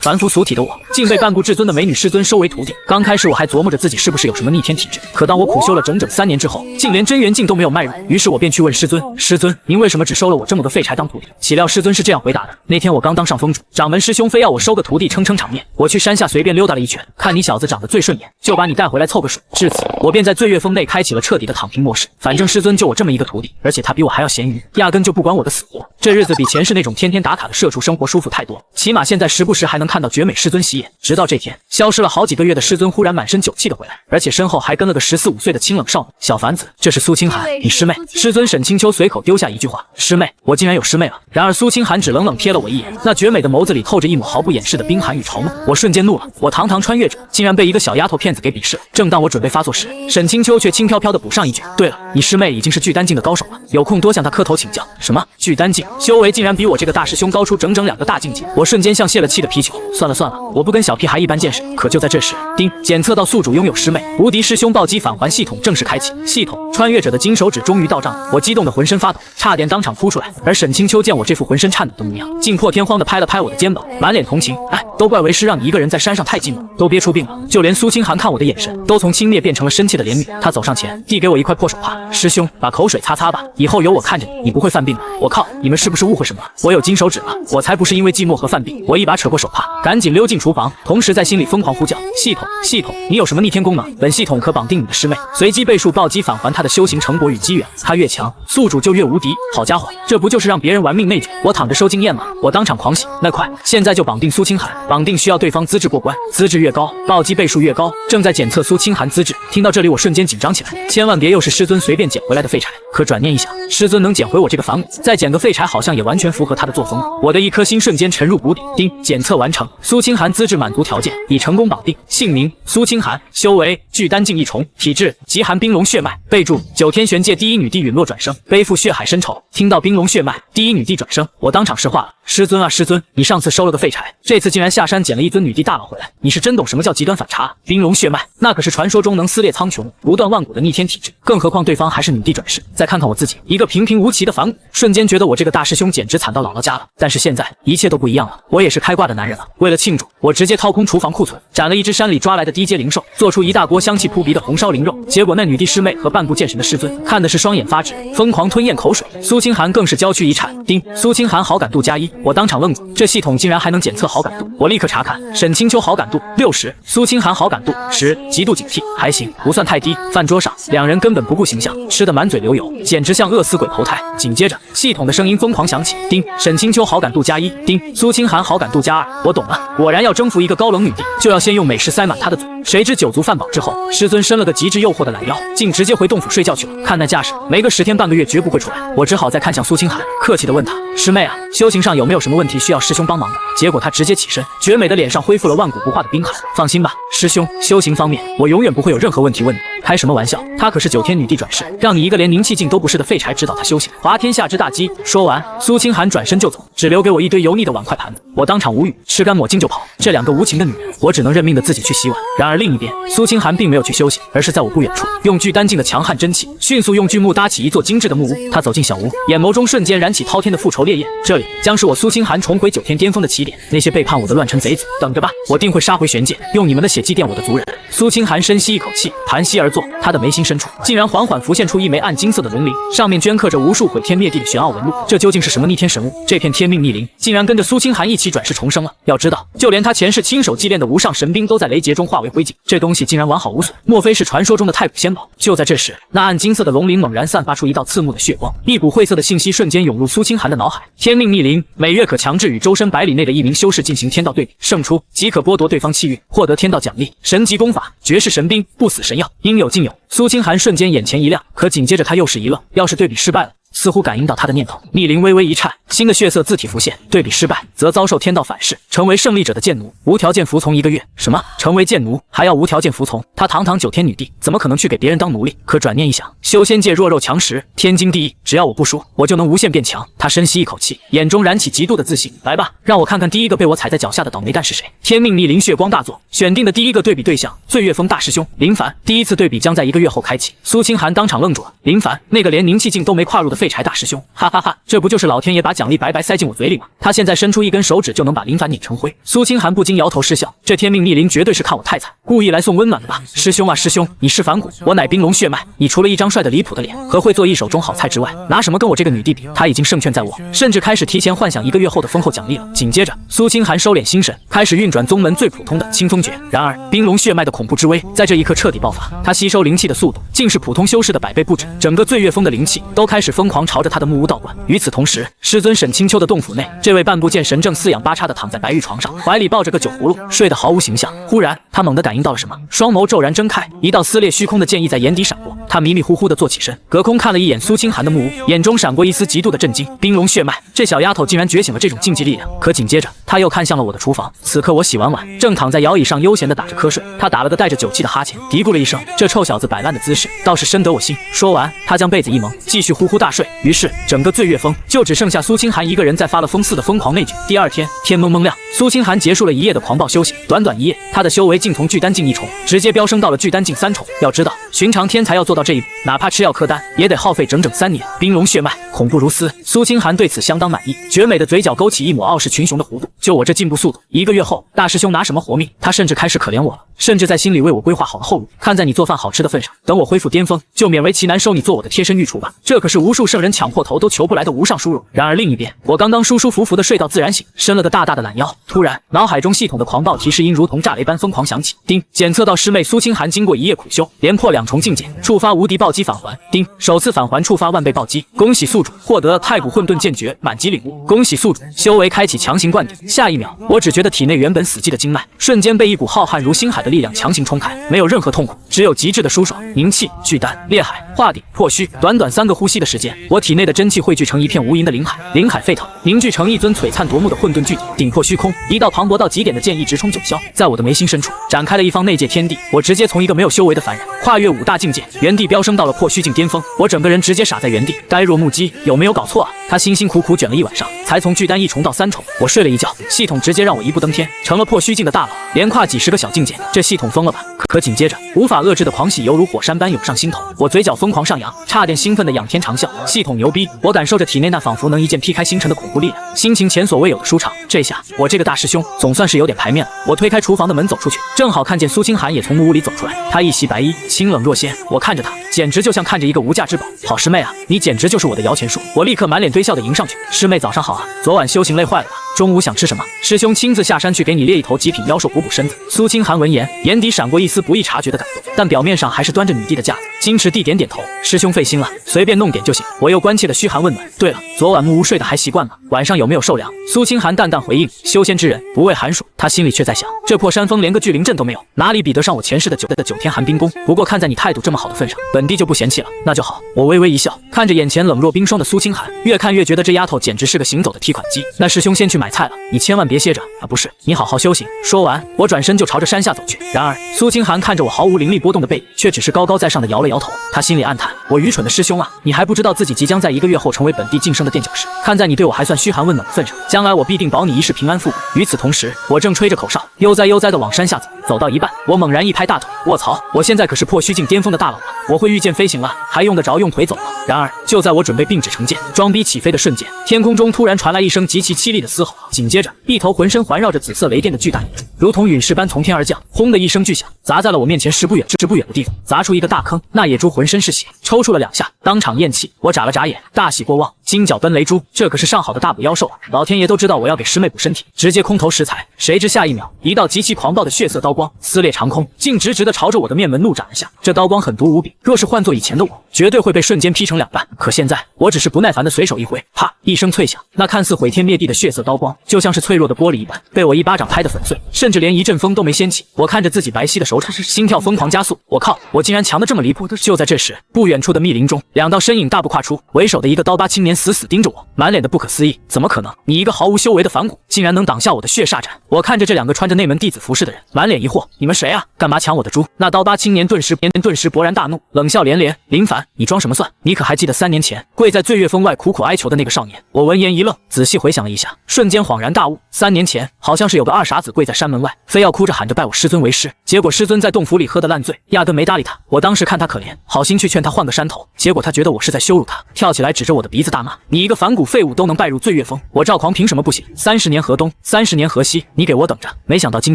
凡夫俗体的我，竟被半步至尊的美女师尊收为徒弟。刚开始我还琢磨着自己是不是有什么逆天体质，可当我苦修了整整3年之后，竟连真元境都没有迈入。于是我便去问师尊：“师尊，您为什么只收了我这么个废柴当徒弟？”岂料师尊是这样回答的：“那天我刚当上封主，掌门师兄非要我收个徒弟撑撑场面，我去山下随便溜达了一圈，看你小子长得最顺眼，就把你带回来凑个数。至此，我便在醉月峰内开启了彻底的躺平模式。反正师尊就我这么一个徒弟，而且他比我还要咸鱼，压根就不管我的死活。这日子比前世那种天天打卡的社畜生活舒服太多，起码现在时不时还能看到绝美师尊洗眼。直到这天，消失了好几个月的师尊忽然满身酒气的回来，而且身后还跟了个14、15岁的清冷少女小凡子。这是苏清寒，你师妹。师尊沈清秋随口丢下一句话：“师妹，我竟然有师妹了。”然而苏清寒只冷冷瞥了我一眼，那绝美的眸子里透着一抹毫不掩饰的冰寒与嘲弄。我瞬间怒了，我堂堂穿越者，竟然被一个小丫头骗子给鄙视了。正当我准备发作时，沈清秋却轻飘飘地补上一句：“对了，你师妹已经是巨丹境的高手了，有空多向她磕头请教。”什么巨丹境？修为竟然比我这个大师兄高出整整2个大境界！我瞬间像泄了气的皮球。算了算了，我不跟小屁孩一般见识。可就在这时，叮，检测到宿主拥有师妹，无敌师兄暴击返还系统正式开启。系统穿越者的金手指终于到账了，我激动的浑身发抖，差点当场哭出来。而沈清秋见我这副浑身颤抖的模样，竟破天荒地拍了拍我的肩膀，满脸同情：“哎，都怪为师让你一个人在山上太寂寞，都憋出病了。”就连苏清寒看我的眼神都从轻蔑变成了深切的怜悯。他走上前，递给我一块破手帕：“师兄，把口水擦擦吧，以后有我看着你，你不会犯病的。”我靠，你们是不是误会什么了？我有金手指了，我才不是因为寂寞和犯病。我一把扯过手帕，赶紧溜进厨房，同时在心里疯狂呼叫：“系统，系统，你有什么逆天功能？本系统可绑定你的师妹，随机倍数暴击返还她的修行成果与机缘，她越强，宿主就越无敌。”好家伙，这不就是让别人玩命内卷，我躺着收经验吗？我当场狂喜。那快，现在就绑定苏清寒，绑定需要对方资质过关，资质越高，暴击倍数越高。正在检测苏清寒资质，听到这里我瞬间紧张起来，千万别又是师尊随便捡回来的废柴。可转念一想，师尊能捡回我这个反骨，再捡个废柴好像也完全符合他的作风。我的一颗心瞬间沉入谷底。叮，检测完成，苏清寒资质满足条件已成功绑定，姓名苏清寒，修为巨丹境一重，体质极寒冰龙血脉，备注9天玄界第一女帝陨落转生，背负血海深仇。听到冰龙血脉第一女帝转生，我当场石化了。师尊啊师尊，你上次收了个废柴，这次竟然下山捡了一尊女帝大佬回来，你是真懂什么叫极端反差。冰龙血脉那可是传说中能撕裂苍穹不断万古的逆天体质，更何况对方还是女帝转世。再看看我自己，一个平平无奇的反骨，瞬间觉得我这个大师兄简直惨到姥姥家了。但是现在一切都不一样了，我也是开挂的男人了。为了庆祝，我直接掏空厨房库存，斩了一只山里抓来的低阶灵兽，做出一大锅香气扑鼻的红烧灵肉。结果那女帝师妹和半步见神的师尊看的是双眼发直，疯狂吞咽口水。苏清寒更是娇躯一颤。叮，苏清寒好感度+1，我当场愣住，这系统竟然还能检测好感度。我立刻查看，沈清秋好感度60，苏清寒好感度10，极度警惕，还行，不算太低。饭桌上两人根本不顾形象，吃得满嘴流油，简直像饿死鬼投胎。紧接着系统的声音疯狂响起：叮，沈清秋好感度+1，叮，苏清寒好感度+2。我懂了，果然要征服一个高冷女帝，就要先用美食塞满她的嘴。谁知酒足饭饱之后，师尊伸了个极致诱惑的懒腰，竟直接回洞府睡觉去了。看那架势，没个10天半个月绝不会出来。我只好再看向苏清寒，客气地问他：师妹啊，修行上有没有什么问题需要师兄帮忙的？结果他直接起身，绝美的脸上恢复了万古不化的冰寒。放心吧，师兄，修行方面我永远不会有任何问题问你。开什么玩笑，她可是9天女帝转世，让你一个连灵气境都不是的废柴指导她修行，滑天下之大稽。说完，苏清寒转身就走，只留给我一堆油腻的碗筷盘子。我当场无语，吃干抹净就跑。这2个无情的女人，我只能认命的自己去洗碗。然而另一边，苏清寒并没有去休息，而是在我不远处用巨丹境的强悍真气，迅速用巨木搭起一座精致的木屋。他走进小屋，眼眸中瞬间燃起滔天的复仇烈焰。这里将是我苏清寒重回9天巅峰的起点。那些背叛我的乱臣贼子，等着吧，我定会杀回玄界，用你们的血祭奠我的族人。苏清寒深吸一口气，盘膝而坐，他的眉心深处竟然缓缓浮现出一枚暗金色的龙鳞，上面镌刻着无数毁天灭地的玄奥纹路。这究竟是什么逆天神物？这片天命逆鳞竟然跟着苏清寒一起转世重生了。要知道，就连他前世亲手祭炼的无上神兵都在雷劫中化为灰烬，这东西竟然完好无损，莫非是传说中的太古仙宝？就在这时，那暗金色的龙鳞猛然散发出一道刺目的血光，一股晦涩的信息瞬间涌入苏清寒的脑海：天命逆鳞，每月可强制与周身百里内的一名修士进行天道对比，胜出即可剥夺对方气运，获得天道奖励。神级功法，绝世神兵，不死神药，应有尽有。苏清寒瞬间眼前一亮，可紧接着他又是一愣，要是对比失败了，似乎感应到他的念头，逆鳞微微一颤，新的血色字体浮现。对比失败，则遭受天道反噬，成为胜利者的贱奴，无条件服从1个月。什么？成为贱奴还要无条件服从？他堂堂9天女帝，怎么可能去给别人当奴隶？可转念一想，修仙界弱肉强食，天经地义，只要我不输，我就能无限变强。他深吸一口气，眼中燃起极度的自信。来吧，让我看看第一个被我踩在脚下的倒霉蛋是谁。天命逆鳞血光大作，选定的第一个对比对象，醉月峰大师兄林凡。第一次对比将在1个月后开启。苏清寒当场愣住了，林凡，那个连凝气境都没跨入的废废柴大师兄，哈哈哈，这不就是老天爷把奖励白白塞进我嘴里吗？他现在伸出一根手指就能把林凡碾成灰。苏清寒不禁摇头失笑，这天命逆鳞绝对是看我太惨，故意来送温暖的吧？师兄啊师兄，你是反骨，我乃冰龙血脉，你除了一张帅的离谱的脸和会做一手中好菜之外，拿什么跟我这个女帝比？他已经胜券在握，甚至开始提前幻想1个月后的丰厚奖励了。紧接着，苏清寒收敛心神，开始运转宗门最普通的清风诀。然而，冰龙血脉的恐怖之威在这一刻彻底爆发，他吸收灵气的速度竟是普通修士的100倍不止，整个醉月峰的灵气都开始疯狂朝着他的木屋倒灌。与此同时，师尊沈清秋的洞府内，这位半步见神正四仰八叉的躺在白玉床上，怀里抱着个酒葫芦，睡得毫无形象。忽然，他猛地感应到了什么，双眸骤然睁开，一道撕裂虚空的剑意在眼底闪过。他迷迷糊糊地坐起身，隔空看了一眼苏清寒的木屋，眼中闪过一丝极度的震惊。冰龙血脉，这小丫头竟然觉醒了这种禁忌力量。可紧接着，他又看向了我的厨房，此刻我洗完碗，正躺在摇椅上悠闲地打着瞌睡。他打了个带着酒气的哈欠，嘀咕了一声：“这臭小子摆烂的姿势倒是深得我心。”说完，他将被子一蒙，继续呼呼大睡。于是，整个醉月峰就只剩下苏清寒一个人在发了疯似的疯狂内卷。第二天，天蒙蒙亮，苏清寒结束了一夜的狂暴修行，短短一夜，他的修为竟从巨丹境1重直接飙升到了巨丹境3重。要知道，寻常天才要做到这一步，哪怕吃药磕丹，也得耗费整整3年。冰龙血脉，恐怖如斯。苏清寒对此相当满意，绝美的嘴角勾起一抹傲视群雄的弧度。就我这进步速度，1个月后，大师兄拿什么活命？他甚至开始可怜我了，甚至在心里为我规划好了后路。看在你做饭好吃的份上，等我恢复巅峰，就勉为其难收你做我的贴身御厨吧。这可是无数圣人抢破头都求不来的无上殊荣。然而另一边，我刚刚舒舒服服的睡到自然醒，伸了个大大的懒腰，突然脑海中系统的狂暴提示音如同炸雷般疯狂响起。叮，检测到师妹苏清寒经过一夜苦修，连破2重境界，触发无敌暴击返还。叮，首次返还触发万倍暴击，恭喜宿主获得太古混沌剑诀满级领悟，恭喜宿主修为开启强行灌顶。下一秒，我只觉得体内原本死寂的经脉瞬间被一股浩瀚如星海的力量强行冲开，没有任何痛苦，只有极致的舒爽。凝气、巨丹、裂海、化顶、破虚，短短3个呼吸的时间，我体内的真气汇聚成一片无垠的灵海，灵海沸腾，凝聚成一尊璀璨夺目的混沌巨鼎，顶破虚空，一道磅礴到极点的剑意直冲九霄，在我的眉心深处展开了一方内界天地。我直接从一个没有修为的凡人跨越5大境界，原地飙升到了破虚境巅峰。我整个人直接傻在原地，呆若木鸡。有没有搞错啊？他辛辛苦苦卷了一晚上，才从巨丹1重到3重。我睡了一觉，系统直接让我一步登天，成了破虚境的大佬，连跨几10个小境界，这系统疯了吧？可紧接着，无法遏制的狂喜犹如火山般涌上心头，我嘴角疯狂上扬，差点兴奋的仰天长啸。系统牛逼！我感受着体内那仿佛能一剑劈开星辰的恐怖力量，心情前所未有的舒畅。这下，我这个大师兄总算是有点牌面了。我推开厨房的门走出去，正好看见苏清寒也从木屋里走出来，他一袭白衣，清冷若仙。我看着他，简直就像看着一个无价之宝。好师妹啊，你简直就是我的摇钱树！我立刻满脸堆笑的迎上去，师妹早上好啊，昨晚修行累坏了吧？中午想吃什么？师兄亲自下山去给你猎一头极品妖兽补补身子。苏清寒闻言，眼底闪过一丝不易察觉的感动，但表面上还是端着女帝的架子，矜持地点点头。师兄费心了，随便弄点就行。我又关切的嘘寒问暖。对了，昨晚木屋睡得还习惯吗？晚上有没有受凉？苏清寒淡淡回应：修仙之人不畏寒暑。他心里却在想，这破山峰连个聚灵阵都没有，哪里比得上我前世的9天寒冰宫？不过看在你态度这么好的份上，本帝就不嫌弃了。那就好。我微微一笑，看着眼前冷若冰霜的苏清寒，越看越觉得这丫头简直是个行走的提款机。那师兄先去买菜了，你千万别歇着啊！不是，你好好修行。说完，我转身就朝着山下走去。然而，苏清寒看着我毫无灵力波动的背影，却只是高高在上的摇了摇头。他心里暗叹：我愚蠢的师兄啊，你还不知道自己即将在1个月后成为本地晋升的垫脚石。看在你对我还算嘘寒问暖的份上，将来我必定保你一世平安富贵。与此同时，我正吹着口哨，悠哉悠哉地往山下走。走到一半，我猛然一拍大腿，卧槽！我现在可是破虚境巅峰的大佬了，我会御剑飞行了，还用得着用腿走吗？然而，就在我准备并指成剑，装逼起飞的瞬间，天空中突然传来一声极其凄厉的嘶吼，紧接着，一头浑身环绕着紫色雷电的巨大野猪，如同陨石般从天而降，轰的一声巨响，砸在了我面前10不远的地方，砸出一个大坑。那野猪浑身是血，抽搐了2下，当场咽气。我眨了眨眼，大喜过望，金角奔雷猪，这可是上好的大补妖兽啊！老天爷都知道我要给师妹补身体，直接空投食材。谁知下一秒，一道极其狂暴的血色刀光撕裂长空，竟直直的朝着我的面门怒斩而下。这刀光狠毒无比，若是换做以前的我，绝对会被瞬间劈成2半。可现在，我只是不耐烦的随手一挥，啪一声脆响，那看似毁天灭地的血色刀光，就像是脆弱的玻璃一般，被我一巴掌拍得粉碎，甚至连一阵风都没掀起。我看着自己白皙的手掌，心跳疯狂加速。我靠，我竟然强得这么离谱！就在这时，不远处的密林中，2道身影大步跨出，为首的一个刀疤青年死死盯着我，满脸的不可思议。怎么可能？你一个毫无修为的反骨，竟然能挡下我的血煞斩？我看着这2个穿着内门弟子服饰的人，满脸疑惑：“你们谁啊？干嘛抢我的猪？”那刀疤青年顿时勃然大怒，冷笑连连：“林凡，你装什么蒜？你可还记得3年前跪在醉月峰外苦苦哀求的那个少年？”我闻言一愣，仔细回想了一下，瞬间恍然大悟：3年前好像是有个二傻子跪在山门外，非要哭着喊着拜我师尊为师，结果师尊在洞府里喝得烂醉，压根没搭理他。我当时看他可怜，好心去劝他换个山头，结果他觉得我是在羞辱他，跳起来指着我的鼻子大骂：“你一个反骨废物都能拜入醉月峰，我赵狂凭什么不行？30年河东，30年河西，你给我等着！”没想到今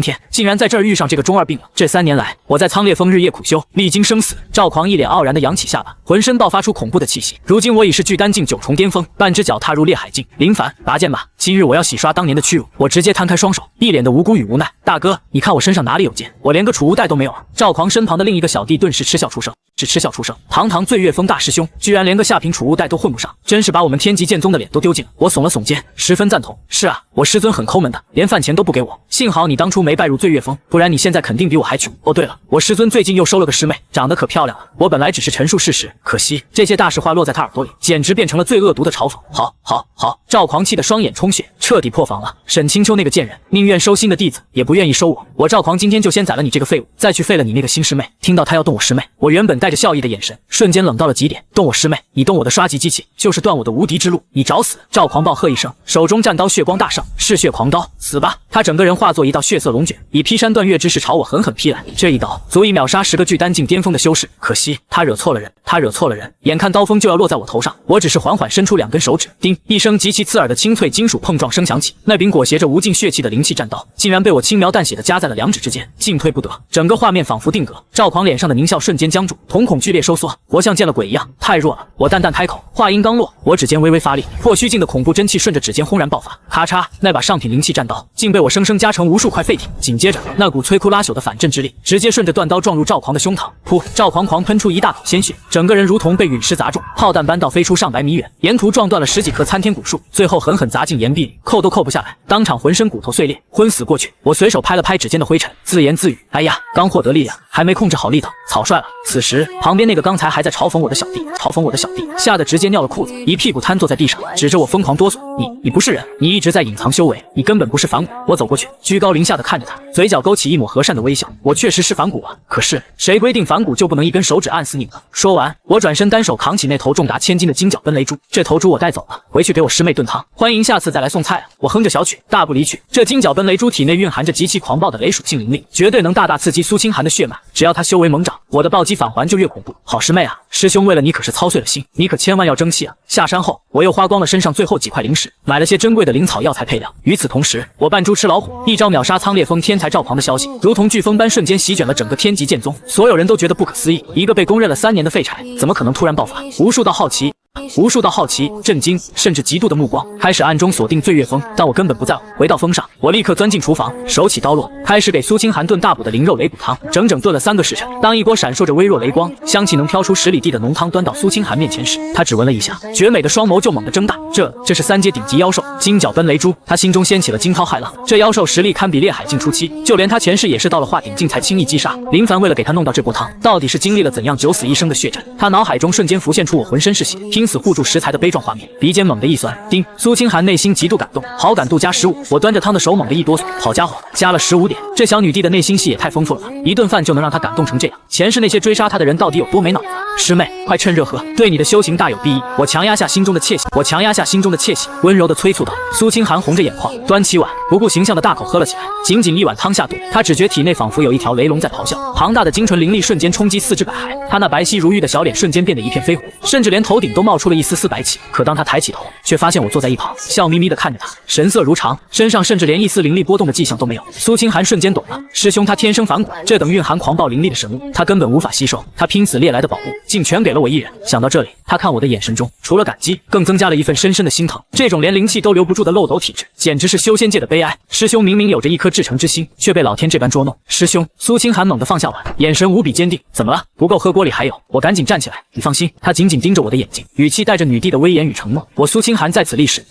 天竟然在这儿遇上这个中二病了。这3年来，我在苍烈峰日夜苦修，历经生死。赵狂一脸傲然地扬起下巴，浑身爆发出恐怖的气息。如今我已是巨丹境9重巅峰，半只脚踏入烈海境。林凡，拔剑吧！今日我要洗刷当年的屈辱。我直接摊开双手，一脸的无辜与无奈：“大哥，你看我身上哪里有剑？我连个储物袋都没有啊！”赵狂身旁的另一个小弟顿时嗤笑出声。堂堂醉月峰大师兄，居然连个下品储物袋都混不上，真是把我们天极剑宗的脸都丢尽了。我耸了耸肩，十分赞同。是啊，我师尊很抠门的，连饭钱都不给我。幸好你当初没拜入醉月峰，不然你现在肯定比我还穷。哦，对了，我师尊最近又收了个师妹，长得可漂亮了。我本来只是陈述事实，可惜这些大实话落在他耳朵里，简直变成了最恶毒的嘲讽。好！赵狂气得双眼充血，彻底破防了。沈清秋那个贱人，宁愿收新的弟子，也不愿意收我。我赵狂今天就先宰了你这个废物，再去废了你那个新师妹。听到他要动我师妹，我原本带着笑意的眼神瞬间冷到了极点。动我师妹，你动我的刷级机器，就是断我的无敌之路，你找死！赵狂暴喝一声，手中战刀血光大盛，嗜血狂刀，死吧！他整个人化作一道血色龙卷，以劈山断月之势朝我狠狠劈来。这一刀足以秒杀10个巨丹境巅峰的修士，可惜他惹错了人，眼看刀锋就要落在我头上，我只是缓缓伸出2根手指，叮一声极其刺耳的清脆金属碰撞声响起，那柄裹挟着无尽血气的灵气战刀，竟然被我轻描淡写的夹在了2指之间，进退不得。整个画面仿佛定格，赵狂脸上的狞笑瞬间僵住，瞳孔剧烈收缩，活像见了鬼一样，太弱了。我淡淡开口，话音刚落，我指尖微微发力，破虚境的恐怖真气顺着指尖轰然爆发，咔嚓，那把上品灵气战刀竟被我生生夹成无数块废铁。紧接着，那股摧枯拉朽的反震之力直接顺着断刀撞入赵狂的胸膛，噗！赵狂狂喷出一大口鲜血，整个人如同被陨石砸中，炮弹般倒飞出上百米远，沿途撞断了10几棵参天古树，最后狠狠砸进岩壁里，扣都扣不下来，当场浑身骨头碎裂，昏死过去。我随手拍了拍指尖的灰尘，自言自语：“哎呀，刚获得力量，还没控制好力道，草率了。”此时，旁边那个刚才还在嘲讽我的小弟，吓得直接尿了裤子，一屁股瘫坐在地上，指着我疯狂哆嗦：“你不是人，你一直在隐藏修为，你根本不是反骨。”我走过去，居高临下的看着他，嘴角勾起一抹和善的微笑：“我确实是反骨啊，可是谁规定反骨就不能一根手指按死你呢？”说完，我转身单手扛起那头重达1000斤的金角奔雷猪，这头猪我带走了，回去给我师妹炖汤，欢迎下次再来送菜啊！我哼着小曲，大步离去。这金角奔雷猪体内蕴含着极其狂暴的雷属性灵力，绝对能大大刺激苏清寒的血脉，只要他修为猛长，我的暴击返还就越恐怖。好师妹啊，师兄为了你可是操碎了心，你可千万要争气啊！下山后，我又花光了身上最后几块灵石，买了些珍贵的灵草药材配料。与此同时，我扮猪吃老虎，一招秒杀苍烈峰天才赵狂的消息，如同飓风般瞬间席卷了整个天极剑宗，所有人都觉得不可思议，一个被公认了3年的废柴，怎么可能突然爆发？无数道好奇、震惊，甚至嫉妒的目光开始暗中锁定醉月峰，但我根本不在乎。回到峰上，我立刻钻进厨房，手起刀落，开始给苏清寒炖大补的灵肉雷骨汤。整整炖了3个时辰，当一锅闪烁着微弱雷光，香气能飘出10里地的浓汤端到苏清寒面前时，他只闻了一下，绝美的双眸就猛地睁大。这是3阶顶级妖兽金角奔雷猪，他心中掀起了惊涛骇浪。这妖兽实力堪比烈海境初期，就连他前世也是到了化顶境才轻易击杀。林凡为了给他弄到这锅汤，到底是经历了怎样九死一生的血战？他脑海中瞬间浮现出我浑身是血，拼死护住食材的悲壮画面，鼻尖猛地一酸，叮！苏清寒内心极度感动，好感度加15。我端着汤的手猛地一哆嗦，好家伙，加了15点！这小女帝的内心戏也太丰富了吧！一顿饭就能让她感动成这样，前世那些追杀她的人到底有多没脑子？师妹，快趁热喝，对你的修行大有裨益。我强压下心中的窃喜，温柔的催促道。苏清寒红着眼眶，端起碗，不顾形象的大口喝了起来。仅仅一碗汤下肚，他只觉体内仿佛有一条雷龙在咆哮，庞大的精纯灵力瞬间冲击4肢百骸，他那白皙如玉的小脸瞬间变得一片绯红，甚至连头顶都冒出了一丝丝白气。可当他抬起头，却发现我坐在一旁，笑眯眯地看着他，神色如常，身上甚至连一丝灵力波动的迹象都没有。苏清寒瞬间懂了，师兄他天生反骨，这等蕴含狂暴灵力的神物，他根本无法吸收，他拼死猎来的宝物，竟全给了我一人。想到这里，他看我的眼神中，除了感激，更增加了一份深深的心疼。这种连灵气都留不住的漏斗体质，简直是修仙界的悲哀。师兄明明有着一颗至诚之心，却被老天这般捉弄。师兄，苏清寒猛地放下碗，眼神无比坚定。怎么了？不够喝，锅里还有。我赶紧站起来。你放心，他紧紧盯着我的眼睛，语气带着女帝的威严与承诺。我苏清寒在此立誓，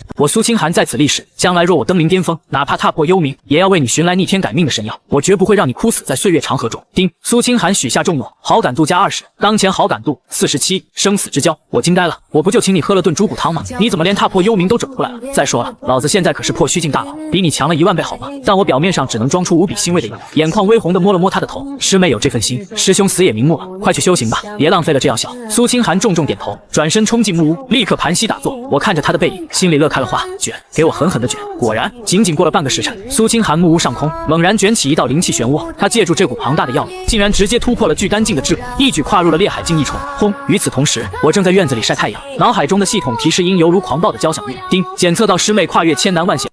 将来若我登临巅峰，哪怕踏破幽冥，也要为你寻来逆天改命的神药。我绝不会让你枯死在岁月长河中。丁，苏清寒许下重诺，好感度加20，当前好感度47，生死之交。我惊呆了，我不就请你喝了顿猪骨汤吗？你怎么连踏破幽冥都整出来了？再说了，老子现在可是破虚境大佬，比你强了10000倍好吗？但我表面上只能装出无比欣慰的样子，眼眶微红的摸了摸他的头。师妹有这份心，师兄死也瞑目了，快去修行吧，别浪费了这药效。苏清寒重重点头，转身冲进木屋，立刻盘膝打坐。我看着他的背影，心里乐开了花，卷，给我狠狠的卷。果然，仅仅过了半个时辰，苏清寒木屋上空猛然卷起一道灵气漩涡，他借助这股庞大的药力，竟然直接突破了巨丹境的桎梏，一举跨入了烈海境一重。轰！与此同时，我正在院子里晒太阳，脑海中的系统提示音犹如狂暴的交响乐。丁，检测到师妹跨越千难万险。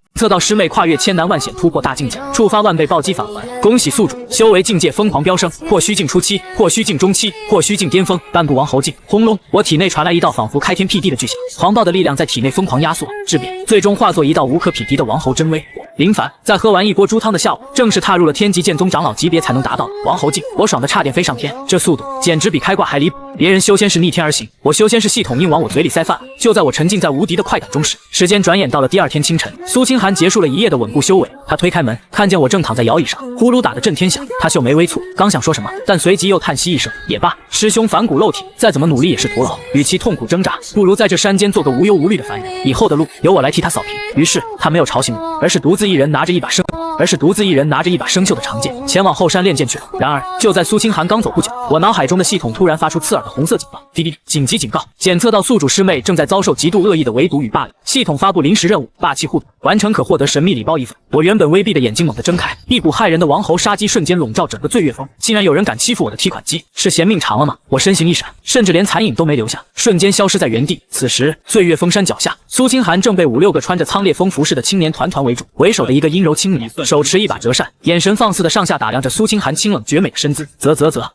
突破大境界，触发万倍暴击返还。恭喜宿主，修为境界疯狂飙升，破虚境初期，破虚境中期，破虚境巅峰，半步王侯境。轰隆！我体内传来一道仿佛开天辟地的巨响，狂暴的力量在体内疯狂压缩、质变，最终化作一道无可匹敌的王侯真威。林凡在喝完一锅猪汤的下午，正是踏入了天级剑宗长老级别才能达到的王侯境，我爽得差点飞上天，这速度简直比开挂还离谱。别人修仙是逆天而行，我修仙是系统硬往我嘴里塞饭。就在我沉浸在无敌的快感中时，时间转眼到了第二天清晨，苏清寒结束了一夜的稳固修为，他推开门，看见我正躺在摇椅上，呼噜打得震天响。他秀眉微蹙，刚想说什么，但随即又叹息一声，也罢，师兄反骨漏体，再怎么努力也是徒劳，与其痛苦挣扎，不如在这山间做个无忧无虑的凡人，以后的路由我来替他扫平。于是他没有吵醒我，而是独自一人拿着一把生锈的长剑，前往后山练剑去了。然而就在苏清寒刚走不久，我脑海中的系统突然发出刺耳的红色警报，滴滴，紧急警告，检测到宿主师妹正在遭受极度恶意的围堵与霸凌，系统发布临时任务，霸气互堵，完成可获得神秘礼包1份。我原本微闭的眼睛猛地睁开，一股骇人的王侯杀机瞬间笼罩整个醉月峰，竟然有人敢欺负我的提款机，是嫌命长了吗？我身形一闪，甚至连残影都没留下，瞬间消失在原地。此时醉月峰山脚下，苏清寒正被5、6个穿着苍烈风服饰的青年团团围住，为首的一个阴柔青年手持一把折扇，眼神放肆的上下打量着苏清寒清冷绝美的身姿。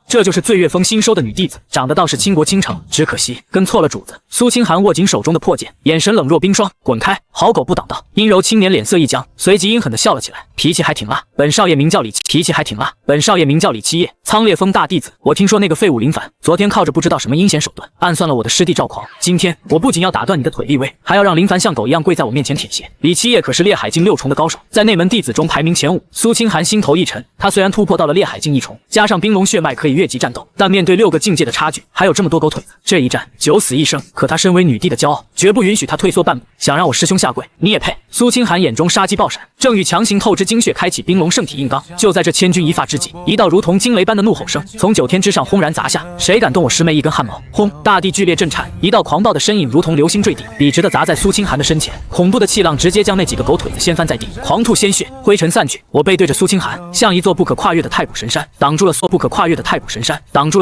这就是醉月峰新收的女弟子，长得倒是倾国倾城，只可惜跟错了主子。苏清寒握紧手中的破剑，眼神冷若冰霜，滚开，好狗不挡道。阴柔青年脸色一僵，随即阴狠地笑了起来，脾气还挺辣，本少爷名叫李七夜，苍烈峰大弟子。我听说那个废物林凡昨天靠着不知道什么阴险手段暗算了我的师弟赵狂，今天我不仅要打断你的腿立威，还要让林凡像狗一样跪在我面前舔鞋。李七夜可是烈海境6重的高手，在内门弟子中排名前5。苏清寒心头一沉，他虽然突破到了烈海境1重，加上冰龙血脉可以越级战斗，但面对6个境界的差距，还有这么多狗腿子，这一战九死一生。可他身为女帝的骄傲，绝不允许他退缩半步。想让我师兄下跪，你也配？苏清寒眼中杀机爆闪，正欲强行透支精血开启冰龙圣体硬刚。就在这千钧一发之际，一道如同惊雷般的怒吼声从9天之上轰然砸下，谁敢动我师妹一根汗毛？轰！大地剧烈震颤，一道狂暴的身影如同流星坠地，笔直的砸在苏清寒的身前，恐怖的气浪直接将那几个狗腿子掀翻在地，狂吐鲜血，灰尘散去。我背对着苏清寒，像一座不可跨越的太古神山，挡住了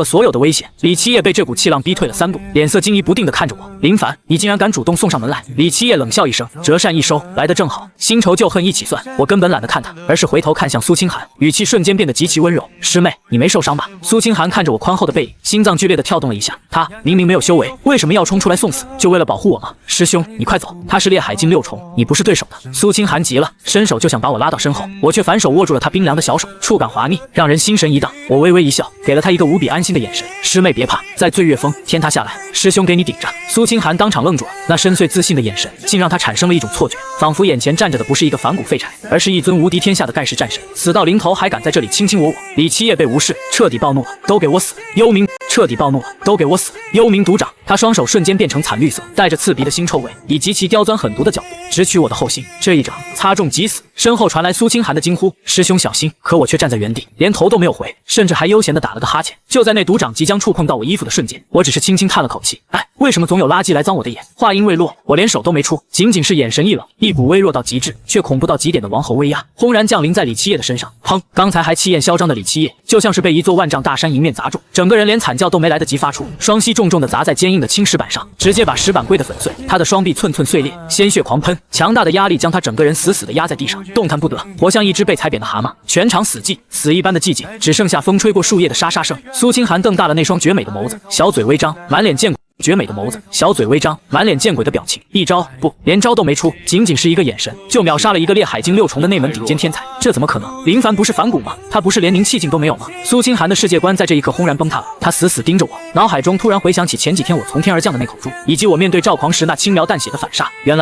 所有的危险。李七夜被这股气浪逼退了3步，脸色惊疑不定地看着我。林凡，你竟然敢主动送上门来！李七夜冷笑一声，折扇一收，来得正好，新仇旧恨一起算。我根本懒得看他，而是回头看向苏清寒，语气瞬间变得极其温柔。师妹，你没受伤吧？苏清寒看着我宽厚的背影，心脏剧烈地跳动了一下。他明明没有修为，为什么要冲出来送死？就为了保护我吗？师兄，你快走，他是烈海境6重，你不是对手的。苏清寒急了，伸手就想把我拉到身后，我却反手握住了他冰凉的小手，触感滑腻，让人心神一荡。我微微一笑，给了他一个无比安心的眼神。师妹别怕，在醉月峰天塌下来，师兄给你顶着。苏清寒当场愣住了，那深邃自信的眼神竟让他产生了一种错觉，仿佛眼前站着的不是一个反骨废柴，而是一尊无敌天下的盖世战神。死到临头还敢在这里卿卿我我。李七夜被无视，彻底暴怒了，都给我死！幽冥幽冥独掌。他双手瞬间变成惨绿色，带着刺鼻的腥臭味，以极其刁钻狠毒的角度直取我的后心。这一掌擦中即死。身后传来苏清寒的惊呼：“师兄小心！”可我却站在原地，连头都没有回，甚至还悠闲地打了个哈欠。就在那毒掌即将触碰到我衣服的瞬间，我只是轻轻叹了口气：“哎，为什么总有垃圾来脏我的眼？”话音未落，我连手都没出，仅仅是眼神一冷，一股微弱到极致却恐怖到极点的王侯威压轰然降临在李七夜的身上。砰！刚才还气焰嚣张的李七夜，就像是被一座万丈大山迎面砸中，整个人连惨叫都没来得及发出，双膝重重地砸在坚硬的青石板上，直接把石板跪得粉碎。他的双臂寸寸碎裂，鲜血狂喷，强大的压力将他整个人死死地压在地上，动弹不得，活像一只被踩扁的蛤蟆。全场死寂，死一般的寂静，只剩下风吹过树叶的沙沙声。苏清寒瞪大了那双绝美的眸子，小嘴微张，满脸见绝美的眸子，小嘴微张，满脸见鬼的表情，一招不，连招都没出，仅仅是一个眼神就秒杀了一个烈海境6重的内门顶尖天才，这怎么可能？林凡不是反骨吗？他不是连灵气境都没有吗？苏清寒的世界观在这一刻轰然崩塌了，他死死盯着我，脑海中突然回想起前几天我从天而降的那口珠，以及我面对赵狂时那轻描淡写的反杀。原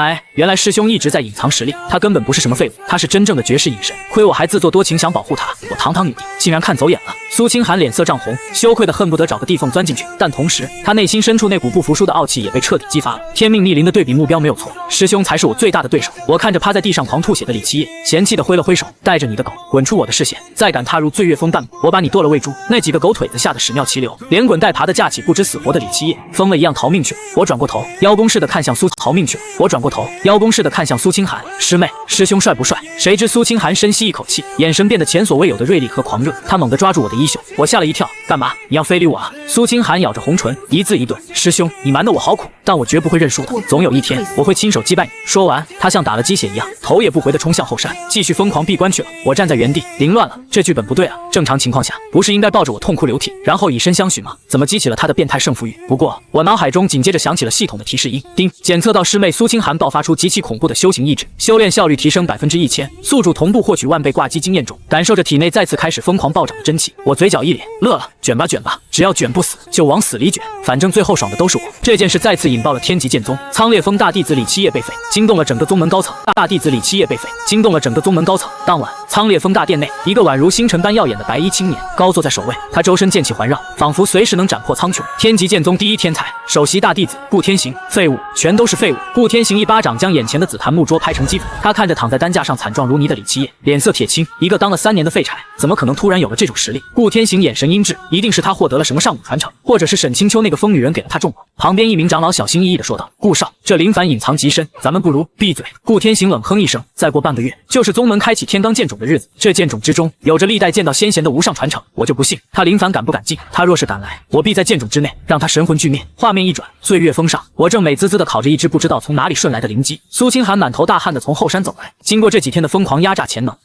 来师兄一直在隐藏实力，他根本不是什么废物，他是真正的绝世隐神。亏我还自作多情想保护他，我堂堂女帝竟然看走眼了。苏清寒脸色涨红，羞愧的恨不得找个地缝钻进去，但同时他内心深处那股不服输的傲气也被彻底激发了。天命逆鳞的对比目标没有错，师兄才是我最大的对手。我看着趴在地上狂吐血的李七夜，嫌弃的挥了挥手，带着你的狗滚出我的视线，再敢踏入醉月峰半步，我把你剁了喂猪。那几个狗腿子吓得屎尿齐流，连滚带爬的架起不知死活的李七夜，疯了一样逃命去了。我转过头，邀功似的看向逃命去了。我转过头，邀功似的看向苏清寒，师妹，师兄帅不帅？谁知苏清寒深吸一口气，眼神变得前所未有的锐利和狂热，他猛地抓住我的衣袖，我吓了一跳，干嘛？你要非礼我啊？苏清寒咬着红唇，一字一顿，师兄，你瞒得我好苦，但我绝不会认输的，总有一天我会亲手击败你。说完，他像打了鸡血一样，头也不回地冲向后山，继续疯狂闭关去了。我站在原地，凌乱了，这剧本不对啊！正常情况下，不是应该抱着我痛哭流涕，然后以身相许吗？怎么激起了他的变态胜负欲？不过，我脑海中紧接着响起了系统的提示音，叮，检测到师妹苏清寒爆发出极其恐怖的修行意志，修炼效率提升1000%，宿主同步获取10000倍挂机经验中，感受着体内再次开始疯狂暴涨的真气。我嘴角一咧，乐了，卷吧卷吧，只要卷不死，就往死里卷，反正最后爽的都是我。这件事再次引爆了天极剑宗，苍烈峰大弟子李七夜被废，惊动了整个宗门高层。大弟子李七夜被废，惊动了整个宗门高层。当晚，苍烈峰大殿内，一个宛如星辰般耀眼的白衣青年高坐在首位，他周身剑气环绕，仿佛随时能斩破苍穹。天极剑宗第一天才，首席大弟子顾天行，废物，全都是废物。顾天行一巴掌将眼前的紫檀木桌拍成鸡腿。他看着躺在担架上惨状如泥的李七夜，脸色铁青，一个当了3年的废柴，怎么可能突然有了这种实力？顾天行眼神阴鸷，一定是他获得了什么上古传承，或者是沈清秋那个疯女人给了他重果。旁边一名长老小心翼翼地说道：“顾少，这林凡隐藏极深，咱们不如闭嘴。”顾天行冷哼一声，再过半个月就是宗门开启天罡剑种的日子，这剑种之中有着历代剑道先贤的无上传承，我就不信他林凡敢不敢进。他若是敢来，我必在剑种之内让他神魂俱灭。画面一转，醉月峰上，我正美滋滋地烤着一只不知道从哪里顺来的灵鸡。苏清寒满头大汗地从后山走来，经过这几天的疯狂压榨潜能，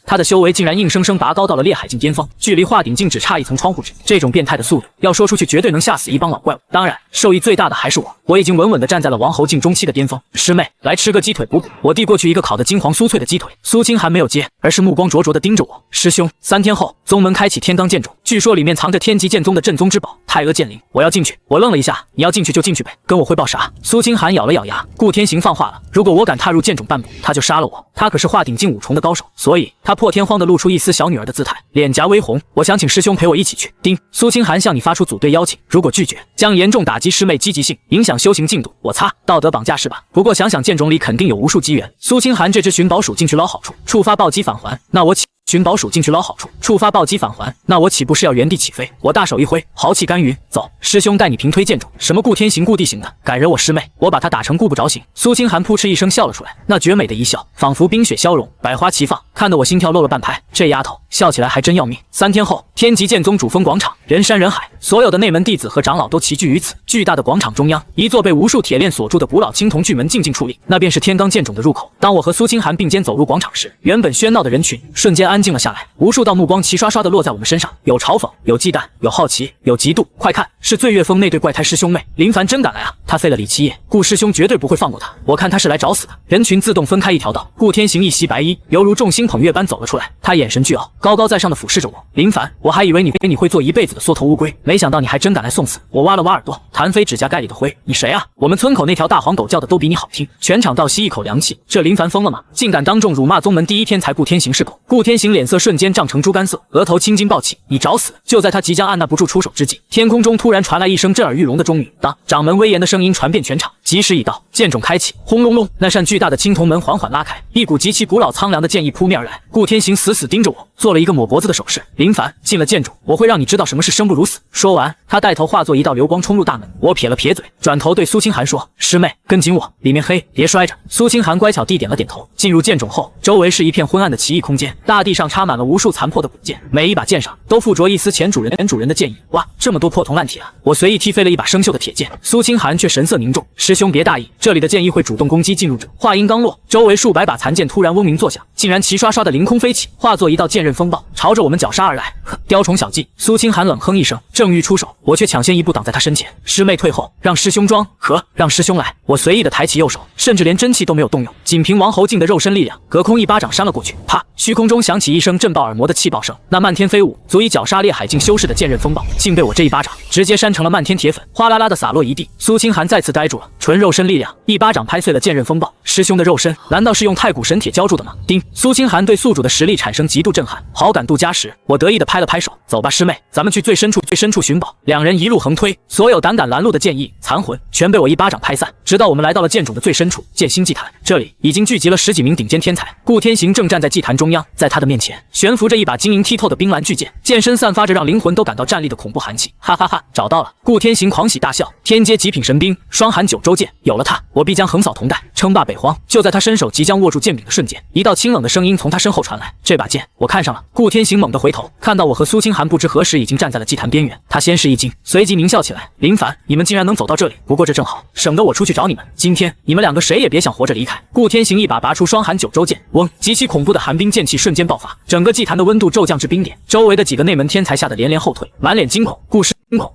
他的修为竟然硬生生拔高到了烈海境巅峰，距离化顶境只差一层窗户纸。这种变态的速度，要说出去绝对能吓死一帮老怪物。当然，受益最大的还是我已经稳稳地站在了王侯境中期的巅峰。师妹，来吃个鸡腿补补。我递过去一个烤得金黄酥脆的鸡腿，苏清寒没有接，而是目光灼灼地盯着我。师兄，3天后宗门开启天罡剑种，据说里面藏着天极剑宗的镇宗之宝太阿剑灵，我要进去。我愣了一下，你要进去就进去呗，跟我汇报啥？苏清寒咬了咬牙，顾天行放话了，如果我敢踏入剑种半步，他就杀了我。他可是化顶境5重的高手，所以他破天荒地露出一丝小女儿的姿态，脸颊微红。我想请师兄陪我一起去。丁，苏清寒向你发出组队邀请，如果拒绝，将严重打击师妹积极性，影响修行进度。我擦，道德绑架是吧？不过想想剑种里肯定有无数机缘，苏清寒这只寻宝鼠进去捞好处，触发暴击返还，那我寻宝鼠进去捞好处，触发暴击返还，那我岂不是要原地起飞？我大手一挥，豪气干云，走，师兄带你平推剑种。什么顾天行、顾地行的，敢惹我师妹，我把他打成顾不着形。苏清寒扑哧一声笑了出来，那绝美的一笑，仿佛冰雪消融，百花齐放，看得我心跳漏了半拍。这丫头笑起来还真要命。3天后，天极剑宗主峰广场，人山人海，所有的内门弟子和长老都齐聚于此。巨大的广场中央，一座被无数铁链锁住的古老青铜巨门静静矗立，那便是天罡剑种的入口。当我和苏清寒并肩走入广场时，原本喧闹的人群瞬间安静了下来，无数道目光齐刷刷地落在我们身上，有嘲讽，有忌惮，有好奇，有嫉妒。快看，是醉月峰那对怪胎师兄妹，林凡真敢来啊！他废了李七夜，顾师兄绝对不会放过他，我看他是来找死的。人群自动分开一条道，顾天行一袭白衣，犹如众星捧月般走了出来，他眼神倨傲，高高在上的俯视着我。林凡，我还以为你会做一辈子的缩头乌龟，没想到你还真敢来送死。我挖了挖耳朵，弹飞指甲盖里的灰，你谁啊？我们村口那条大黄狗叫的都比你好听。全场倒吸一口凉气，这林凡疯了吗？竟敢当众辱骂宗门第一天才顾天行是狗。顾天行脸色瞬间涨成猪肝色，额头青筋暴起，你找死！就在他即将按捺不住出手之际，天空中突然传来一声震耳欲聋的钟鸣，当掌门威严的声音传遍全场，吉时已到，剑种开启。轰隆隆，那扇巨大的青铜门缓缓拉开，一股极其古老苍凉的剑意扑面而来。顾天行死死盯着我，做了一个抹脖子的手势。林凡，进了剑种，我会让你知道什么是生不如死。说完，他带头化作一道流光冲入大门。我撇了撇嘴，转头对苏清寒说：“师妹，跟紧我，里面黑，别摔着。”苏清寒乖巧地点了点头。进入剑种后，周围是一片昏暗的奇异空间，大地上插满了无数残破的古剑，每一把剑上都附着一丝前主人的剑意。哇，这么多破铜烂铁啊！我随意踢飞了一把生锈的铁剑，苏清寒却神色凝重：“师兄别大意，这里的剑意会主动攻击进入者。话音刚落，周围数百把残剑突然嗡鸣作响，竟然齐刷刷的凌空飞起，化作一道剑刃风暴，朝着我们绞杀而来。呵，雕虫小技！苏清寒冷哼一声，正欲出手，我却抢先一步挡在他身前。师妹退后，让师兄装和，让师兄来。我随意的抬起右手，甚至连真气都没有动用，仅凭王侯静的肉身力量，隔空一巴掌扇了过去。啪！虚空中响起一声震爆耳膜的气爆声，那漫天飞舞，足以绞杀烈海境修士的剑刃风暴，竟被我这一巴掌直接扇成了漫天铁粉，哗啦啦的洒落一地。苏清寒再次呆住了，纯肉身力量，一巴掌拍碎了剑刃风暴。师兄的肉身难道是用太古神铁浇筑的吗？丁！苏清寒对宿主的实力产生极度震撼，好感度加10。我得意的拍了拍手，走吧，师妹，咱们去最深处寻宝。两人一路横推，所有胆敢拦路的剑意残魂全被我一巴掌拍散。直到我们来到了剑冢的最深处，剑心祭坛，这里已经聚集了10几名顶尖天才。顾天行正站在祭坛中央，在他的面前悬浮着一把晶莹剔透的冰蓝巨剑，剑身散发着让灵魂都感到战栗的恐怖寒气。哈哈哈，找到了！顾天行狂喜大笑，天阶极品神兵双寒九州剑，有了它，我必将横扫同代，称霸北荒。就在他伸手即将握住剑柄的瞬间，一道清冷的声音从他身后传来：“这把剑我看上了。”顾天行猛地回头，看到我和苏清寒不知何时已经站在了祭坛边缘，他先是一惊，随即狞笑起来：“林凡，你们竟然能走到这里，不过这正好，省得我出去找你们。今天你们两个谁也别想活着离开。”顾天行一把拔出双寒九州剑，嗡，极其恐怖的寒冰剑气瞬间爆发，整个祭坛的温度骤降至冰点，周围的几个内门天才吓得连连后退，满脸惊恐。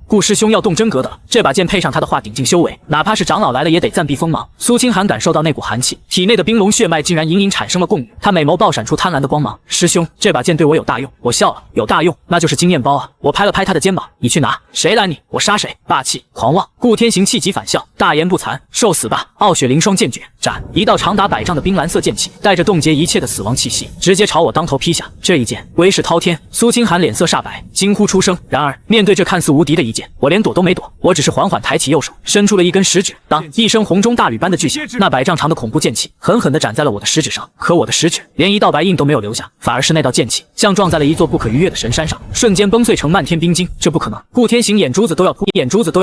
顾师兄要动真格的了，这把剑配上他的话顶境修为，哪怕是长老来了也得暂避锋芒。苏清寒感受到那股寒气，体内的冰龙血脉竟然隐隐产生了共鸣，他美眸爆闪出贪婪的光芒。师兄，这把剑对我有大用。我笑了，有大用，那就是经验包啊！我拍了拍他的肩膀，你去拿，谁拦你，我杀谁！霸气狂妄！顾天行气急反笑，大言不惭，受死吧！傲雪凌霜剑诀斩！一道长达100丈的冰蓝色剑气，带着冻结一切的死亡气息，直接朝我当头劈下。这一剑威势滔天，苏清寒脸色煞白，惊呼出声。然而面对这看似无敌的一剑，我连躲都没躲，我只是缓缓抬起右手，伸出了一根食指，当一声洪钟大吕般的巨响，那100丈长的恐怖剑气狠狠地斩在了我的食指上。可我的食指连一道白印都没有留下，反而是那道剑气像撞在了一座不可逾越的神山上，瞬间崩碎成漫天冰晶。这不可能！顾天行眼珠子都要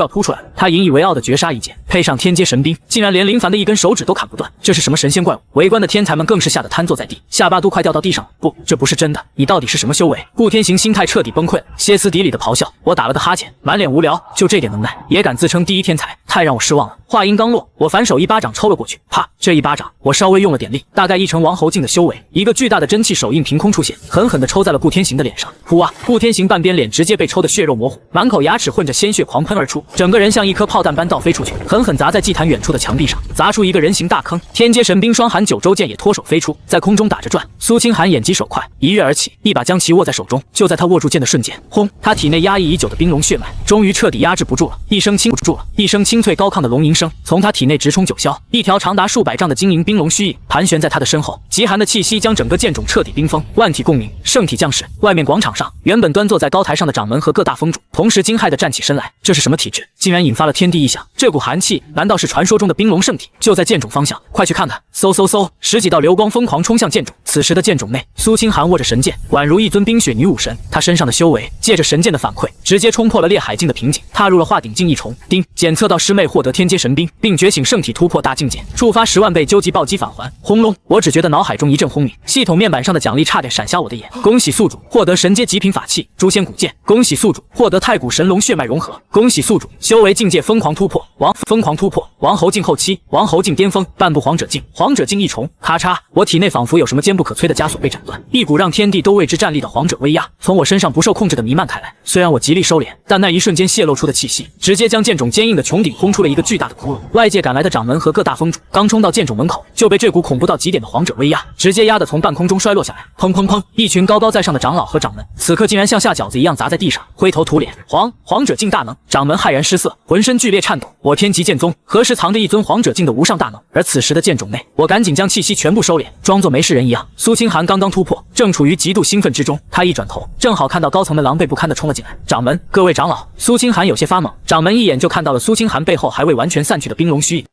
凸出来了。他引以为傲的绝杀一剑，配上天阶神兵，竟然连林凡的一根手指都砍不断，这是什么神仙怪物？围观的天才们更是吓得瘫坐在地，下巴都快掉到地上了。不，这不是真的！你到底是什么修为？顾天行心态彻底崩溃了，歇斯底里的咆哮。我打了个哈欠，满脸无聊，就这点能耐也敢自称第一天才，太让我失望了。话音刚落，我反手一巴掌抽了过去，啪！这一巴掌我稍微用了点力，大概1成王侯境的修为，一个巨大的真气手印凭空出现，狠狠地抽在了顾天行的脸上。噗啊！顾天行半边脸直接被抽得血肉模糊，满口牙齿混着鲜血狂喷而出，整个人像一颗炮弹般倒飞出去，狠狠砸在祭坛远处的墙壁上，砸出一个人形大坑。天阶神兵双寒九州剑也脱手飞出，在空中打着转。苏清寒眼疾手快，一跃而起，一把将其握在手中。就在他握住剑的瞬间，轰！他体内压抑已久的冰龙血脉终于彻底压制不住了，一声清脆高亢的龙吟声从他体内直冲九霄，一条长达数百丈的晶莹冰龙虚影盘旋在他的身后，极寒的气息将整个剑冢彻底冰封。万体共鸣，圣体降世。外面广场上，原本端坐在高台上的掌门和各大封主同时惊骇地站起身来，这是什么体质？竟然引发了天地异象！这股寒气难道是传说中的冰龙圣体？就在剑冢方向，快去看看！嗖嗖嗖，10几道流光疯狂冲向剑冢。此时的剑冢内，苏清寒握着神剑，宛如一尊冰雪女武神。他身上的修为借着神剑的反馈，直接冲破了烈海境的瓶颈，踏入了化鼎境一重。丁，检测到师妹获得天阶神兵，并觉醒圣体突破大境界，触发10万倍究极暴击返还。轰隆！我只觉得脑海中一阵轰鸣，系统面板上的奖励差点闪瞎我的眼。恭喜宿主获得神阶极品法器诛仙古剑，恭喜宿主获得太古神龙血脉融合，恭喜宿主修为境界疯狂突破，王侯境后期，王侯境巅峰，半步皇者境一重。咔嚓！我体内仿佛有什么坚不可摧的枷锁被斩断，一股让天地都为之战栗的皇者威压从我身上不受控制的弥漫开来。虽然我极力收敛，但那一瞬间泄露出的气息，直接将剑冢坚硬的穹顶轰出了一个巨大的窟窿。外界赶来的掌门和各大封主刚冲到剑冢门口，就被这股恐怖到极点的皇者威压直接压得从半空中摔落下来。砰砰砰！一群高高在上的长老和掌门，此刻竟然像下饺子一样砸在地上，灰头土脸。皇者境大能！掌门骇然失色，浑身剧烈颤抖。我天极剑宗何时藏着一尊皇者境的无上大能？而此时的剑冢内，我赶紧将气息全部收敛，装作没事人一样。苏清寒刚刚突破，正处于极度兴奋之中。他一转头，正好看到高层们狼狈不堪地冲了进来。掌门，各位长老！苏清寒有些发懵，掌门一眼就看到了苏清寒背后还未完全散去的冰龙虚影。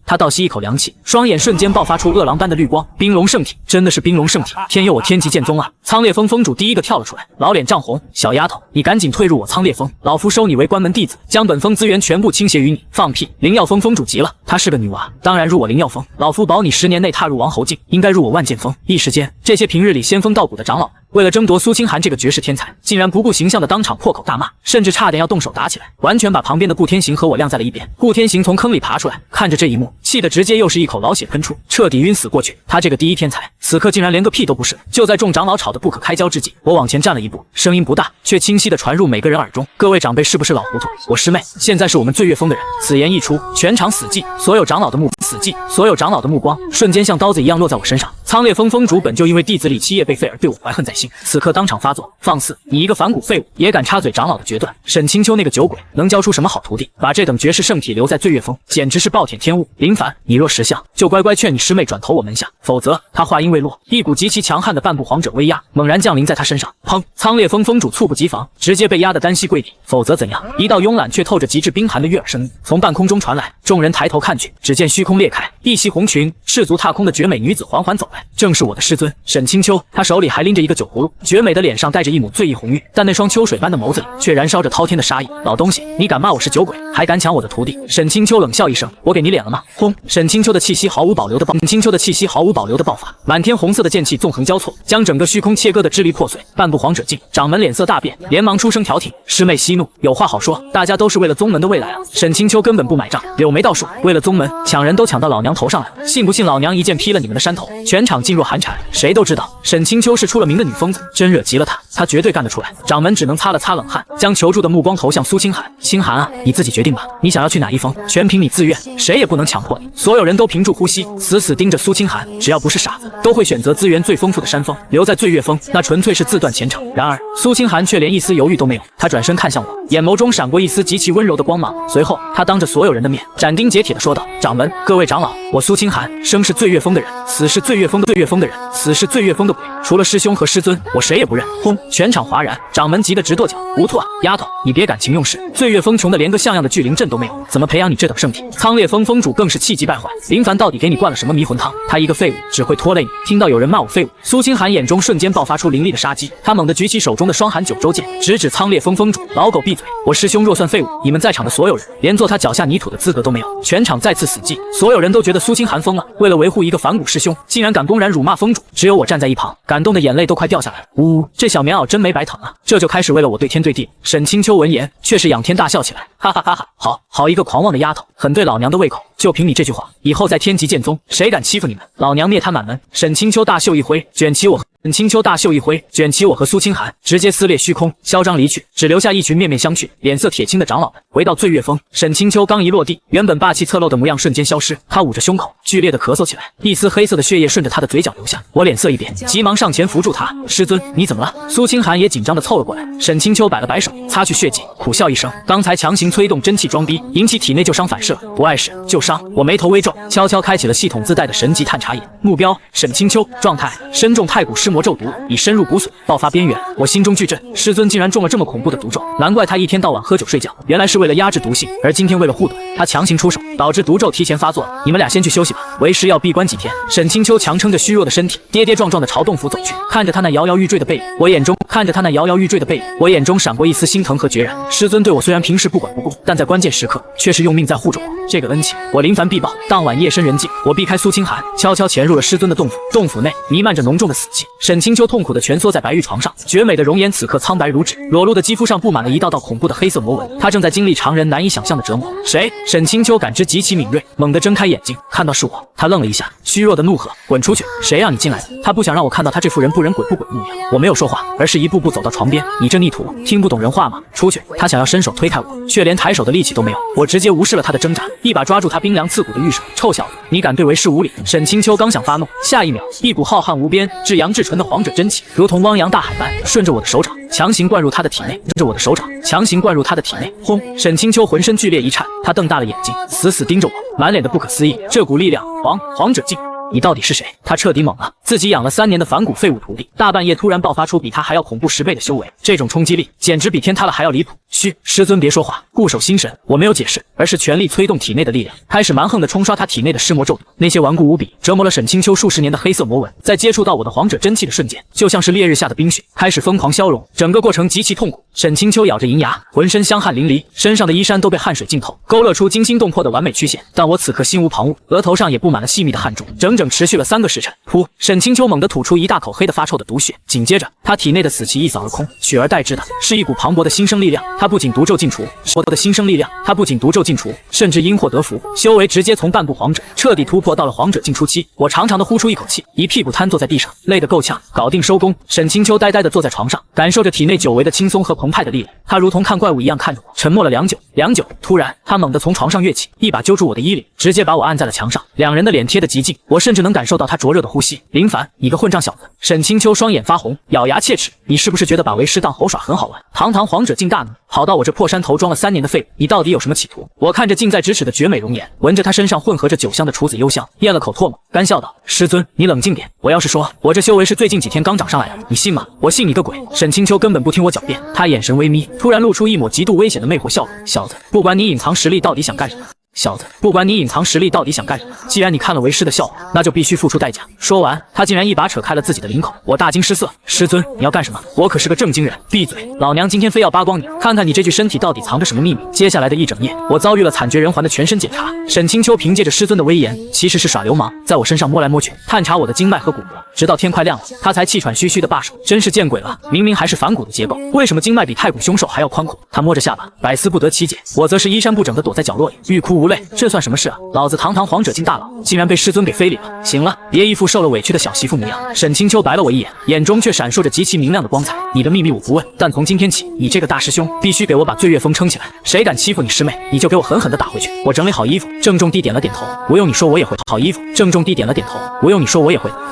他倒吸一口凉气，双眼瞬间爆发出饿狼般的绿光。冰龙圣体，真的是冰龙圣体！天佑我天极剑宗啊！苍烈峰峰主第一个跳了出来，老脸涨红。小丫头，你赶紧退入我苍烈峰，老夫收你为关门弟子，将本峰资源全部倾泻于你。放屁！灵耀峰峰主急了，她是个女娃，当然入我灵耀峰。老夫保你10年内踏入王侯境，应该入我万剑峰。一时间，这些平日里仙风道骨的长老为了争夺苏清寒这个绝世天才，竟然不顾形象的当场破口大骂，甚至差点要动手打起来，完全把旁边的顾天行和我晾在了一边。顾天行从坑里里爬出来，看着这一幕，气得直接又是一口老血喷出，彻底晕死过去。他这个第一天才，此刻竟然连个屁都不是。就在众长老吵得不可开交之际，我往前站了一步，声音不大，却清晰地传入每个人耳中。各位长辈是不是老糊涂？我师妹现在是我们醉月峰的人。此言一出，全场死寂，所有长老的目光瞬间像刀子一样落在我身上。苍烈峰峰主本就因为弟子李七夜被废而对我怀恨在心，此刻当场发作，放肆！你一个反骨废物，也敢插嘴长老的决断？沈清秋那个酒鬼能教出什么好徒弟？把这等绝世圣体留在醉月峰，简直是暴殄天物。林凡，你若识相，就乖乖劝你师妹转投我门下，否则……他话音未落，一股极其强悍的半步皇者威压猛然降临在他身上。砰！苍烈峰峰主猝不及防，直接被压得单膝跪地。否则怎样？一道慵懒却透着极致冰寒的悦耳声音从半空中传来，众人抬头看去，只见虚空裂开，一袭红裙，赤足踏空的绝美女子缓缓走来，正是我的师尊沈清秋。她手里还拎着一个酒葫芦，绝美的脸上带着一抹醉意红晕，但那双秋水般的眸子里却燃烧着滔天的杀意。老东西，你敢骂我是酒鬼，还敢抢我的徒弟？沈清秋冷笑一声，我给你脸了吗？轰！沈清秋的气息毫无保留的爆发，满天红色的剑气纵横交错，将整个虚空切割的支离破碎。半步皇者境，掌门脸色大变，连忙出声调停。师妹息怒，有话好说，大家都是为了宗门的未来啊！沈清秋根本不买账，柳眉倒竖，为了宗门，抢人都抢到老娘头上来了，信不信老娘一剑劈了你们的山头？全场噤若寒蝉，谁都知道沈清秋是出了名的女疯子，真惹急了她绝对干得出来。掌门只能擦了擦冷汗，将求助的目光投向苏清寒。清寒啊，你自己决定吧，你想要去哪一峰，全凭你自愿，谁也不能强迫你。所有人都屏住呼吸，死死盯着苏清寒，只要不是傻子，都会选择资源最丰富的山峰，留在醉月峰，那纯粹是自断前程。然而苏清寒却连一丝犹豫都没有，他转身看向我，眼眸中闪过一丝极其温柔的光芒。随后他当着所有人的面斩钉截铁地说道：掌门，各位长老，我苏清寒生是醉月峰的人，死是醉月峰的人，此是醉月峰的鬼，除了师兄和师尊，我谁也不认。轰！全场哗然，掌门急得直跺脚。无兔啊，丫头，你别感情用事，醉月峰穷的连个像样的聚灵阵都没有，怎么培养你这等圣体？苍烈峰峰主更是气急败坏，林凡到底给你灌了什么迷魂汤？他一个废物，只会拖累你。听到有人骂我废物，苏清寒眼中瞬间爆发出凌厉的杀机，他猛地举起手中的双寒九州剑，直指苍烈峰峰主。老狗闭嘴！我师兄若算废物，你们在场的所有人连做他脚下泥土的资格都没有。全场再次死寂，所有人都觉得苏清寒疯了，为了维护一个反骨师兄，竟然敢公然辱骂峰主。只有我站在一旁，感动的眼泪都快掉下来了。呜，这小棉袄真没白疼啊！这就开始为了我对天对地。沈清秋闻言却是仰天大笑起来，哈哈哈哈！好一个狂妄的丫头，很对老娘的胃口。就凭你这句话，以后在天极剑宗，谁敢欺负你们，老娘灭他满门！沈清秋大袖一挥，卷起我和苏清寒，直接撕裂虚空，嚣张离去，只留下一群面面相觑、脸色铁青的长老们。回到醉月峰，沈清秋刚一落地，原本霸气侧漏的模样瞬间消失，他捂着胸口，剧烈的咳嗽起来，一丝黑色的血液顺着他的嘴角流下。我脸色一变，急忙上前扶住他：师尊，你怎么了？苏清寒也紧张的凑了过来。沈清秋摆了摆手，擦去血迹，苦笑一声：刚才强行催动真气装逼，引起体内旧伤反射，不碍事就伤。我眉头微皱，悄悄开启了系统自带的神级探查眼，目标沈清秋，状态身中太古尸魔咒毒，已深入骨髓，爆发边缘。我心中巨震，师尊竟然中了这么恐怖的毒咒，难怪他一天到晚喝酒睡觉，原来是为了压制毒性。而今天为了护短，他强行出手，导致毒咒提前发作了。你们俩先去休息吧，为师要闭关几天。沈清秋强撑着虚弱的身体，跌跌撞撞的朝洞府走去，看着他那摇摇欲坠的背影，我眼中闪过一丝心疼和决然。师尊对我虽然平时不管不顾，但在关键时刻却是用命在护着我，这个恩情我林凡必报。当晚夜深人静，我避开苏清寒，悄悄潜入了师尊的洞府。洞府内弥漫着浓重的死气，沈清秋痛苦地蜷缩在白玉床上，绝美的容颜此刻苍白如纸，裸露的肌肤上布满了一道道恐怖的黑色魔纹。她正在经历常人难以想象的折磨。谁？沈清秋感知极其敏锐，猛地睁开眼睛，看到是我。她愣了一下，虚弱的怒喝：滚出去！谁让你进来的？她不想让我看到她这副人不人鬼不鬼的模样。我没有说话，而是一步步走到床边。你这逆徒，听不懂人话吗？出去！她想要伸手推开我，却连抬手的力气都没有。我直接无视了她的挣扎，一把抓住她冰凉刺骨的玉手。臭小子，你敢对为师无礼！沈清秋刚想发怒，下一秒，一股浩瀚无边、至阳至纯的皇者真气，如同汪洋大海般顺着我的手掌强行灌入他的体内。轰！沈清秋浑身剧烈一颤，他瞪大了眼睛，死死盯着我，满脸的不可思议。这股力量，皇者境。你到底是谁？他彻底懵了，自己养了3年的反骨废物徒弟，大半夜突然爆发出比他还要恐怖10倍的修为，这种冲击力简直比天塌了还要离谱。嘘，师尊别说话，固守心神。我没有解释，而是全力催动体内的力量，开始蛮横地冲刷他体内的尸魔咒毒。那些顽固无比、折磨了沈清秋数10年的黑色魔纹，在接触到我的皇者真气的瞬间，就像是烈日下的冰雪，开始疯狂消融。整个过程极其痛苦。沈清秋咬着银牙，浑身香汗淋漓，身上的衣衫都被汗水浸透，勾勒出惊心动魄的完美曲线。但我此刻心无旁骛，额头上也布满了细密的汗珠，整整持续了3个时辰。噗！沈清秋猛地吐出一大口黑的发臭的毒血，紧接着他体内的死气一扫而空，取而代之的是一股磅礴的新生力量。他不仅毒咒尽除，甚至因祸得福，修为直接从半步皇者彻底突破到了皇者境初期。我长长的呼出一口气，一屁股瘫坐在地上，累得够呛。搞定收工。沈清秋呆呆地坐在床上，感受着体内久违的轻松和澎湃的力量。他如同看怪物一样看着我，沉默了良久。突然，他猛地从床上跃起，一把揪住我的衣领，直接把我按在了墙上。两人的脸贴得极近，我甚至能感受到他灼热的呼吸。林凡，你个混账小子！沈清秋双眼发红，咬牙切齿：你是不是觉得把为师当猴耍很好玩？堂堂皇者境大能，好到我这破山头装了3年的废物，你到底有什么企图？我看着近在咫尺的绝美容颜，闻着他身上混合着酒香的处子幽香，咽了口唾沫，干笑道：师尊，你冷静点。我要是说我这修为是最近几天刚涨上来的，你信吗？我信你个鬼！沈清秋根本不听我狡辩，他眼神微眯，突然露出一抹极度危险的魅惑笑容。小子，不管你隐藏实力到底想干什么，既然你看了为师的笑话，那就必须付出代价。说完，他竟然一把扯开了自己的领口，我大惊失色。师尊，你要干什么？我可是个正经人，闭嘴！老娘今天非要扒光你，看看你这具身体到底藏着什么秘密。接下来的一整夜，我遭遇了惨绝人寰的全身检查。沈清秋凭借着师尊的威严，其实是耍流氓，在我身上摸来摸去，探查我的经脉和骨骼，直到天快亮了，他才气喘吁吁的罢手。真是见鬼了，明明还是反骨的结构，为什么经脉比太古凶兽还要宽阔？他摸着下巴，百思不得其解。我则是衣衫不整的躲在角落里，欲哭无泪。这算什么事啊？老子堂堂皇者境大佬，竟然被师尊给非礼了。行了，别一副受了委屈的小媳妇模样。沈清秋白了我一眼，眼中却闪烁着极其明亮的光彩。你的秘密我不问，但从今天起，你这个大师兄必须给我把醉月峰撑起来。谁敢欺负你师妹，你就给我狠狠的打回去。我整理好衣服，郑重地点了点头。不用你说，我也会。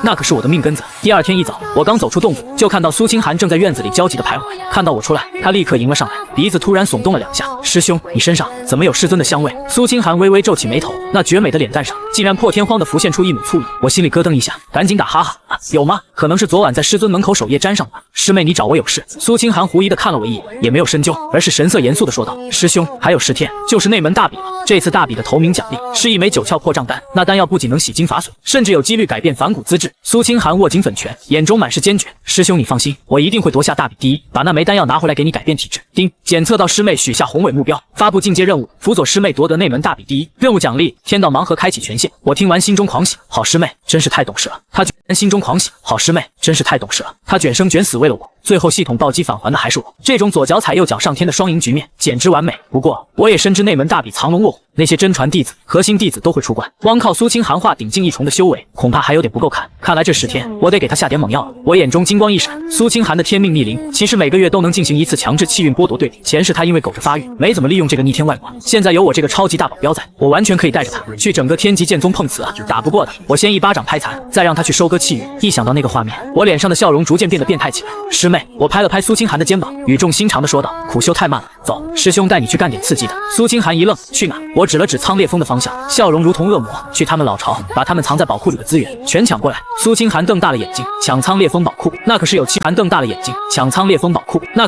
那可是我的命根子。第二天一早，我刚走出洞府，就看到苏清寒正在院子里焦急的徘徊。看到我出来，他立刻迎了上来，鼻子突然耸动了2下。师兄，你身上怎么有师尊的香味？苏清寒微微皱起眉头，那绝美的脸蛋上竟然破天荒地浮现出一抹醋意。我心里咯噔一下，赶紧打哈哈。有吗？可能是昨晚在师尊门口守夜沾上了吧。师妹，你找我有事？苏清寒狐疑地看了我一眼，也没有深究，而是神色严肃地说道：师兄，还有10天就是那门大比了。这次大比的头名奖励是一枚9窍破障丹，那丹药不仅能洗精伐损，甚至有几率改变反骨资质。苏清寒握紧粉拳，眼中满是坚决。师兄你放心，我一定会夺下大比第一，把那枚丹药拿回来给你改变体质。丁，检测到师妹许下宏伟目标，发布进阶任务，辅佐师妹夺得那门大比第一。任务奖励：天道盲盒开启权限。我听完心中狂喜，好师妹真是太懂事了。他卷生卷死为了我，最后系统暴击返还的还是我。这种左脚踩右脚上天的双赢局面简直完美。不过我也深知那门大比藏龙卧虎，那些真传弟子、核心弟子都会出关，光靠苏清寒化顶境一重的修为，恐怕还有点不够看。看来这10天我得给他下点猛药了。我眼中金光一闪，苏清寒的天命逆鳞其实每个月都能进行一次强制气运剥夺对比。前世他因为苟着发育，没怎么利用这个逆天外挂，现在有我这个超级大保镖在，我完全可以带着他去整个天极剑宗碰瓷啊！打不过的，我先一巴掌拍残，再让他去收割气运。一想到那个画面，我脸上的笑容逐渐变得变态起来。师妹，我拍了拍苏清寒的肩膀，语重心长地说道：苦修太慢了，走，师兄带你去干点刺激的。苏清寒一愣，去哪？我指了指苍烈峰的方向，笑容如同恶魔。去他们老巢，把他们藏在宝库里的资源全抢过来。苏清寒瞪大了眼睛，抢苍烈峰宝库，那可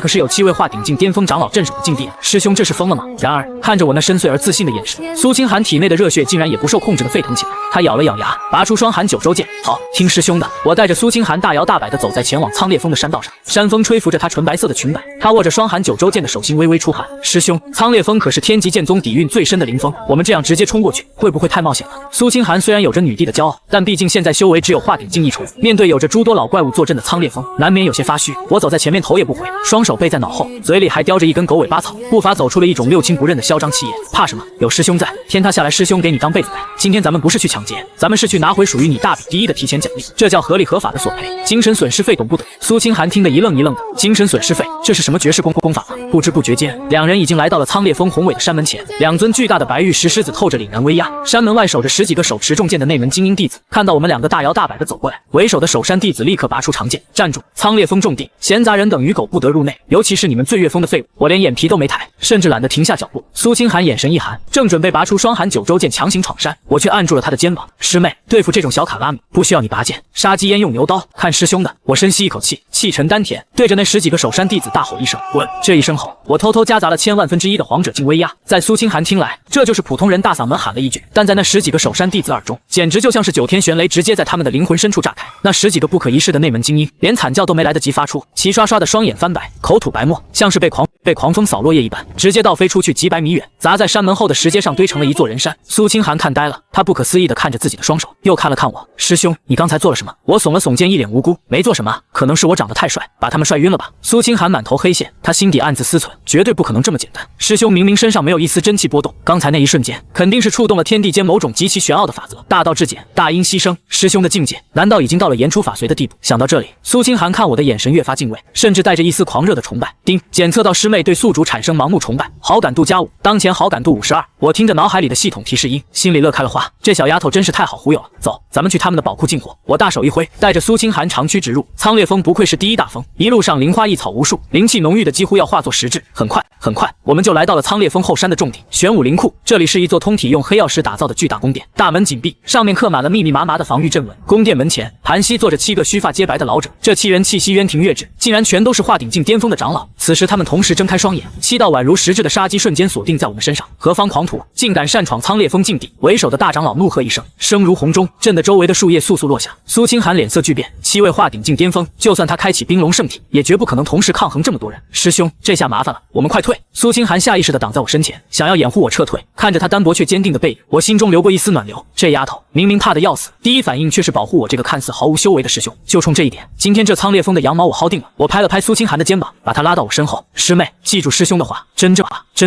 是有7位化顶境巅峰长老镇守的境地。师兄这是疯了吗？然而看着我那深邃而自信的眼神，苏清寒体内的热血竟然也不受控制的沸腾起来。他咬了咬牙，拔出双寒九州剑。好，听师兄的。我带着苏清寒大摇大摆地走在前往苍烈峰的山道上，山风吹拂着他纯白色的裙摆，他握着双寒九州剑的手心微微出汗。师兄，苍烈峰可是天极剑宗底蕴最深的灵峰，我们这样直接冲过去，会不会太冒险了？苏清寒虽然有着女帝的骄傲，但毕竟现在修为只有化顶境一重，面对有着诸多老怪物坐镇的苍烈峰，难免有些发虚。我走在前面，头也不回，双手背在脑后，嘴里还叼着一根狗尾巴草，步伐走出了一种六亲不认的嚣张气焰。怕什么？有师兄在，天塌下来师兄给你当被子盖。今天咱们不是去抢劫，咱们是去拿回属于你大比第一的提前奖励，这叫合理合法的索赔。精神损失费懂不懂？苏清寒听得一愣一愣的。精神损失费，这是什么绝世功法吗？不知不觉间，两人已经来到了苍烈峰宏伟的山门前。两尊巨大的白玉石狮子透着凛然威压，山门外守着10几个手持重剑的内门精英弟子。看到我们两个大摇大摆地走过来，为首的守山弟子立刻拔出长剑，站住！苍烈峰重地，闲杂人等与狗不得入内，尤其是你们醉月峰的废物。我连眼皮都没抬，甚至懒得停下脚步。苏清寒眼神一寒，正准备拔出双寒九州剑强行闯山，我却按住了他的肩膀。师妹，对付这种小卡拉米，不需要你拔剑，杀鸡焉用牛刀，看师兄的！我深吸一口气，气沉丹田，对着那10几个守山弟子大吼一声：滚！这一声吼，我偷偷夹杂了千万分之一的皇者境威压，在苏清寒听来，这就是普通人大嗓门喊了一句，但在那10几个守山弟子耳中，简直就像是9天玄雷直接在他们的灵魂深处炸开。那10几个不可一世的内门精英，连惨叫都没来得及发出，齐刷刷的双眼翻白，口吐白沫，像是被狂被狂风扫落叶一般，直接倒飞出去几百米远，砸在山门后的石阶上，堆成了一座人山。苏清寒看呆了，他不可思议地看着自己的双手，又看了看我。师兄，你刚才做了什么？我耸了耸肩，一脸无辜，没做什么，可能是我长得太帅，把他们帅晕了吧。苏清寒满头黑线，他心底暗自思忖，绝对不可能这么简单。师兄明明身上没有一丝真气波动，刚才那一瞬间，肯定是触动了天地间某种极其玄奥的法则。大道至简，大音希声，师兄的境界，难道已经到了言出法随的地步？想到这里，苏清寒看我的眼神越发敬畏，甚至带着一丝狂热的崇拜。丁，检测到师妹对宿主产生盲目崇拜，好感度加5，当前好感度52。我听着脑海里的系统提示音，心里乐开了花，这小丫头真是太好忽悠了。走，咱们去他们的宝库进货。我大手一挥，带着苏清寒长驱直入。苍烈峰不愧是第一大峰，一路上灵花异草无数，灵气浓郁的几乎要化作实质。很快，我们就来到了苍烈峰后山的重点——玄武灵库。这里是一座通体用黑曜石打造的巨大宫殿，大门紧闭，上面刻满了密密麻麻的防御阵纹。宫殿门前盘膝坐着7个须发皆白的老者，这7人气息渊庭月至，竟然全都是化鼎境巅峰的长老。此时他们同时睁开双眼，7道宛如实质的杀机瞬间锁定在我们身上。何方狂徒，竟敢擅闯苍烈峰禁地！为首的大长老怒喝一声，声如洪钟，震得周围的树叶簌簌落下。苏清寒脸色巨变，7位化鼎境巅峰，就算他开启冰龙圣体，也绝不可能同时抗衡这么多人。师兄，这下麻烦了，我们快退！苏清寒下意识地挡在我身前，想要掩护我撤退。看着他单薄却坚定的背影，我心中流过一丝暖流。这丫头明明怕得要死，第一反应却是保护我这个看似毫无修为的师兄。就冲这一点，今天这苍烈峰的羊毛我薅定了。我拍了拍苏清寒的肩膀，把他拉到我身后。师妹，记住师兄的话，真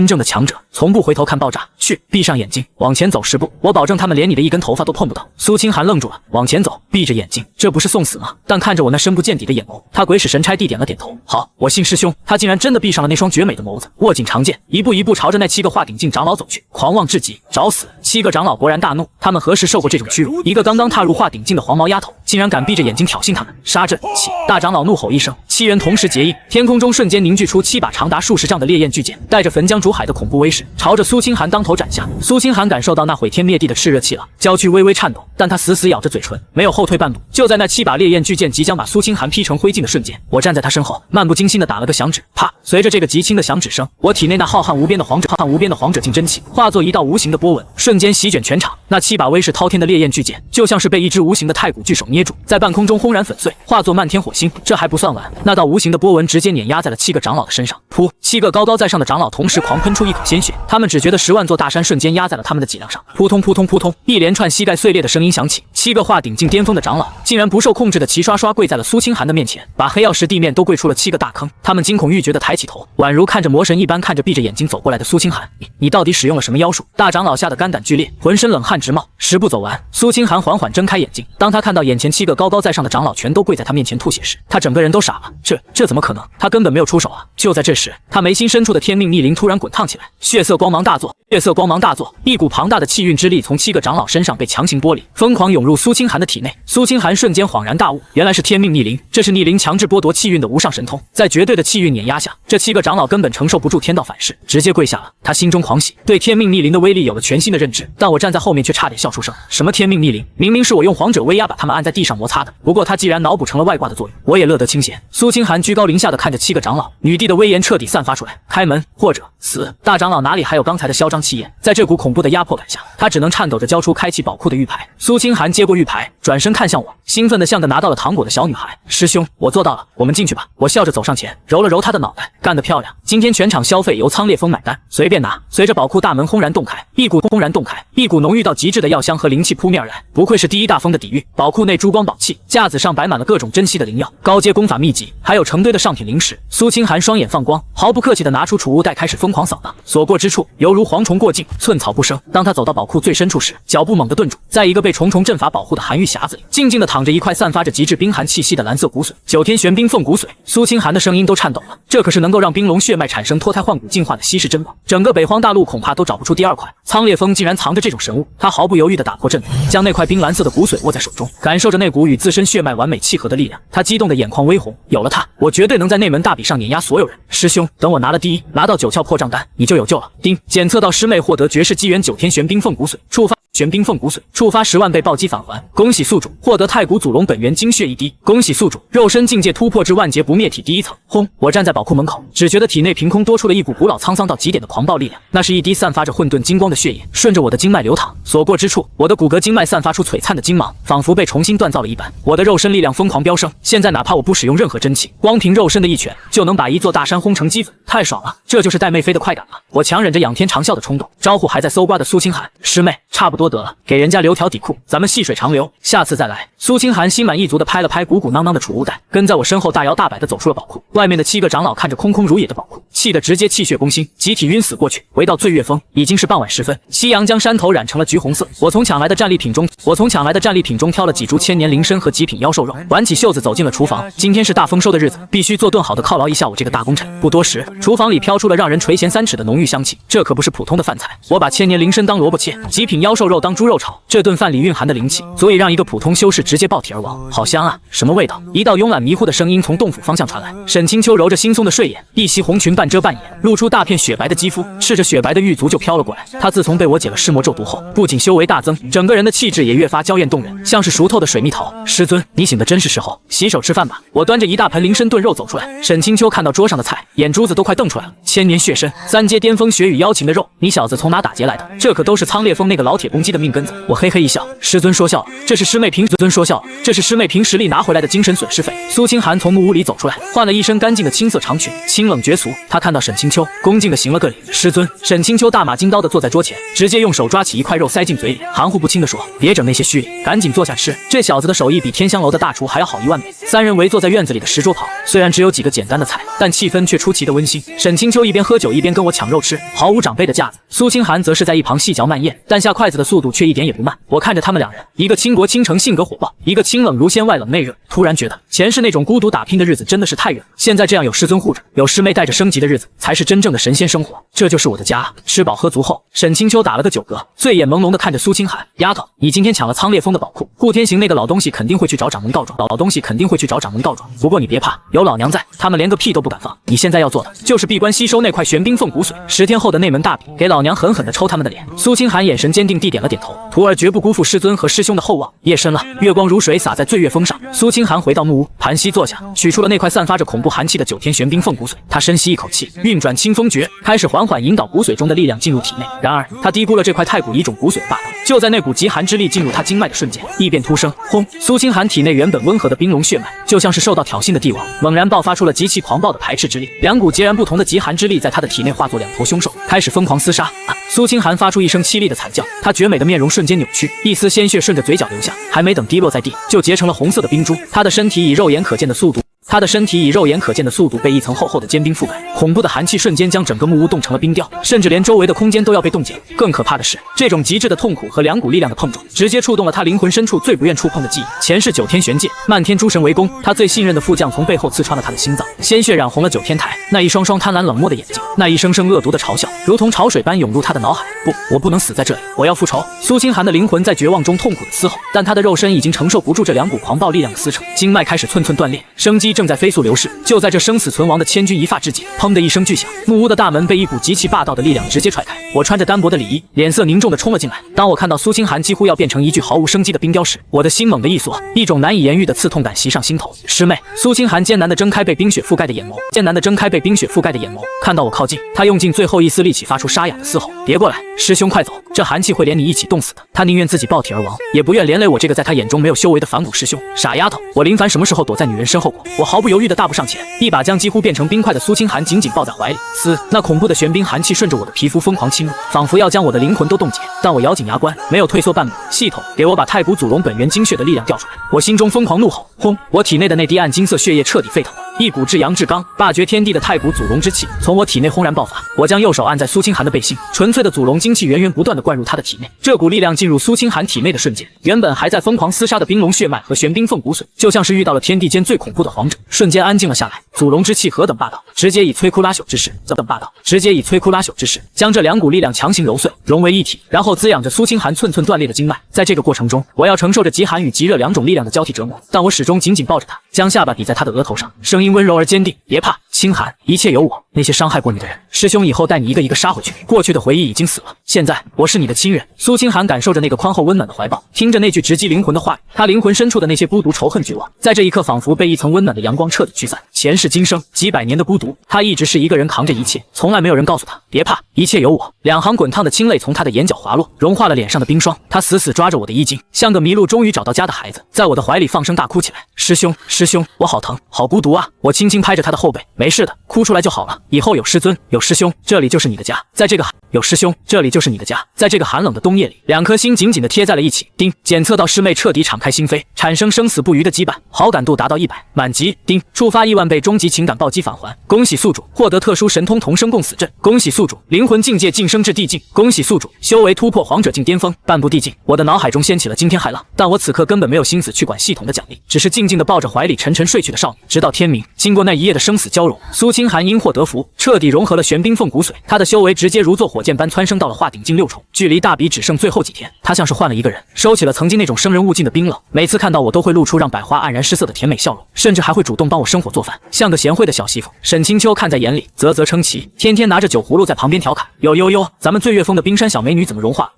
正的强者从不回头看爆炸。去，闭上眼睛，往前走10步，我保证他们连你的一根头发都碰不到。苏清寒愣住了，往前走，闭着眼睛，这不是送死吗？但看着我那深不见底的眼眸，他鬼使神差地点了点头。好，我信师兄。他竟然真的闭上了那双绝美的眸子，握紧长剑，一步一步朝着那7个化鼎境长老走去，狂妄至极，找死！7个长老勃然大怒，他们何时受过这种屈辱？一个刚刚踏入化鼎境的黄毛丫头，竟然敢闭着眼睛挑衅他们！杀阵起！大长老怒吼一声，7人同时结印，天空中瞬间凝聚出7把长达数十丈的烈焰巨剑，带着焚江煮海的恐怖威势，朝着苏清寒当头斩下。苏清寒感受到那毁天灭地的炽热气浪，娇躯微微颤抖，但他死死咬着嘴唇，没有后退半步。就在那7把烈焰巨剑即将把苏清寒劈成灰烬的瞬间，我站在他身后，漫不经心地打了个响指，啪！随着这个极轻的响指声，我体内那浩瀚无边的黄者境真气化作一道无形的波纹，瞬间席卷全场。那7把威势滔天的烈焰巨剑，就像是被一只无形的太古巨手捏住，在半空中轰然粉碎，化作漫天火星。这还不算完，那道无形的波纹直接碾压在了7个长老的身上。噗！7个高高在上的长老同时狂喷出一口鲜血，他们只觉得10万座大山瞬间压在了他们的脊梁上，扑通扑通扑通，一连串膝盖碎裂的声音响起。7个化鼎境巅峰的长老竟然不受控制的齐刷刷跪在了苏清寒的面前，把黑曜石地面都跪出了7个大坑。他们惊恐欲绝的抬起头，宛如看着魔神一般看着闭着眼睛走过来的苏清寒。你到底使用了什么妖术？大长老吓得肝胆俱裂，浑身冷汗直冒。10步走完，苏清寒缓缓睁开眼睛，当他看到眼前7个高高在上的长老全都跪在他面前吐血时，他整个人都傻了。这怎么可能？他根本没有出手啊！就在这时，他眉心深处的天命逆鳞突然滚烫起来，血色光芒大作，一股庞大的气运之力从7个长老身上被强行剥离，疯狂涌入苏清寒的体内。苏清寒瞬间恍然大悟，原来是天命逆鳞，这是逆鳞强制剥夺气运的无上神通。在绝对的气运碾压下，这7个长老根本承受不住天道反噬，直接跪下了。他心中狂喜，对天命逆鳞的威力有了全新的认知。但我站在后面却差点笑出声。什么天命逆鳞？明明是我用皇者威压把他们按在地上摩擦的。不过他既然脑补成了外挂的作用，我也乐得清闲。苏清寒居高临下的看着7个长老，女帝的威严彻底散发出来。开门或者死！大长老哪里还有刚才的嚣张气焰？在这股恐怖的压迫感下，他只能颤抖着交出开启宝库的玉牌。苏清寒接过玉牌，转身看向我，兴奋的像个拿到了糖果的小女孩。师兄，我做到了，我们进去吧。我笑着走上前，揉了揉他的脑袋，干得漂亮！今天全场消费由苍烈峰买单，随便拿。随着宝库大门轰然洞开，一股浓郁到极致的药香和灵气扑面而来。不愧是第一大峰的底蕴，宝库内珠光宝气，架子上摆满了各种珍稀的灵药、高阶功法秘籍，还有成堆的上品灵石。苏清寒双眼放光，毫不客气地拿出储物袋，开始疯狂扫荡，所过之处犹如蝗虫过境，寸草不生。当他走到宝库最深处时，脚步猛地顿住，在一个被重重阵法保护的寒玉匣子里，静静地躺着一块散发着极致冰寒气息的蓝色骨髓——9天玄冰凤骨髓。苏清寒的声音都颤抖了，这可是能够让冰龙血脉产生脱胎换骨进化的稀世珍宝，整个北荒大陆恐怕都找不出第2块。苍烈峰竟然藏着这种神物，他毫不犹豫地打破阵法，将那块冰蓝色的骨髓握在手中，感受着那股与自身血脉完美契合的力量。他激动的眼眶微红，有了它，我绝对能在那门大比上碾压所有人。师兄，等我拿了第1，拿到9窍破障丹，你就有救了。丁，检测到师妹获得绝世机缘9天玄冰凤骨髓，触发玄冰凤骨髓触发10万倍暴击返还，恭喜宿主获得太古祖龙本源精血1滴，恭喜宿主肉身境界突破至万劫不灭体第1层。轰！我站在宝库门口，只觉得体内凭空多出了一股古老沧桑到极点的狂暴力量，那是一滴散发着混沌金光的血液，顺着我的经脉流淌，所过之处，我的骨骼经脉散发出璀璨的金芒，仿佛被重新锻造了一般。我的肉身力量疯狂飙升，现在哪怕我不使用任何真气，光凭肉身的一拳就能把一座大山轰成齑粉，太爽了！这就是带妹飞的快感吗？我强忍着仰天长啸的冲动，招呼还在搜刮的苏清寒师妹，差不多得了，给人家留条底裤，咱们细水长流，下次再来。苏清寒心满意足地拍了拍鼓鼓囊囊的储物袋，跟在我身后大摇大摆地走出了宝库。外面的7个长老看着空空如也的宝库，气得直接气血攻心，集体晕死过去。回到醉月峰，已经是傍晚时分，夕阳将山头染成了橘红色。我从抢来的战利品中挑了几株千年灵参和极品妖兽肉，挽起袖子走进了厨房。今天是大丰收的日子，必须做顿好的犒劳一下我这个大功臣。不多时，厨房里飘出了让人垂涎3尺的浓郁香气，这可不是普通的饭菜。我把千年灵参当萝卜切，极品妖兽肉当猪肉炒，这顿饭里蕴含的灵气，足以让一个普通修士直接爆体而亡。好香啊！什么味道？一道慵懒迷糊的声音从洞府方向传来。沈清秋揉着惺忪的睡眼，一袭红裙半遮半掩，露出大片雪白的肌肤，赤着雪白的玉足就飘了过来。她自从被我解了噬魔咒毒后，不仅修为大增，整个人的气质也越发娇艳动人，像是熟透的水蜜桃。师尊，你醒的真是时候，洗手吃饭吧。我端着一大盆灵参炖肉走出来，沈清秋看到桌上的菜，眼珠子都快瞪出来了。千年血参，3阶巅峰血雨妖禽的肉，你小子从哪打劫来的？这可都是苍烈峰那个老铁公鸡的命根子。我嘿嘿一笑，师尊说笑了，这是师妹凭实力拿回来的精神损失费。苏清寒从木屋里走出来，换了一身干净的青色长裙，清冷绝俗。他看到沈清秋，恭敬地行了个礼。师尊。沈清秋大马金刀地坐在桌前，直接用手抓起一块肉塞进嘴里，含糊不清地说：“别整那些虚礼，赶紧坐下吃。”这小子的手艺比天香楼的大厨还要好1万倍。3人围坐在院子里的石桌旁，虽然只有几个简单的菜，但气氛却出奇的温馨。沈清秋一边喝酒一边跟我抢肉吃，毫无长辈的架子。苏清寒则是在一旁细嚼慢咽，但下筷子的速度却一点也不慢。我看着他们2人，一个倾国倾城性格火爆，一个清冷如仙外冷内热，突然觉得前世那种孤独打拼的日子真的是太远了，现在这样有师尊护着，有师妹带着升级的日子，才是真正的神仙生活。这就是我的家。吃饱喝足后，沈清秋打了个酒嗝，醉眼朦胧地看着苏清寒：“丫头，你今天抢了苍烈峰的宝库，顾天行那个老东西肯定会去找掌门告状，不过你别怕，有老娘在，他们连个屁都不敢放。你现在要做的就是闭关吸收那块玄冰凤骨髓，10天后的那门大笔，给老娘狠狠地抽他们的脸。”苏清寒眼神坚定地点了点头，徒儿绝不辜负师尊和师兄的厚望。夜深了，月光如水洒在醉月峰上。苏清寒回到木屋，盘膝坐下，取出了那块散发着恐怖寒气的9天玄冰凤骨髓。他深吸一口气，运转清风诀，开始缓缓引导骨髓中的力量进入体内。然而他低估了这块太古遗种骨髓的霸道，就在那股极寒之力进入他经脉的瞬间，异变突生。轰！苏清寒体内原本温和的冰龙血脉，就像是受到挑衅的帝王，猛然爆发出了极其狂暴的排斥之力。2股截然不同的极寒之力在他的体内化作2头凶兽，开始疯狂厮杀。苏清寒发出一声凄厉的惨叫，他绝美的面容瞬间扭曲，一丝鲜血顺着嘴角流下，还没等滴落在地，就结成了红色的冰珠。他的身体以肉眼可见的速度被一层厚厚的坚冰覆盖，恐怖的寒气瞬间将整个木屋冻成了冰雕，甚至连周围的空间都要被冻结。更可怕的是，这种极致的痛苦和2股力量的碰撞，直接触动了他灵魂深处最不愿触碰的记忆。前世9天玄界，漫天诸神围攻，他最信任的副将从背后刺穿了他的心脏，鲜血染红了9天台，那一双双贪婪冷漠的眼睛，那一声声恶毒的嘲笑，如同潮水般涌入他的脑海。不，我不能死在这里，我要复仇！苏清寒的灵魂在绝望中痛苦的嘶吼，但他的肉身已经承受不住这2股狂暴力量的撕扯，经脉开始寸寸断裂，生机正在飞速流逝。就在这生死存亡的千钧一发之际，砰的一声巨响，木屋的大门被一股极其霸道的力量直接踹开。我穿着单薄的礼衣，脸色凝重地冲了进来。当我看到苏清寒几乎要变成一具毫无生机的冰雕时，我的心猛地一缩，一种难以言喻的刺痛感袭上心头。师妹！苏清寒艰难地睁开被冰雪覆盖的眼眸，看到我靠近，他用尽最后一丝力气发出沙哑的嘶吼：“别过来，师兄快走，这寒气会连你一起冻死的。”他宁愿自己爆体而亡，也不愿连累我这个在他眼中没有修为的反骨师兄。傻丫头，我林凡什么时候躲在女人身后过？我毫不犹豫地大步上前，一把将几乎变成冰块的苏清寒紧紧抱在怀里。那恐怖的玄冰寒气顺着我的皮肤疯狂侵入，仿佛要将我的灵魂都冻结。但我咬紧牙关，没有退缩半步。系统，给我把太古祖龙本源精血的力量调出来！我心中疯狂怒吼。轰！我体内的那滴暗金色血液彻底沸腾了，一股至阳至刚、霸绝天地的太古祖龙之气从我体内轰然爆发。我将右手按在苏清寒的背心，纯粹的祖龙精气源源不断地灌入他的体内。这股力量进入苏清寒体内的瞬间，原本还在疯狂厮杀的冰龙血脉和玄冰凤骨髓，就像是遇到了天地间最恐怖的皇者，瞬间安静了下来。祖龙之气何等霸道，直接以摧枯拉朽之势，将这2股力量强行揉碎，融为一体，然后滋养着苏清寒寸寸断裂的经脉。在这个过程中，我要承受着极寒与极热2种力量的交替折磨，但我始终紧紧抱着他，将下巴抵在他的额头上，声音温柔而坚定：“别怕，清寒，一切有我。那些伤害过你的人，师兄以后带你一个一个杀回去。过去的回忆已经死了，现在我是你的亲人。苏清寒感受着那个宽厚温暖的怀抱，听着那句直击灵魂的话语，他灵魂深处的那些孤独、仇恨、绝望，在这一刻仿佛被一层温暖的阳光彻底驱散。前世今生，几百年的孤独，他一直是一个人扛着一切，从来没有人告诉他别怕，一切有我。2行滚烫的清泪从他的眼角滑落，融化了脸上的冰霜。他死死抓着我的衣襟，像个迷路终于找到家的孩子，在我的怀里放声大哭起来。师兄，师兄，我好疼，好孤独啊！我轻轻拍着他的后背，没事的，哭出来就好了。以后有师尊，有师兄，这里就是你的家。在这个有师兄，这里就是你的家。在这个寒冷的冬夜里，2颗心紧紧地贴在了一起。叮，检测到师妹彻底敞开心扉，产生生死不渝的羁绊，好感度达到100，满级。叮，触发亿万倍终极情感暴击返还。恭喜宿主获得特殊神通同生共死阵。恭喜宿主灵魂境界晋升至地境。恭喜宿主修为突破皇者境巅峰，半步地境。我的脑海中掀起了惊天骇浪，但我此刻根本没有心思去管系统的奖励，只是静静地抱着怀里沉沉睡去的少女，直到天明。经过那一夜的生死交融，苏清寒因祸得福，彻底融合了玄冰凤骨髓，他的修为直接如坐火箭般蹿升到了化顶境6重，距离大比只剩最后几天。他像是换了一个人，收起了曾经那种生人勿近的冰冷，每次看到我都会露出让百花黯然失色的甜美笑容，甚至还会主动帮我生火做饭，像个贤惠的小媳妇。沈清秋看在眼里，啧啧称奇，天天拿着酒葫芦在旁边调侃：哟，咱们醉月峰的冰山小美女怎么融化？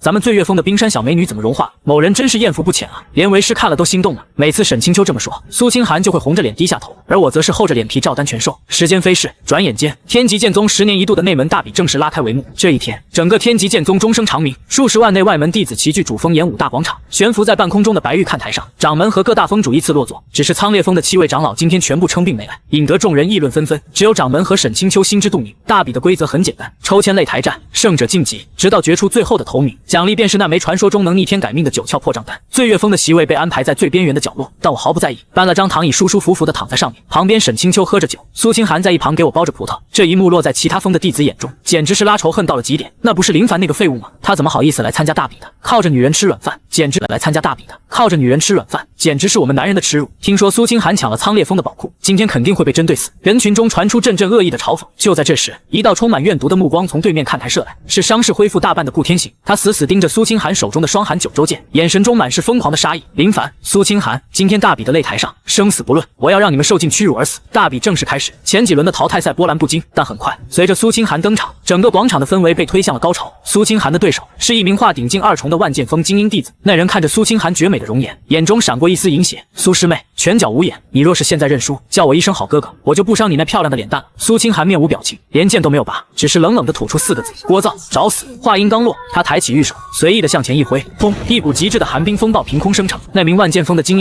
咱们醉月峰的冰山小美女怎么融化？某人真是艳福不浅啊，连为师看了都心动了。每次沈清秋这么说，苏清寒就会红着脸低下头，而我则是厚着脸皮照单全收。时间飞逝，转眼间，天极剑宗10年一度的内门大比正式拉开帷幕。这一天，整个天极剑宗钟声长鸣，数十万内外门弟子齐聚主峰演武大广场。悬浮在半空中的白玉看台上，掌门和各大峰主依次落座。只是苍烈峰的7位长老今天全部称病没来，引得众人议论纷纷。只有掌门和沈清秋心知肚明，大比的规则很简单，抽签擂台战，胜者晋级，直到决出最后的头名。奖励便是那枚传说中能逆天改命的9窍破障丹。醉月峰的席位被安排在最边缘的角落，但我毫不在意，搬了张躺椅，舒舒服服地躺在上面。旁边沈清秋喝着酒，苏清寒在一旁给我包着葡萄。这一幕落在其他峰的弟子眼中，简直是拉仇恨到了极点。那不是林凡那个废物吗？他怎么好意思来参加大比的？靠着女人吃软饭，简直来参加大比的，靠着女人吃软饭，简直是我们男人的耻辱。听说苏清寒抢了苍烈峰的宝库，今天肯定会被针对死。人群中传出阵阵恶意的嘲讽。就在这时，一道充满怨毒的目光从对面看台射来，是伤势恢复大半的顾天行。他死死盯着苏清寒手中的双寒九州剑，眼神中满是疯狂的杀意。林凡、苏清寒，今天大比的擂台上，生死不论，我要让你们受尽屈辱而死。大比正式开始，前几轮的淘汰赛波澜不惊，但很快，随着苏清寒登场，整个广场的氛围被推向了高潮。苏清寒的对手是一名化顶境2重的万剑峰精英弟子，那人看着苏清寒绝美的容颜，眼中闪过一丝淫邪。苏师妹，拳脚无眼，你若是现在认输，叫我一声好哥哥，我就不伤你那漂亮的脸蛋了。苏清寒面无表情，连剑都没有拔，只是冷冷地吐出4个字：聒噪，找死。话音刚落，他抬起玉手，随意地向前一挥，砰！一股极致的寒冰风暴凭空生成。那名万剑峰的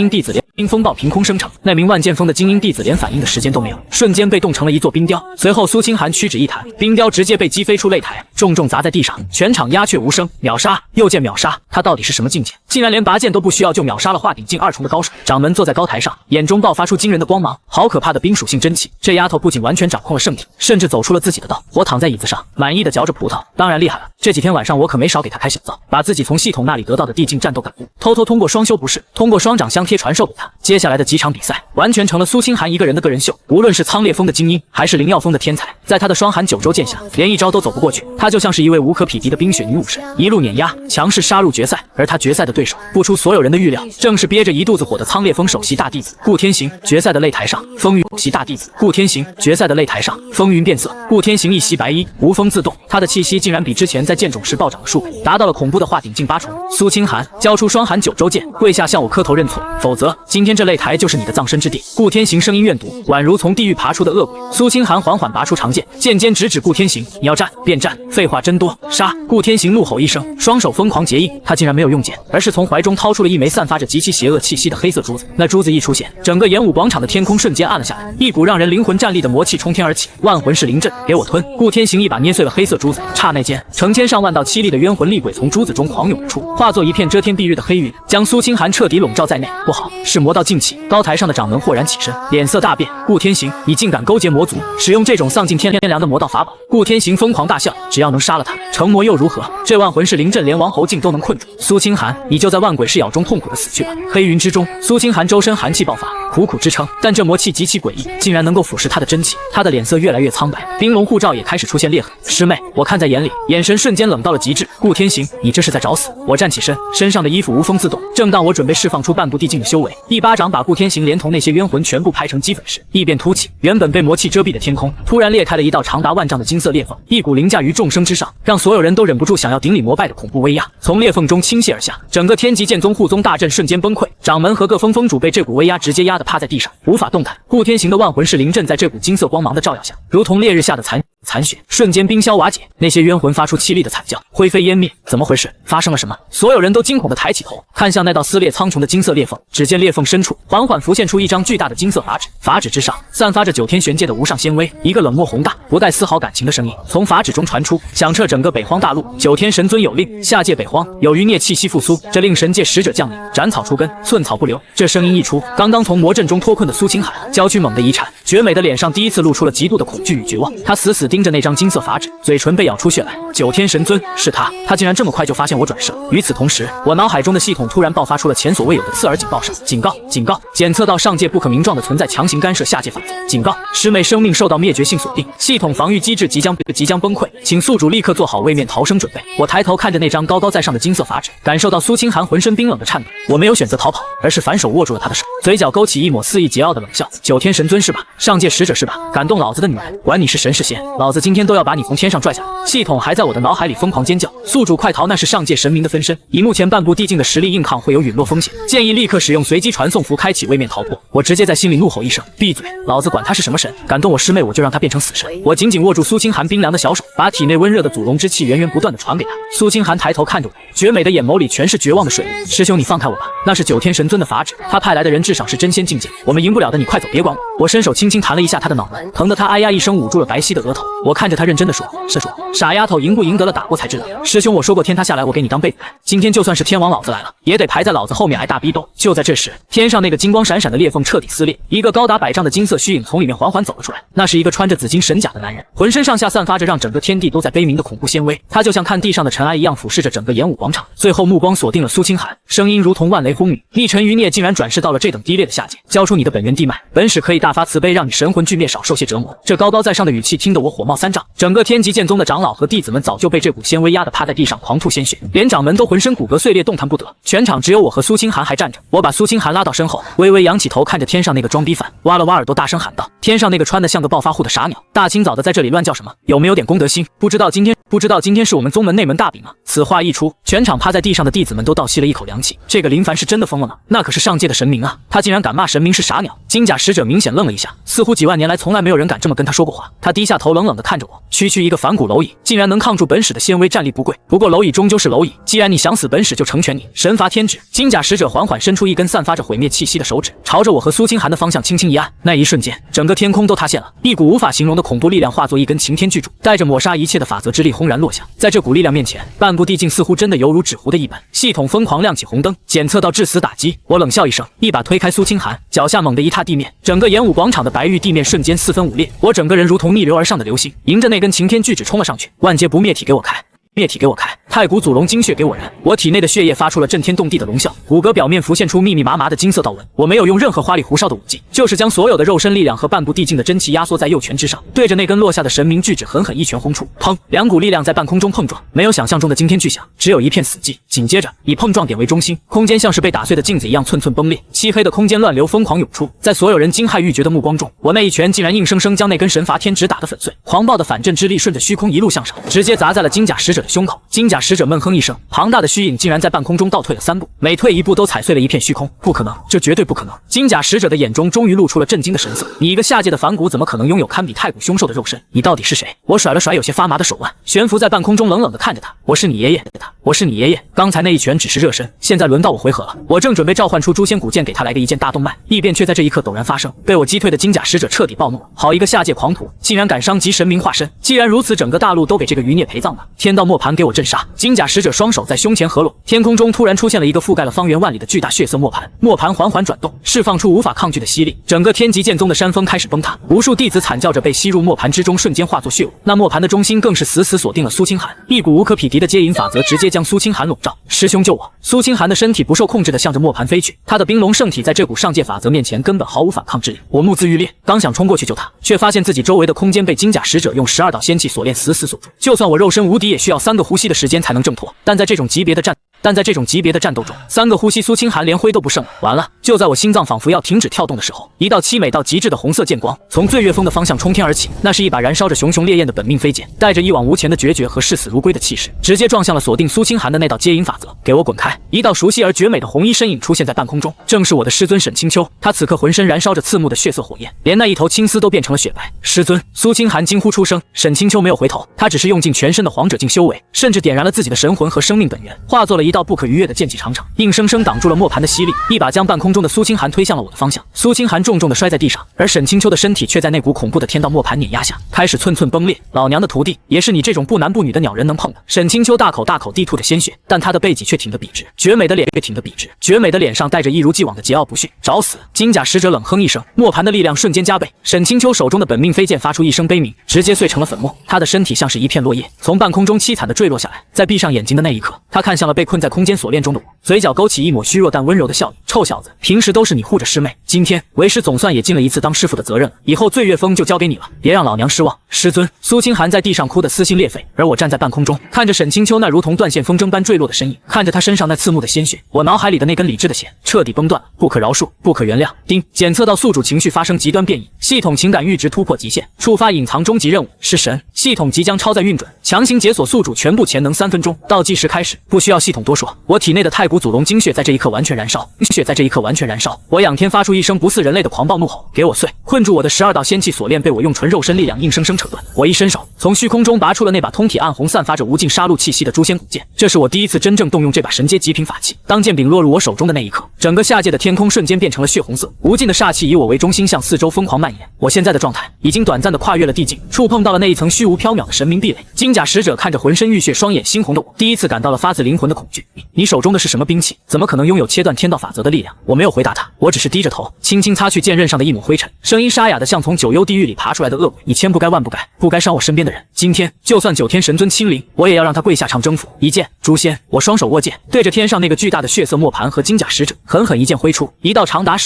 精英弟子连反应的时间都没有，瞬间被冻成了一座冰雕。随后苏清寒屈指一弹，冰雕直接被击飞出擂台，重重砸在地上，全场鸦雀无声。秒杀，又见秒杀，他到底是什么境界？竟然连拔剑都不需要就秒杀了化顶境2重的高手。掌门坐在高台上，眼中爆发出惊人的光芒，好可怕的冰属性真气。这丫头不仅完全掌控了圣体，甚至走出了自己的道。我躺在椅子上，满意的嚼着葡萄，当然厉害了。这几天晚上我可没少给他开小灶，把自己从系统那里得到的地境战斗感悟，偷偷通过双修不是，通过双掌相贴传授给他。接下来的几场比赛，完全成了苏清寒一个人的个人秀。无论是苍烈峰的精英，还是灵耀峰的天才，在他的双寒九州剑下，连一招都走不过去。他就像是一位无可匹敌的冰雪女武神，一路碾压，强势杀入决赛。而他决赛的对手，不出所有人的预料，正是憋着一肚子火的苍烈峰首席大弟子顾天行。决赛的擂台上，风云首席大弟子顾天行。决赛的擂台上，风云变色，顾天行一袭白衣，无风自动，他的气息竟然比之前在剑种时暴涨了数倍，达到了恐怖的化顶境8重。苏清寒，交出双寒九州剑，跪下向我磕头认错，否则今天这擂台就是你的葬身之地。顾天行声音怨毒，宛如从地狱爬出的恶鬼。苏清寒缓缓拔出长剑，剑尖直指顾天行，你要战便战，废话真多，杀！顾天行怒吼一声，双手疯狂结印，他竟然没有用剑，而是从怀中掏出了一枚散发着极其邪恶气息的黑色珠子。那珠子一出现，整个演武广场的天空瞬间暗了下来，一股让人灵魂战栗的魔气冲天而起，万魂是临阵，给我吞！顾天行一把捏碎了黑色珠子，刹那间，成千上万道凄厉的冤魂厉鬼从珠子中狂涌而出，化作一片遮天蔽日的黑云，将苏清寒彻底笼罩在内。不好，是魔道劲气！高台上的掌门豁然起身，脸色大变。顾天行，你竟敢勾结魔族，使用这种丧尽天良的魔道法宝！顾天行疯狂大笑，只要能杀了他，成魔又如何？这万魂是临阵，连王侯境都能困住。苏清寒，你就在万鬼噬咬中痛苦的死去吧！黑云之中，苏清寒周身寒气爆发，苦苦支撑，但这魔气极其诡异，竟然能够腐蚀他的真气。他的脸色越来越苍白，冰龙护罩也开始出现裂痕。师妹，我看在眼里，眼神瞬间冷到了极致。顾天行，你这是在找死！我站起身，身上的衣服无风自动。正当我准备释放出半步地境的修为，一一巴掌把顾天行连同那些冤魂全部拍成齑粉时，异变突起，原本被魔气遮蔽的天空突然裂开了一道长达万丈的金色裂缝，一股凌驾于众生之上，让所有人都忍不住想要顶礼膜拜的恐怖威压从裂缝中倾泻而下，整个天极剑宗护宗大阵瞬间崩溃，掌门和各封封主被这股威压直接压得趴在地上，无法动弹。顾天行的万魂是临阵在这股金色光芒的照耀下，如同烈日下的残雪，瞬间冰消瓦解。那些冤魂发出凄厉的惨叫，灰飞烟灭。怎么回事？发生了什么？所有人都惊恐地抬起头，看向那道撕裂苍穹的金色裂缝。只见裂缝深处缓缓浮现出一张巨大的金色法纸，法纸之上散发着九天玄界的无上仙威。一个冷漠宏大、不带丝毫感情的声音从法纸中传出，响彻整个北荒大陆。九天神尊有令，下界北荒有余孽气息复苏，这令神界使者降临，斩草除根，寸草不留。这声音一出，刚刚从魔阵中脱困的苏清寒娇躯猛地一颤，绝美的脸上第一次露出了极度的恐惧与绝望。他死死盯着那张金色法纸，嘴唇被咬出血来。九天神尊，是他，他竟然这么快就发现我转世了。与此同时，我脑海中的系统突然爆发出了前所未有的刺耳警报声：警告！警告！检测到上界不可名状的存在，强行干涉下界法则。警告！师妹生命受到灭绝性锁定，系统防御机制即将崩溃，请宿主立刻做好位面逃生准备。我抬头看着那张高高在上的金色法纸，感受到苏清寒浑身冰冷的颤抖。我没有选择逃跑，而是反手握住了他的手，嘴角勾起一抹肆意桀骜的冷笑。九天神尊是吧？上界使者是吧？感动老子的女人，管你是神是仙，老子今天都要把你从天上拽下来。系统还在我的脑海里疯狂尖叫：宿主快逃，那是上界神明的分身，以目前半步地境的实力硬抗会有陨落风险，建议立刻使用随机传送符开启位面逃脱。我直接在心里怒吼一声：闭嘴！老子管他是什么神，敢动我师妹我就让他变成死神。我紧紧握住苏清寒冰凉的小手，把体内温热的祖龙之气源源不断的传给他。苏清寒抬头看着我，绝美的眼眸里全是绝望的水雾。师兄你放开我吧，那是九天神尊的法旨，他派来的人至少是真仙境界，我们赢不了的，你快走别管我。我伸手轻轻弹了一下他的脑门，疼得他哎呀一声捂住了白皙的额头。我看着他认真的说：师叔，傻丫头赢不赢得了打过才知道。师兄我说过天塌下来我给你当被子盖，今天就算是天王老子来了也得排在老子后面挨大逼斗。就在这时，天上那个金光闪闪的裂缝彻底撕裂，一个高达100丈的金色虚影从里面缓缓走了出来。那是一个穿着紫金神甲的男人，浑身上下散发着让整个天地都在悲鸣的恐怖仙威。他就像看地上的尘埃一样俯视着整个演武广场，最后目光锁定了苏清寒，声音如同万雷轰鸣：逆臣余孽竟然转世到了这等低劣的下界，交出你的本源地脉，本使可以大发慈悲，让你神魂俱灭，少受些折磨。这高高在上的语气听得我火冒三丈，整个天极剑宗的长老和弟子们早就被这股仙威压得趴在地上狂吐鲜血，连掌门都浑身骨骼碎裂，动弹不得。全场只有我和苏清寒还站着。我把苏清寒拉到身后，微微扬起头看着天上那个装逼犯，挖了挖耳朵，大声喊道：天上那个穿得像个暴发户的傻鸟，大清早的在这里乱叫什么？有没有点公德心？不知道今天是我们宗门内门大比吗？此话一出，全场趴在地上的弟子们都倒吸了一口凉气。这个林凡是真的疯了吗？那可是上界的神明啊，他竟然敢骂神明是傻鸟。金甲使者明显愣了一下，似乎几万年来从来没有人敢这么跟他说过话。他低下头冷冷地看着我，区区一个反骨蝼蚁，竟然能抗住本使的仙威，战力不贵。不过蝼蚁终究是蝼蚁，既然你想死，本使就成全你。神罚天旨。金甲使者缓缓伸出一根散发着毁灭气息的手指，朝着我和苏清寒的方向轻轻一按。那一瞬间，整个天空都塌陷了，一股无法形容的恐怖力量化作一根擎天巨柱，带着抹杀一切的法则之力轰然落下。在这股力量面前，半步地境似乎真的犹如纸糊的一般。系统疯狂亮起红灯，检测到致死打击。我冷笑一声，一把推开苏清寒，脚下猛地一踏地面，整个演武广场的白玉地面瞬间四分五裂。我整个人如同逆流而上的流星，迎着那根擎天巨指冲了上去。万劫不灭体给我开！灭体给我开！太古祖龙精血给我燃！我体内的血液发出了震天动地的龙啸，骨骼表面浮现出密密麻麻的金色道纹。我没有用任何花里胡哨的武技，就是将所有的肉身力量和半步地境的真气压缩在右拳之上，对着那根落下的神明巨指狠狠一拳轰出。砰！两股力量在半空中碰撞，没有想象中的惊天巨响，只有一片死寂。紧接着，以碰撞点为中心，空间像是被打碎的镜子一样寸寸崩裂，漆黑的空间乱流疯狂涌出。在所有人惊骇欲绝的目光中，我那一拳竟然硬生生将那根神罚天指打得粉碎。狂暴的反震之力顺着虚空一路向上，直接砸在了金甲使者的胸口。金甲使者闷哼一声，庞大的虚影竟然在半空中倒退了3步，每退一步都踩碎了一片虚空。不可能，这绝对不可能！金甲使者的眼中终于露出了震惊的神色。你一个下界的反骨，怎么可能拥有堪比太古凶兽的肉身？你到底是谁？我甩了甩有些发麻的手腕，悬浮在半空中，冷冷地看着他。我是你爷爷，我是你爷爷。刚才那一拳只是热身，现在轮到我回合了。我正准备召唤出诛仙古剑给他来个一剑大动脉，异变却在这一刻陡然发生。被我击退的金甲使者彻底暴怒了，好一个下界狂徒，竟然敢伤及神明化身！既然如此，整个大陆都给这个余孽陪葬吧！天道磨盘，给我镇杀！金甲使者双手在胸前合拢，天空中突然出现了一个覆盖了方圆万里的巨大血色磨盘，磨盘缓缓转动，释放出无法抗拒的吸力，整个天极剑宗的山峰开始崩塌，无数弟子惨叫着被吸入磨盘之中，瞬间化作血雾。那磨盘的中心更是死死锁定了苏清寒，一股无可匹敌的接引法则直接将苏清寒笼罩。师兄救我！苏清寒的身体不受控制地向着磨盘飞去，他的冰龙圣体在这股上界法则面前根本毫无反抗之力。我目眦欲裂，刚想冲过去救他，却发现自己周围的空间被金甲使者用12道仙气锁链死死锁住，就算我肉身无敌，也需要3个呼吸的时间才能挣脱。但在这种级别的战但在这种级别的战斗中，3个呼吸苏清寒连灰都不剩了。完了！就在我心脏仿佛要停止跳动的时候，一道凄美到极致的红色剑光从醉月峰的方向冲天而起，那是一把燃烧着熊熊烈焰的本命飞剑，带着一往无前的决绝和视死如归的气势，直接撞向了锁定苏清寒的那道接引法则。给我滚开！一道熟悉而绝美的红衣身影出现在半空中，正是我的师尊沈清秋。他此刻浑身燃烧着刺目的血色火焰，连那一头青丝都变成了雪白。师尊！苏清寒惊呼出声。沈清秋没有回头，他只是用尽全身的皇者境修为，甚至点燃了自己的神魂和生命本源，化作了一道不可逾越的剑气长城，硬生生挡住了磨盘的吸力，一把将半空中的苏清寒推向了我的方向。苏清寒重重的摔在地上，而沈清秋的身体却在那股恐怖的天道磨盘碾压下，开始寸寸崩裂。老娘的徒弟，也是你这种不男不女的鸟人能碰的？沈清秋大口大口地吐着鲜血，但他的背脊却挺得笔直，绝美的脸却挺得笔直，绝美的脸上带着一如既往的桀骜不驯。找死！金甲使者冷哼一声，磨盘的力量瞬间加倍，沈清秋手中的本命飞剑发出一声悲鸣，直接碎成了粉末。他的身体像是一片落叶，从半空中凄惨地坠落下来。在闭上眼睛的那一刻，他看向了被困在空间锁链中的我，嘴角勾起一抹虚弱但温柔的笑意。臭小子，平时都是你护着师妹，今天为师总算也尽了一次当师傅的责任了，以后醉月峰就交给你了，别让老娘失望。师尊！苏清寒在地上哭得撕心裂肺，而我站在半空中，看着沈清秋那如同断线风筝般坠落的身影，看着他身上那刺目的鲜血，我脑海里的那根理智的弦彻底崩断了，不可饶恕，不可原谅。丁，检测到宿主情绪发生极端变异，系统情感阈值突破极限，触发隐藏终极任务。是神，系统即将超载运转，强行解锁宿主全部潜能3分钟，倒计时开始。不需要系统多说，我体内的太古祖龙精血在这一刻完全燃烧，血在这一刻完全燃烧。我仰天发出一声不似人类的狂暴怒吼，给我碎！困住我的12道仙气锁链被我用纯肉身力量硬生生扯断。我一伸手，从虚空中拔出了那把通体暗红、散发着无尽杀戮气息的诛仙古剑。这是我第一次真正动用这把神阶极品法器。当剑柄落入我手中的那一刻，整个下界的天空瞬间变成了血红色，无尽的煞气以我为中心向四周疯狂蔓延。我现在的状态已经短暂的跨越了地境，触碰到了那一层虚无缥缈的神明壁垒。金甲使者看着浑身浴血、双眼猩红的我，第一次感到了发自灵魂的恐惧。你手中的是什么兵器？怎么可能拥有切断天道法则的力量？我没有回答他，我只是低着头，轻轻擦去剑刃上的一抹灰尘，声音沙哑的像从九幽地狱里爬出来的恶鬼。你千不该万不该，不该伤我身边的人。今天就算9天神尊亲临，我也要让他跪下唱征服。一剑诛仙，我双手握剑，对着天上那个巨大的血色磨盘和金甲使者，狠狠一剑挥出，一道长达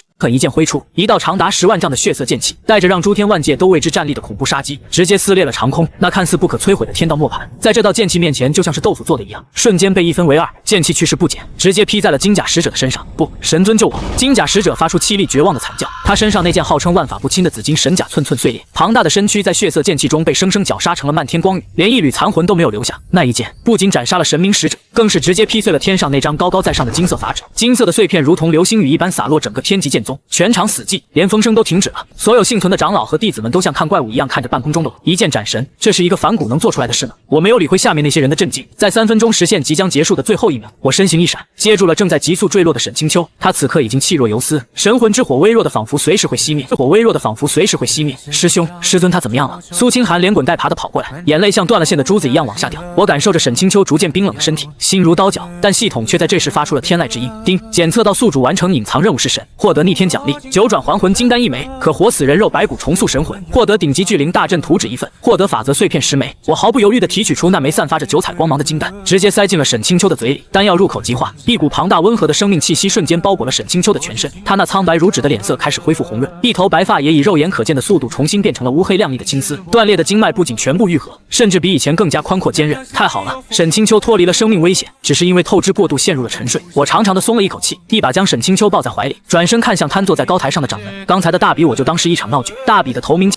10万丈的血色剑气，带着让诸天万界都为之战栗的恐怖杀机，直接撕裂了长空。那看似不可摧毁的天道磨盘，在这道剑气面前，就像是豆腐做的一样，瞬间被一分为二，剑气去势不减，直接劈在了金甲使者的身上。不，神尊救我！金甲使者发出凄厉绝望的惨叫，他身上那件号称万法不侵的紫金神甲寸寸碎裂，庞大的身躯在血色剑气中被生生绞杀成了漫天光雨，连一缕残魂都没有留下。那一剑不仅斩杀了神明使者，更是直接劈碎了天上那张高高在上的金色法旨，金色的碎片如同流星雨一般洒落整个天极剑宗，全场死寂，连风声都停止了。所有幸存的长老和弟子们都像看怪物一样看着半空中的我，一剑斩神，这是一个反骨能做出来的事吗？我没有理会下面那些人的震惊，在3分钟实现即将结束的最后一秒，我身形一闪，接住了正在急速坠落的沈清秋。他此刻已经气若游丝，神魂之火微弱的仿佛随时会熄灭。师兄，师尊他怎么样了？苏清寒连滚带爬的跑过来，眼泪像断了线的珠子一样往下掉。我感受着沈清秋逐渐冰冷的身体，心如刀绞，但系统却在这时发出了天籁之音。丁，检测到宿主完成隐藏任务是神，获得逆天奖励9转还魂金丹1枚，可活死人肉白骨重塑神魂，获得顶级巨灵大阵图纸1份，获得法则碎片10枚。我毫不犹豫地提取出那枚散发着9彩光芒的金丹，直接塞进了沈清秋的嘴里。丹药入口即化，一股庞大温和的生命气息瞬间包裹了沈清秋的全身，他那苍白如纸的脸色开始恢复红润，一头白发也以肉眼可见的速度重新变成了乌黑亮丽的青丝，断裂的经脉不仅全部愈合，甚至比以前更加宽阔坚韧。太好了，沈清秋脱离了生命危险，只是因为透支过度陷入了沉睡。我长长的松了一口气，一把将沈清秋抱在怀里，转身看向瘫坐在高台上的掌门。刚才的大比我就当是一场闹剧，大比的头名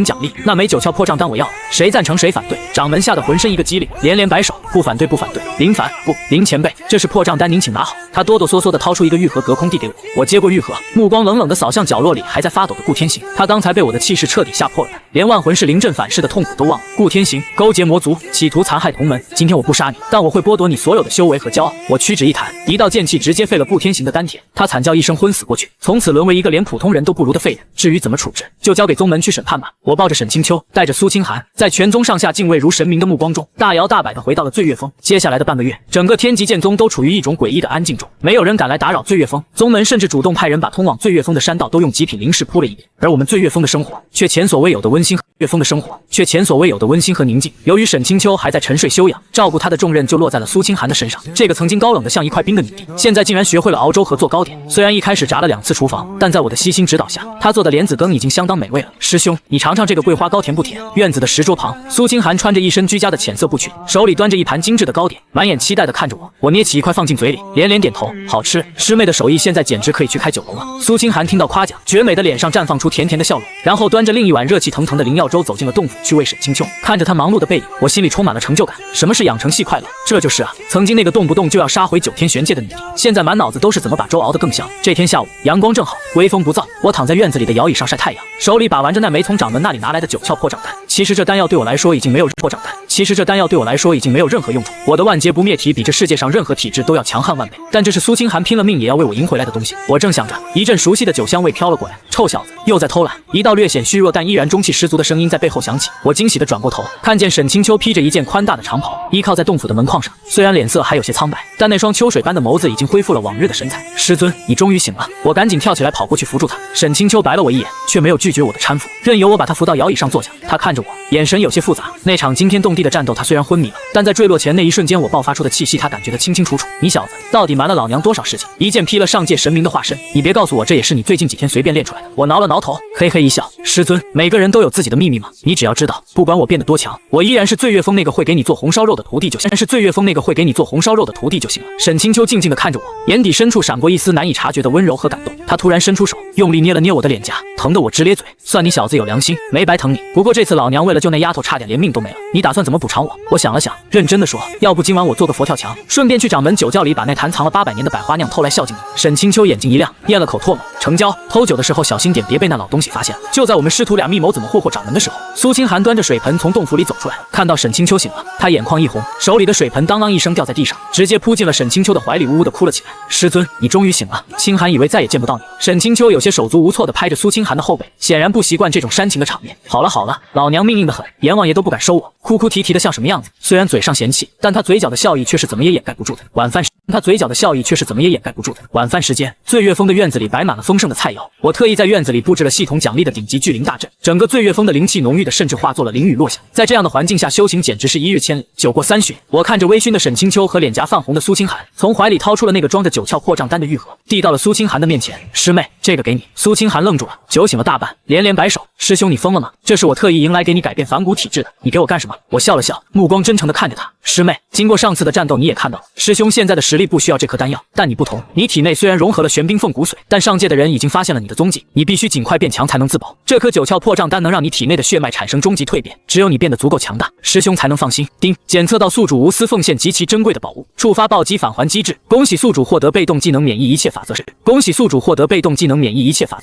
奖励那枚9窍破障丹我要了，谁赞成谁反对？掌门吓得浑身一个激灵，连连摆手，不反对。林凡，不，林前辈，这是破障丹，您请拿好。他哆哆嗦嗦地掏出一个玉盒隔空递给我，我接过玉盒，目光冷冷地扫向角落里还在发抖的顾天行。他刚才被我的气势彻底吓破了，连万魂是临阵反噬的痛苦都忘了。顾天行，勾结魔族，企图残害同门。今天我不杀你，但我会剥夺你所有的修为和骄傲。我屈指一弹，一道剑气直接废了顾天行的丹田，他惨叫一声昏死过去，从此沦为一个连普通人都不如的废人。至于怎么处置，就交给宗门去审判吧。我抱着沈清秋，带着苏清寒，在全宗上下敬畏如神明的目光中，大摇大摆地回到了醉月峰。接下来的半个月，整个天极剑宗都都处于一种诡异的安静中，没有人敢来打扰醉月峰。宗门甚至主动派人把通往醉月峰的山道都用极品灵石铺了一遍，而我们醉月峰的生活却前所未有的温馨。月峰的生活却前所未有的温馨和宁静。由于沈清秋还在沉睡休养，照顾她的重任就落在了苏清寒的身上。这个曾经高冷的像一块冰的女帝，现在竟然学会了熬粥和做糕点。虽然一开始炸了2次厨房，但在我的悉心指导下，她做的莲子羹已经相当美味了。师兄，你尝尝这个桂花糕甜不甜？院子的石桌旁，苏清寒穿着一身居家的浅色布裙，手里端着一盘精致的糕点，满眼期待地看着我。我捏起一块放进嘴里，连连点头，好吃。师妹的手艺现在简直可以去开酒楼了。苏清寒听到夸奖，绝美的脸上绽放出甜甜的笑容，然后端着另一碗热气腾腾的灵药粥走进了洞府去喂沈清秋。看着他忙碌的背影，我心里充满了成就感。什么是养成系快乐？这就是啊，曾经那个动不动就要杀回9天玄界的女帝，现在满脑子都是怎么把粥熬得更香。这天下午，阳光正好，微风不燥，我躺在院子里的摇椅上晒太阳，手里把玩着那枚从掌门那里拿来的9窍破障丹。其实这丹药对我来说已经没有破障丹，其实这丹药对我来说已经没有任何用处。我的万劫不灭体比这世界上任何体质都要强悍万倍，但这是苏清寒拼了命也要为我赢回来的东西。我正想着，一阵熟悉的酒香味飘了过来，臭小子又在偷懒。一道略显虚弱但依然中气十足的声音在背后响起，我惊喜地转过头，看见沈清秋披着一件宽大的长袍，依靠在洞府的门框上，虽然脸色还有些苍白，但那双秋水般的眸子已经恢复了往日的神采。师尊，你终于醒了！我赶紧跳起来跑过去扶住他。沈清秋白了我一眼，却没有拒绝我的搀扶，任由我把他扶到摇椅上坐下。他看着我，眼神有些复杂。那场惊天动地的战斗，他虽然昏迷了，但在坠落前那一瞬间，我爆发出的气息，他感觉得清清楚楚。你小子到底瞒了老娘多少事情？一剑劈了上界神明的化身，你别告诉我这也是你最近几天随便练出来的。我挠了挠头，嘿嘿一笑。师尊，每个人都有自己的秘密吗？你只要知道，不管我变得多强，我依然是醉月峰那个会给你做红烧肉的徒弟就行。是醉月峰那个会给你做红烧肉的徒弟就行了。沈清秋静静地看着我，眼底深处闪过一丝难以察觉的温柔和感动。他突然伸出手，用力捏了捏我的脸颊，疼得我直咧嘴。算你小子有良心，没白疼你。不过这次老娘为了救那丫头，差点连命都没了。你打算怎么补偿我？我想了想，认真地说，要不今晚我做个佛跳墙，顺便去掌门酒窖里把那坛藏了800年的百花酿偷来孝敬你。沈清秋眼睛一亮，咽了口唾沫。成交。偷酒的时候小心点，别被那老东西发现了。就在我们师徒俩密谋怎么霍霍掌门的时候，苏清寒端着水盆从洞府里走出来，看到沈清秋醒了，他眼眶一红，手里的水盆当啷一声掉在地上，直接扑进了沈清秋的怀里，呜呜地哭了起来。师尊，你终于醒了。清寒以为再也见不到你。沈清秋有些手足无措地拍着苏清寒的后背，显然不习惯这种煽情的场面。好了好了，老娘命硬得很，阎王爷都不敢收我，哭哭啼啼的像什么样子？虽然嘴上嫌弃，但他嘴角的笑意却是怎么也掩盖不住的。晚饭时间，醉月峰的院子里摆满了丰盛的菜肴。我特意在院子里布置了系统奖励的顶级聚灵大阵，整个醉月峰的灵气浓郁的，甚至化作了淋雨落下。在这样的环境下修行，简直是一日千里。酒过3巡，我看着微醺的沈清秋和脸颊泛红的苏清寒，从怀里掏出了那个装着9窍破障丹的玉盒，递到了苏清寒的面前。师妹，这个给你。苏清寒愣住了，酒醒了大半，连连摆手。师兄，你疯了吗？这是我特意迎来给你改变反骨体质的，你给我干什么？我笑了笑，目光真诚地看着他。师妹，经过上次的战斗，你也看到了，师兄现在的实力不需要这颗丹药，但你不同，你体内虽然融合了玄冰凤骨髓，但上界的人已经发现了你的踪迹，你必须尽快变强才能自保。这颗9窍破障丹能让你体内的血脉产生终极蜕变，只有你变得足够强大，师兄才能放心。丁，检测到宿主无私奉献极其珍贵的宝物，触发暴击返还机制。恭喜宿主获得被动技能免疫一切法则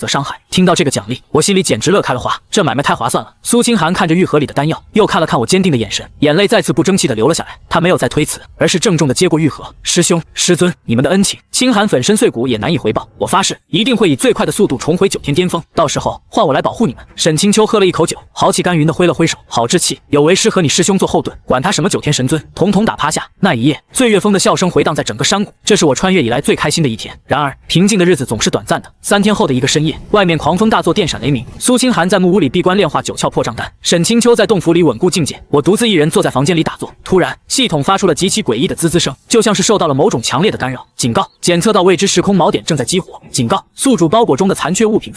伤害。听到这个奖励，我心里简直乐开了花，这买卖太划算了。苏清寒看着玉盒里的丹药，又看了看我坚定的眼神，眼泪再次不争气的流了下来。他没有再推辞，而是郑重的接过玉盒。师兄师尊，你们的恩情，清寒粉身碎骨也难以回报。我发誓，一定会以最快的速度重回9天巅峰，到时候换我来保护你们。沈清秋喝了一口酒，豪气干云的挥了挥手，好志气，有为师和你师兄做后盾，管他什么9天神尊，统统打趴下。那一夜，醉月峰的笑声回荡在整个山谷，这是我穿越以来最开心的一天。然而，平静的日子总是短暂的。3天后的一个深夜，外面狂风大作，电闪雷鸣。苏清寒在木屋里闭关炼化9窍破障丹，沈清秋在洞府里稳固境界，我独自一人坐在房间里打坐。突然，系统发出了极其诡异的滋滋声，就像是受到了某种强烈的干扰。警告，检测到未知时空锚点正在激活。警告，宿主包裹中的残缺物品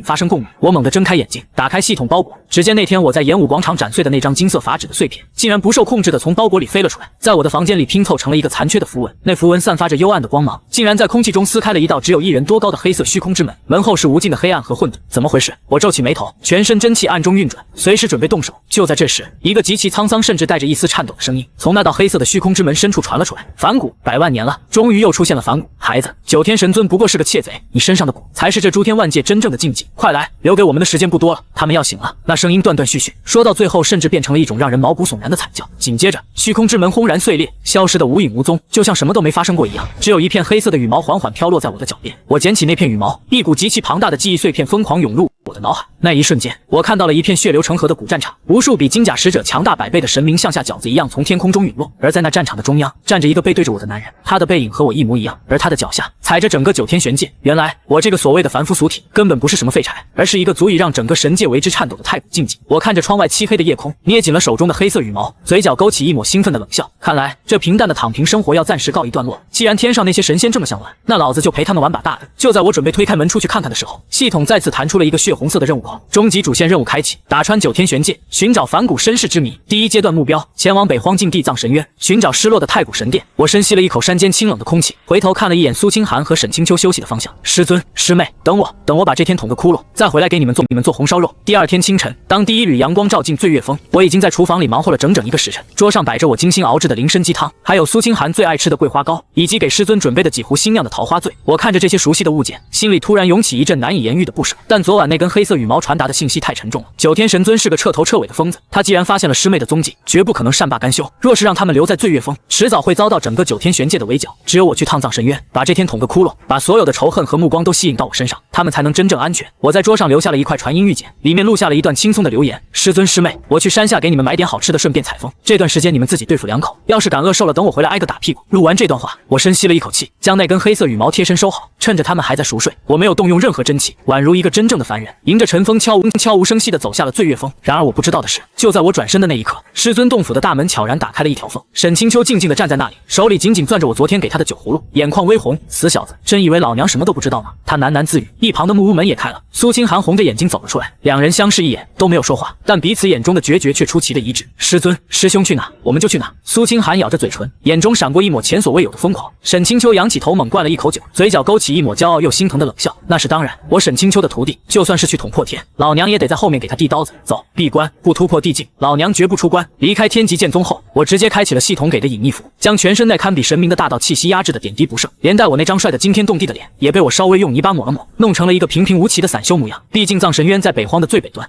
发生共鸣。我猛地睁开眼睛，打开系统包裹，只见那天我在演武广场斩碎的那张金色法纸的碎片，竟然不受控制的从包裹里飞了出来，在我的房间里拼凑成了一个残缺的符文。那符文散发着幽暗的光芒，竟然在空气中撕开了一道只有1人多高的黑色虚空之门，门后是无尽的黑暗和混沌。怎么回事？我皱起眉头，全身真气暗中运转，随时准备动手。就在这时，一个极其沧桑甚至带着一丝颤抖的声音从那道黑色的虚空之门深处传了出来。反骨100万年了，终于又出现了反骨。孩子，9天神尊不过是个窃贼，你身上的骨才是这诸天万界真正的禁忌，快来，留给我们的时间不多了，他们要醒了。那声音断断续续，说到最后甚至变成了一种让人毛骨悚然的惨叫。紧接着，虚空之门轰然碎裂，消失得无影无踪，就像什么都没发生过一样。只有一片黑色的羽毛缓缓飘落在我的脚边，我捡起那片羽毛，一股极其庞大的记忆碎片疯狂涌入我的脑海。那一瞬间，我看到了一片血流成河的古战场，无数比金甲使者强大100倍的神明像下饺子一样从天空中陨落。而在那战场的中央，站着一个背对着我的男人，他的背影和我一模一样，而他的脚下踩着整个9天玄界。原来我这个所谓的凡夫俗体，根本不是什么废柴，而是一个足以让整个神界为之颤抖的太古禁忌。我看着窗外漆黑的夜空，捏紧了手中的黑色羽毛，嘴角勾起一抹兴奋的冷笑。看来这平淡的躺平生活要暂时告一段落。既然天上那些神仙这么想玩，那老子就陪他们玩把大的。就在我准备推开门出去看看的时候，系统再次弹出了一个血红色的任务框，终极主线任务开启，打穿9天玄界，寻找反古身世之谜。第一阶段目标：前往北荒境地藏神渊，寻找失落的太古神殿。我深吸了一口山间清冷的空气，回头看了一眼苏清寒和沈清秋休息的方向。师尊师妹，等我把这天捅个窟窿，再回来给你们做红烧肉。第二天清晨，当第一缕阳光照进醉月峰，我已经在厨房里忙活了整整1个时辰。桌上摆着我精心熬制的灵参鸡汤，还有苏清寒最爱吃的桂花糕，以及给师尊准备的几壶新酿的桃花醉。我看着这些熟悉的物件，心里突然涌起一阵难以言喻的不舍。但昨晚那根黑色羽毛传达的信息太沉重了。9天神尊是个彻头彻尾的疯子，他既然发现了师妹的踪迹，绝不可能善罢甘休。若是让他们留在醉月峰，迟早会遭到整个9天玄界的围剿。只有我去趟藏神渊，把这天捅个窟窿，把所有的仇恨和目光都吸引到我身上，他们才能真正安全。我在桌上留下了一块传音玉简，里面录下了一段轻松的留言：师尊师妹，我去山下给你们买点好吃的，顺便采风。这段时间你们自己对付2口，要是敢饿瘦了，等我回来挨个打屁股。录完这段话，我深吸了一口气，将那根黑色羽毛贴身收好。趁着他们还在熟睡，我没有动用任何真气，宛如一个真正的凡人，迎着晨风悄无声息地走下了醉月峰。然而我不知道的是，就在我转身的那一刻，师尊洞府的大门悄然打开了一条缝。沈清秋静静地站在那里，手里紧紧攥着我昨天给她的酒葫芦，眼眶微红。死小子，真以为老娘什么都不知道吗？他喃喃自语。一旁的木屋门也开了，苏清寒红着眼睛走了出来，两人相视一眼，都没有说话，但彼此眼中的决绝却出奇的一致。师尊，师兄去哪，我们就去哪。苏清寒咬着嘴唇，眼中闪过一抹前所未有的疯狂。沈清秋仰起头，猛灌了一口酒，嘴角勾起一抹骄傲又心疼的冷笑。那是当然，我沈清秋的徒弟，就算是去捅破天，老娘也得在后面给他递刀子。走，闭关不突破地境，老娘绝不出关。离开天极剑宗后，我直接开启了系统给的隐匿符，将全身那堪比神明的大道气息压制的点滴不剩，连带我那张帅的惊天动地的脸，也被我稍微用泥巴抹了抹，弄成了一个平平无奇的散修模样。毕竟藏神渊在北荒的最北端，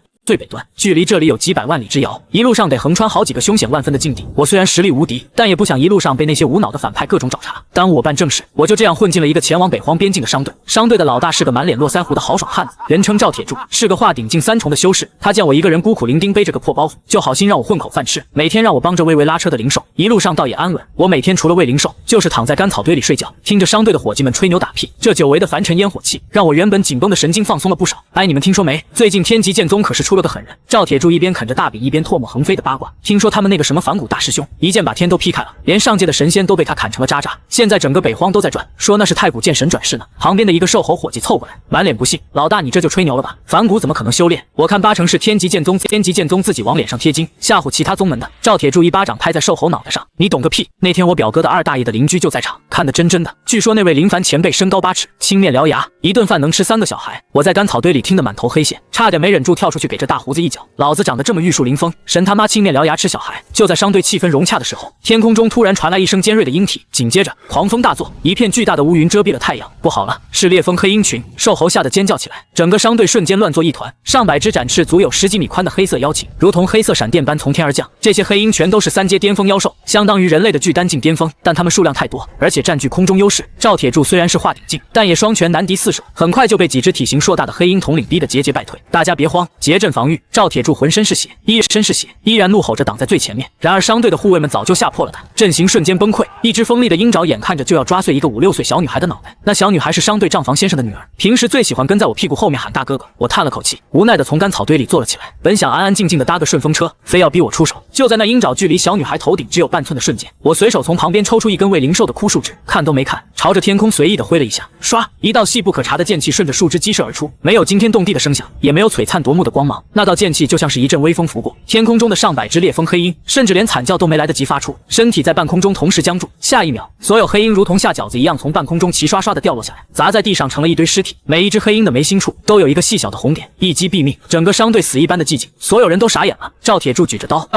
距离这里有几百万里之遥，一路上得横穿好几个凶险万分的境地。我虽然实力无敌，但也不想一路上被那些无脑的反派各种找茬，耽误我办正事。我就这样混进了一个前往北荒边境的商队。商队的老大是个满脸络腮胡的豪爽汉子，人称赵铁柱，是个画顶进3重的修士。他见我一个人孤苦伶仃背着个破包袱，就好心让我混口饭吃，每天让我帮着喂拉车的灵兽。一路上倒也安稳，我每天除了喂灵兽，就是躺在干草堆里睡觉，听着商队的伙计们吹牛打屁。这久违的凡尘烟火气，让我原本紧绷的神经放松了不少。哎，你们听说没？最近天极剑宗可是出了个狠人。赵铁柱一边啃着大饼，一边唾沫横飞的八卦。听说他们那个什么反骨大师兄，一剑把天都劈开了，连上界的神仙都被他砍成了渣渣。现在整个北荒都在转，说那是太古剑神转世呢。旁边的一个瘦猴伙计凑过来，满脸不信：老大，你这就吹牛了吧？反骨怎么可能修炼？我看8成是天极剑宗自己往脸上贴金，吓唬其他宗门的。赵铁柱一巴掌拍在瘦猴脑袋上：你懂个屁！那天我表哥的2大爷的邻居就在场，看得真的。据说那位林凡前辈身高8尺，青面獠牙，一顿饭能吃3个小孩。我在干草堆里听得满头黑线，差点没忍住跳出去给这大胡子一脚。老子长得这么玉树临风，神他妈青面獠牙吃小孩。就在商队气氛融洽的时候，天空中突然传来一声尖锐的鹰啼，紧接着狂风大作，一片巨大的乌云遮蔽了太阳。不好了，是烈风黑鹰群！瘦猴吓得尖叫起来，整个商队瞬间乱作一团，上百只展翅足有10几米宽的黑色妖禽，如同黑色闪电般从天而降。这些黑鹰全都是3阶巅峰妖兽，相当于人类的巨丹境巅峰，但它们数量太多，而且占据空中优势。赵铁柱虽然是画顶境，但也双拳难敌4手，很快就被几只体型硕大的黑鹰统领逼得节节败退。大家别慌，结阵防御。赵铁柱浑身是血，依然怒吼着挡在最前面。然而商队的护卫们早就吓破了胆，阵型瞬间崩溃。一只锋利的鹰爪眼看着就要抓碎一个5、6岁小女孩的脑袋。那小女孩是商队账房先生的女儿，平时最喜欢跟在我屁股后面喊大哥哥。我叹了口气，无奈的从干草堆里坐了起来，本想安安静静的搭个顺风车，非要逼我出手。就在那鹰爪距离小女孩头顶只有半寸的瞬间，我随手从旁边抽出一根喂灵兽的枯树枝，看都没看，朝着天空随意的挥了一下，唰，一道细不可察的剑气顺着树枝激射而出，没有惊天动地的声响，也没有璀璨夺目的光芒，那道剑气就像是一阵微风拂过，天空中的上百只烈风黑鹰甚至连惨叫都没来得及发出，身体在半空中同时僵住。下一秒，所有黑鹰如同下饺子一样从半空中齐刷刷的掉落下来，砸在地上成了一堆尸体。每一只黑鹰的眉心处都有一个细小的红点，一击毙命。整个商队死一般的寂静，所有人都傻眼了。赵铁柱举着刀，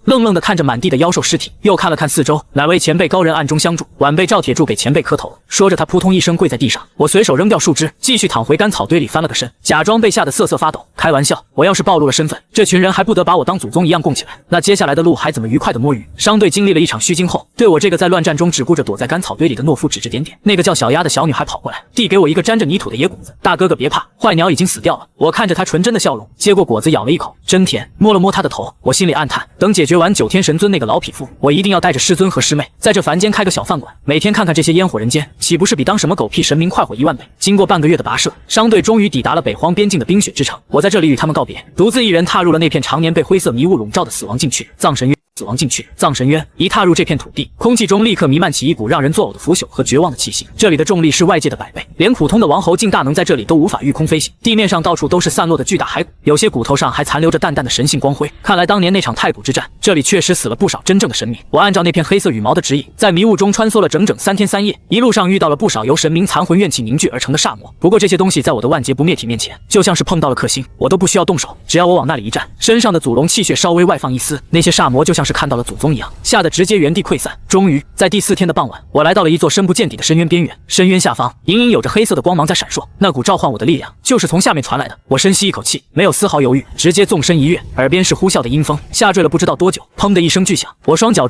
愣愣的看着满地的妖兽尸体，又看了看四周，哪位前辈高人暗中相助，晚辈赵铁柱给前辈磕头。说着他扑通一声跪在地上，我随手扔掉树枝，继续躺回干草堆里翻了个身，假装被吓得瑟瑟发抖。开玩笑。笑，我要是暴露了身份，这群人还不得把我当祖宗一样供起来？那接下来的路还怎么愉快的摸鱼？商队经历了一场虚惊后，对我这个在乱战中只顾着躲在干草堆里的懦夫指指点点。那个叫小丫的小女孩跑过来，递给我一个沾着泥土的野果子。大哥哥别怕，坏鸟已经死掉了。我看着她纯真的笑容，接过果子咬了一口，真甜。摸了摸她的头，我心里暗叹，等解决完9天神尊那个老匹夫，我一定要带着师尊和师妹，在这凡间开个小饭馆，每天看看这些烟火人间，岂不是比当什么狗屁神明快活1万倍？经过半个月的跋涉，商队终于抵达了北荒边境的冰雪之城。我在这里与他们告别，独自一人踏入了那片常年被灰色迷雾笼罩的死亡禁区——葬神渊。死亡禁区，葬神渊。一踏入这片土地，空气中立刻弥漫起一股让人作呕的腐朽和绝望的气息。这里的重力是外界的100倍，连普通的王侯境大能在这里都无法御空飞行。地面上到处都是散落的巨大骸骨，有些骨头上还残留着淡淡的神性光辉。看来当年那场太古之战，这里确实死了不少真正的神明。我按照那片黑色羽毛的指引，在迷雾中穿梭了整整3天3夜，一路上遇到了不少由神明残魂怨气凝聚而成的煞魔。不过这些东西在我的万劫不灭体面前，就像是碰到了克星，我都不需要动手，只要我往那里一站，身上的祖龙气血稍微外放一丝，那些煞魔就像是看到了祖宗一样，吓得直接原地溃散。终于在第4天的傍晚，我来到了一座深不见底的深渊边缘。深渊下方隐隐有着黑色的光芒在闪烁，那股召唤我的力量就是从下面传来的。我深吸一口气，没有丝毫犹豫，直接纵身一跃，耳边是呼啸的阴风，下坠了不知道多久。砰的一声巨响，我双脚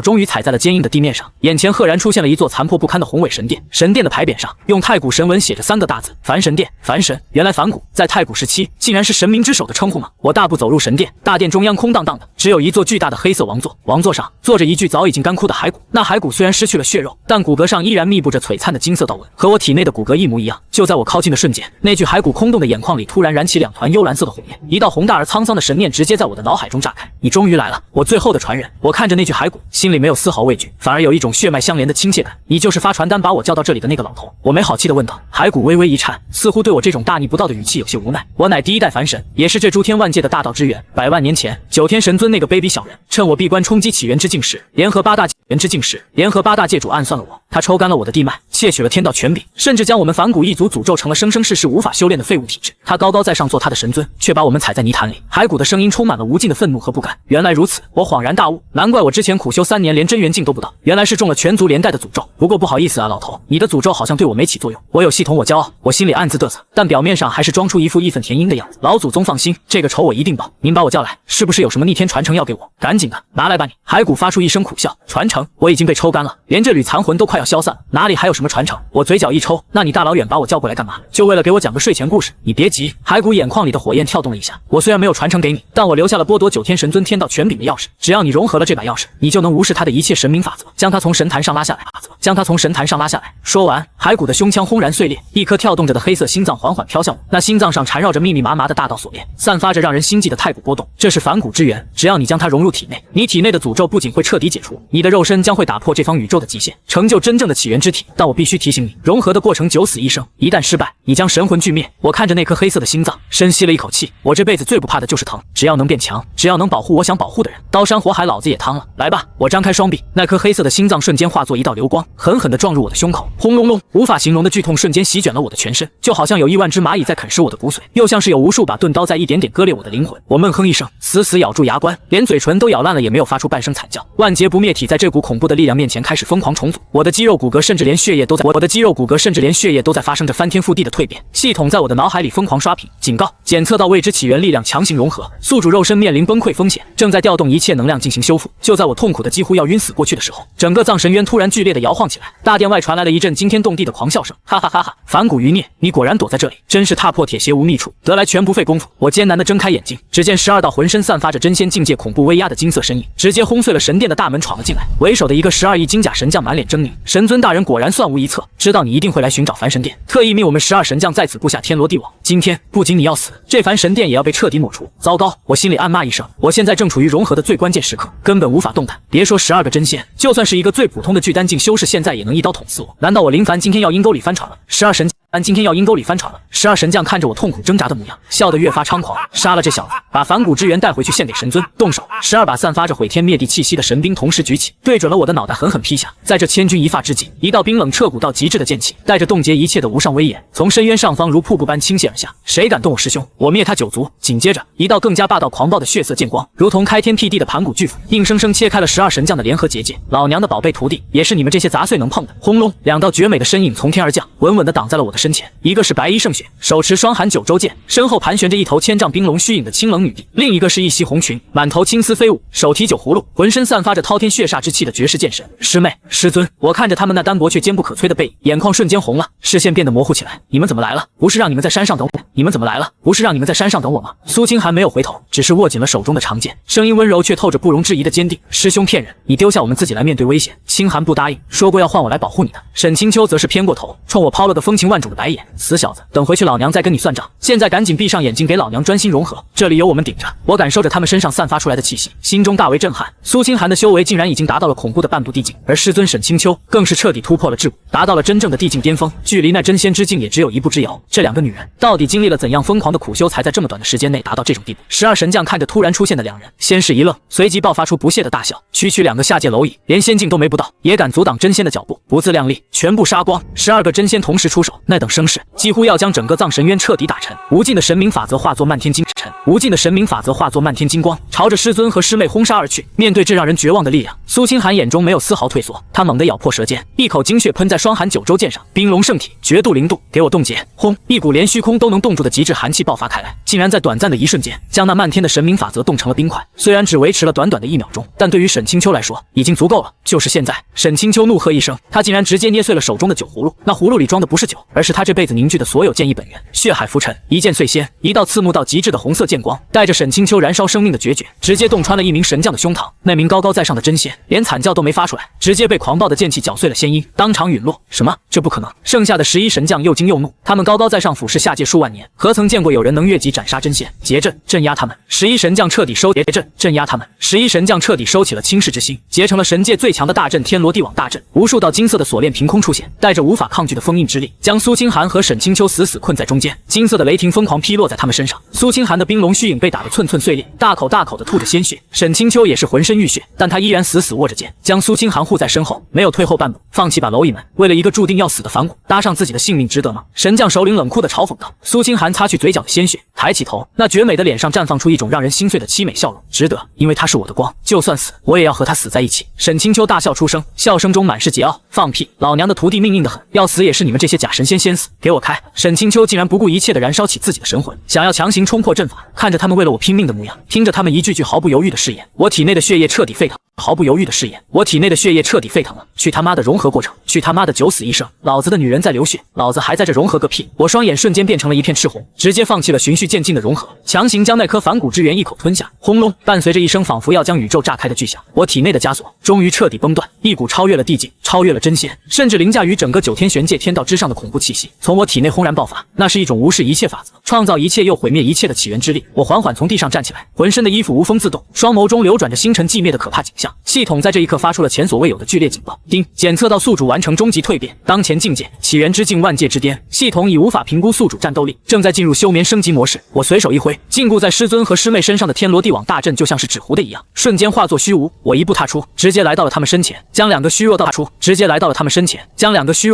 终于踩在了坚硬的地面上，眼前赫然出现了一座残破不堪的宏伟神殿。神殿的牌匾上用太古神文写着3个大字：凡神殿。凡神，原来凡古在太古时期竟然是神明之首的称呼吗？我大步走入神殿，大殿中央空荡荡的，只有一座巨大的黑色王座，王座上坐着一具早已经干枯的骸骨。那骸骨虽然失去了血肉，但骨骼上依然密布着璀璨的金色道纹，和我体内的骨骼一模一样。就在我靠近的瞬间，那具骸骨空洞的眼眶里突然燃起2团幽蓝色的火焰，一道宏大而沧桑的神念直接在我的脑海中炸开。你终于来了，我最后的传人。我看着那具骸骨，心里没有丝毫畏惧，反而有一种血脉相连的亲切感。你就是发传单把我叫到这里的那个老头？我没好气地问道。骸骨微微一颤，似乎对我这种大逆不道的语气有些无奈。我乃第1代凡神，也是这诸天万界的大道之源。100万年前，9天神尊那个卑鄙小人，趁我闭关冲击起源之境时，联合八大界主暗算了我。他抽干了我的地脉，窃取了天道权柄，甚至将我们凡古一族诅咒成了生生世世无法修炼的废物体质。他高高在上做他的神尊，却把我们踩在泥潭里。骸骨的声音充满了无尽的愤怒和不甘。原来如此，我恍然大悟，难怪我之前苦修3年连真元境都不到，原来是中了全族连带的诅咒。不过不好意思啊，老头，你的诅咒好像对我没起作用。我有系统，我骄傲，我心里暗自嘚瑟，但表面上还是装出一副义愤填膺的样子。老祖宗放心，这个仇我一定报。您把我叫来，是不是有什么逆天传承要给我？赶紧的，拿来吧你！骸骨发出一声苦笑，传承？我已经被抽干了，连这缕残魂都快要消散了，哪里还有什么传承？我嘴角一抽，那你大老远把我叫过来干嘛？就为了给我讲个睡前故事？你别急。骸骨眼眶里的火焰跳动了一下，我虽然没有传承给你，但我留下了剥夺9天神尊天道权柄的钥匙，只要你融合了这把钥匙，你就能无视他的一切神明法则，将他从神坛上拉下来。说完，骸骨的胸腔轰然碎裂，一颗跳动着的黑色心脏缓缓飘向我，那心脏上缠绕着密密麻麻的大道锁链，散发着让人心悸的太古波动。这是凡古之源，只要你将它融入体内，你体内的诅咒不仅会彻底解除，你的肉身将会打破这方宇宙的极限，成就真正的起源之体。但我必须提醒你，融合的过程九死一生，一旦失败，你将神魂俱灭。我看着那颗黑色的心脏，深吸了一口气。我这辈子最不怕的就是疼，只要能变强，只要能保护我想保护的人，刀山火海老子也趟了。来吧，我张开双臂，那颗黑色的心脏瞬间化作一道流光，狠狠地撞入我的胸口。轰隆隆，无法形容的剧痛瞬间席卷了我的全身，就好像有1万只蚂蚁在啃食我的骨髓，又像是有无数把钝刀在一点点割裂我的灵魂。我闷哼一声，死死咬住牙关，连嘴唇都咬烂了，也没有发出半声惨叫。万劫不灭体在这股恐怖的力量面前开始疯狂重组，我的肌肉骨骼甚至连血液都在发生着翻天覆地的蜕变。系统在我的脑海里疯狂刷屏，警告：检测到未知起源力量强行融合，宿主肉身面临崩溃风险，正在调动一切能量进行修复。就在我痛苦的几乎要晕死过去的时候，整个葬神渊突然剧烈的摇晃起来，大殿外传来了一阵惊天动地的狂笑声，哈哈哈哈！反骨余孽，你果然躲在这里，真是踏破铁鞋无觅处，得来全不费功夫。我艰难地睁开眼睛，只见12道浑身散发着真仙境界恐怖威压的金色身影，直接轰碎了神殿的大门闯了进来。为首的一个12亿金甲神将满脸狰狞，神尊大人果然算无一策，知道你一定会来寻找凡神殿，特意命我们12神将在此布下天罗地网。今天不仅你要死，这凡神殿也要被彻底抹除。糟糕！我心里暗骂一声，我现在正处于融合的最关键时刻，根本无法动弹。别说12个真仙，就算是一个最普通的巨丹境修士，现在也能一刀捅死我。难道我林凡今天要阴沟里翻船了？12神今天要阴沟里翻船了。12神将看着我痛苦挣扎的模样，笑得越发猖狂。杀了这小子，把反骨之源带回去献给神尊。动手！12把散发着毁天灭地气息的神兵同时举起，对准了我的脑袋狠狠劈下。在这千钧一发之际，一道冰冷彻骨到极致的剑气，带着冻结一切的无上威严，从深渊上方如瀑布般倾泻而下。谁敢动我师兄，我灭他9族！紧接着，一道更加霸道狂暴的血色剑光，如同开天辟地的盘古巨斧，硬生生切开了12神将的联合结界。老娘的宝贝徒弟，也是你们这些杂碎能碰的！轰隆，2道绝美的身影从天而降，稳稳地挡在了我的的身前，一个是白衣胜雪，手持双寒九州剑，身后盘旋着一头千丈冰龙虚影的清冷女帝；另一个是一袭红裙，满头青丝飞舞，手提酒葫芦，浑身散发着滔天血煞之气的绝世剑神。师妹，师尊，我看着他们那单薄却坚不可摧的背影，眼眶瞬间红了，视线变得模糊起来。你们怎么来了？不是让你们在山上等我？你们怎么来了？不是让你们在山上等我吗？苏清寒没有回头，只是握紧了手中的长剑，声音温柔却透着不容置疑的坚定。师兄骗人，你丢下我们自己来面对危险。清寒不答应，说过要换我来保护你的。沈清秋则是偏过头，冲我抛了个风情万种的白眼。死小子，等回去老娘再跟你算账。现在赶紧闭上眼睛，给老娘专心融合。这里有我们顶着。我感受着他们身上散发出来的气息，心中大为震撼。苏清寒的修为竟然已经达到了恐怖的半步地境，而师尊沈清秋更是彻底突破了桎梏，达到了真正的地境巅峰，距离那真仙之境也只有一步之遥。这两个女人到底经历了怎样疯狂的苦修，才在这么短的时间内达到这种地步？12神将看着突然出现的两人，先是一愣，随即爆发出不屑的大笑。区区2个下界蝼蚁，连仙境都没不到，也敢阻挡真仙的脚步，不自量力，全部杀光！12个真仙同时出手，那等声势几乎要将整个藏神渊彻底打沉。无尽的神明法则化作漫天金尘，无尽的神明法则化作漫天金光，朝着师尊和师妹轰杀而去。面对这让人绝望的力量，苏清寒眼中没有丝毫退缩，他猛地咬破舌尖，一口精血喷在双寒九州剑上。冰龙圣体，绝度零度，给我冻结！轰！一股连虚空都能冻住的极致寒气爆发开来，竟然在短暂的一瞬间将那漫天的神明法则冻成了冰块。虽然只维持了短短的1秒钟，但对于沈清秋来说已经足够了。就是现在，沈清秋怒喝一声，他竟然直接捏碎了手中的酒葫芦。那葫芦里装的不是酒，而是他这辈子凝聚的所有剑意本源。血海浮沉，一剑碎仙，一道刺目到极致的红色剑光，带着沈清秋燃烧生命的决绝，直接洞穿了一名神将的胸膛。那名高高在上的真仙连惨叫都没发出来，直接被狂暴的剑气搅碎了仙音，当场陨落。什么？这不可能！剩下的11神将又惊又怒，他们高高在上俯视下界数万年，何曾见过有人能越级斩杀真仙？结阵，镇压他们！11神将彻底收结阵，镇压他们！11神将彻底收起了轻视之心，结成了神界最强的大阵——天罗地网大阵。无数道金色的锁链凭空出现，带着无法抗拒的封印之力，将苏清寒和沈清秋死死困在中间。金色的雷霆疯狂劈落在他们身上，苏清寒的冰龙虚影被打得寸寸碎裂，大口大口的吐着鲜血。沈清秋也是浑身浴血，但他依然死死握着剑，将苏清寒护在身后，没有退后半步，放弃吧蝼蚁们！为了一个注定要死的反骨，搭上自己的性命，值得吗？神将首领冷酷的嘲讽道。苏清寒擦去嘴角的鲜血，抬起头，那绝美的脸上绽放出一种让人心碎的凄美笑容。值得，因为他是我的光，就算死，我也要和他死在一起。沈清秋大笑出声，笑声中满是桀骜。放屁！老娘的徒弟命硬得很，要死也是你们这些假神仙先死！给我开！沈清秋竟然不顾一切地燃烧起自己的神魂，想要强行冲破阵法。看着他们为了我拼命的模样，听着他们一句句毫不犹豫的誓言，我体内的血液彻底沸腾。毫不犹豫的誓言，我体内的血液彻底沸腾了。去他妈的融合过程，去他妈的九死一生！老子的女人在流血，老子还在这融合个屁！我双眼瞬间变成了一片赤红，直接放弃了循序渐进的融合，强行将那颗反骨之源一口吞下。轰隆！伴随着一声仿佛要将宇宙炸开的巨响，我体内的枷锁终于彻底崩断，一股超越了地境，超越了真仙，甚至凌驾于整个9天玄界天道之上的恐怖气息从我体内轰然爆发。那是一种无视一切法则，创造一切又毁灭一切的起源之力。我缓缓从地上站起来，浑身的衣服无风自动，双眸中流转着星辰寂灭的可怕景象。系统在这一刻发出了前所未有的剧烈警报。丁，检测到宿主完成终极蜕变，当前境界起源之境万界之巅，系统已无法评估宿主战斗力，正在进入休眠升级模式。我随手一挥，禁锢在师尊和师妹身上的天罗地网大阵就像是纸糊的一样，瞬间化作虚无。我一步踏出，直接来到了他们身前，将2个虚弱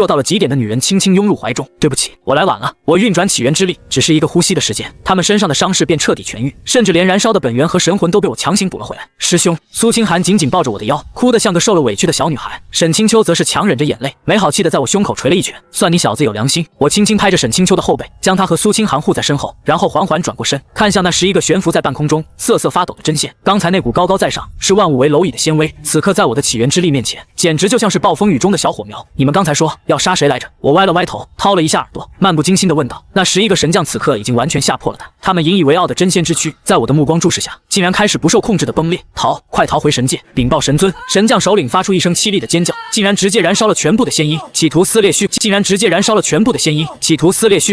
到了极点的女人轻轻拥入怀中。对不起，我来晚了。我运转起源之力，只是一个呼吸的时间，他们身上的伤势便彻底痊愈，甚至连燃烧的本源和神魂都被我强行补了回来。师兄，苏清寒紧紧抱着我的腰，哭得像个受了委屈的小女孩。沈清秋则是强忍着眼泪，没好气的在我胸口捶了一拳。算你小子有良心。我轻轻拍着沈清秋的后背，将她和苏清寒护在身后，然后缓缓转过身，看向那11个悬浮在半空中瑟瑟发抖的真仙。刚才那股高高在上，视万物为蝼蚁的仙威，此刻在我的起源之力面前，简直就像是暴风雨中的小火苗。你们刚才说要杀谁来着？我歪了歪头，掏了一下耳朵，漫不经心地问道。那11个神将此刻已经完全吓破了他们引以为傲的真仙之躯，在我的目光注视下，竟然开始不受控制的崩裂。逃，快逃回神界！禀报神尊！神将首领发出一声凄厉的尖叫，竟然直接燃烧了全部的仙音，企图撕裂虚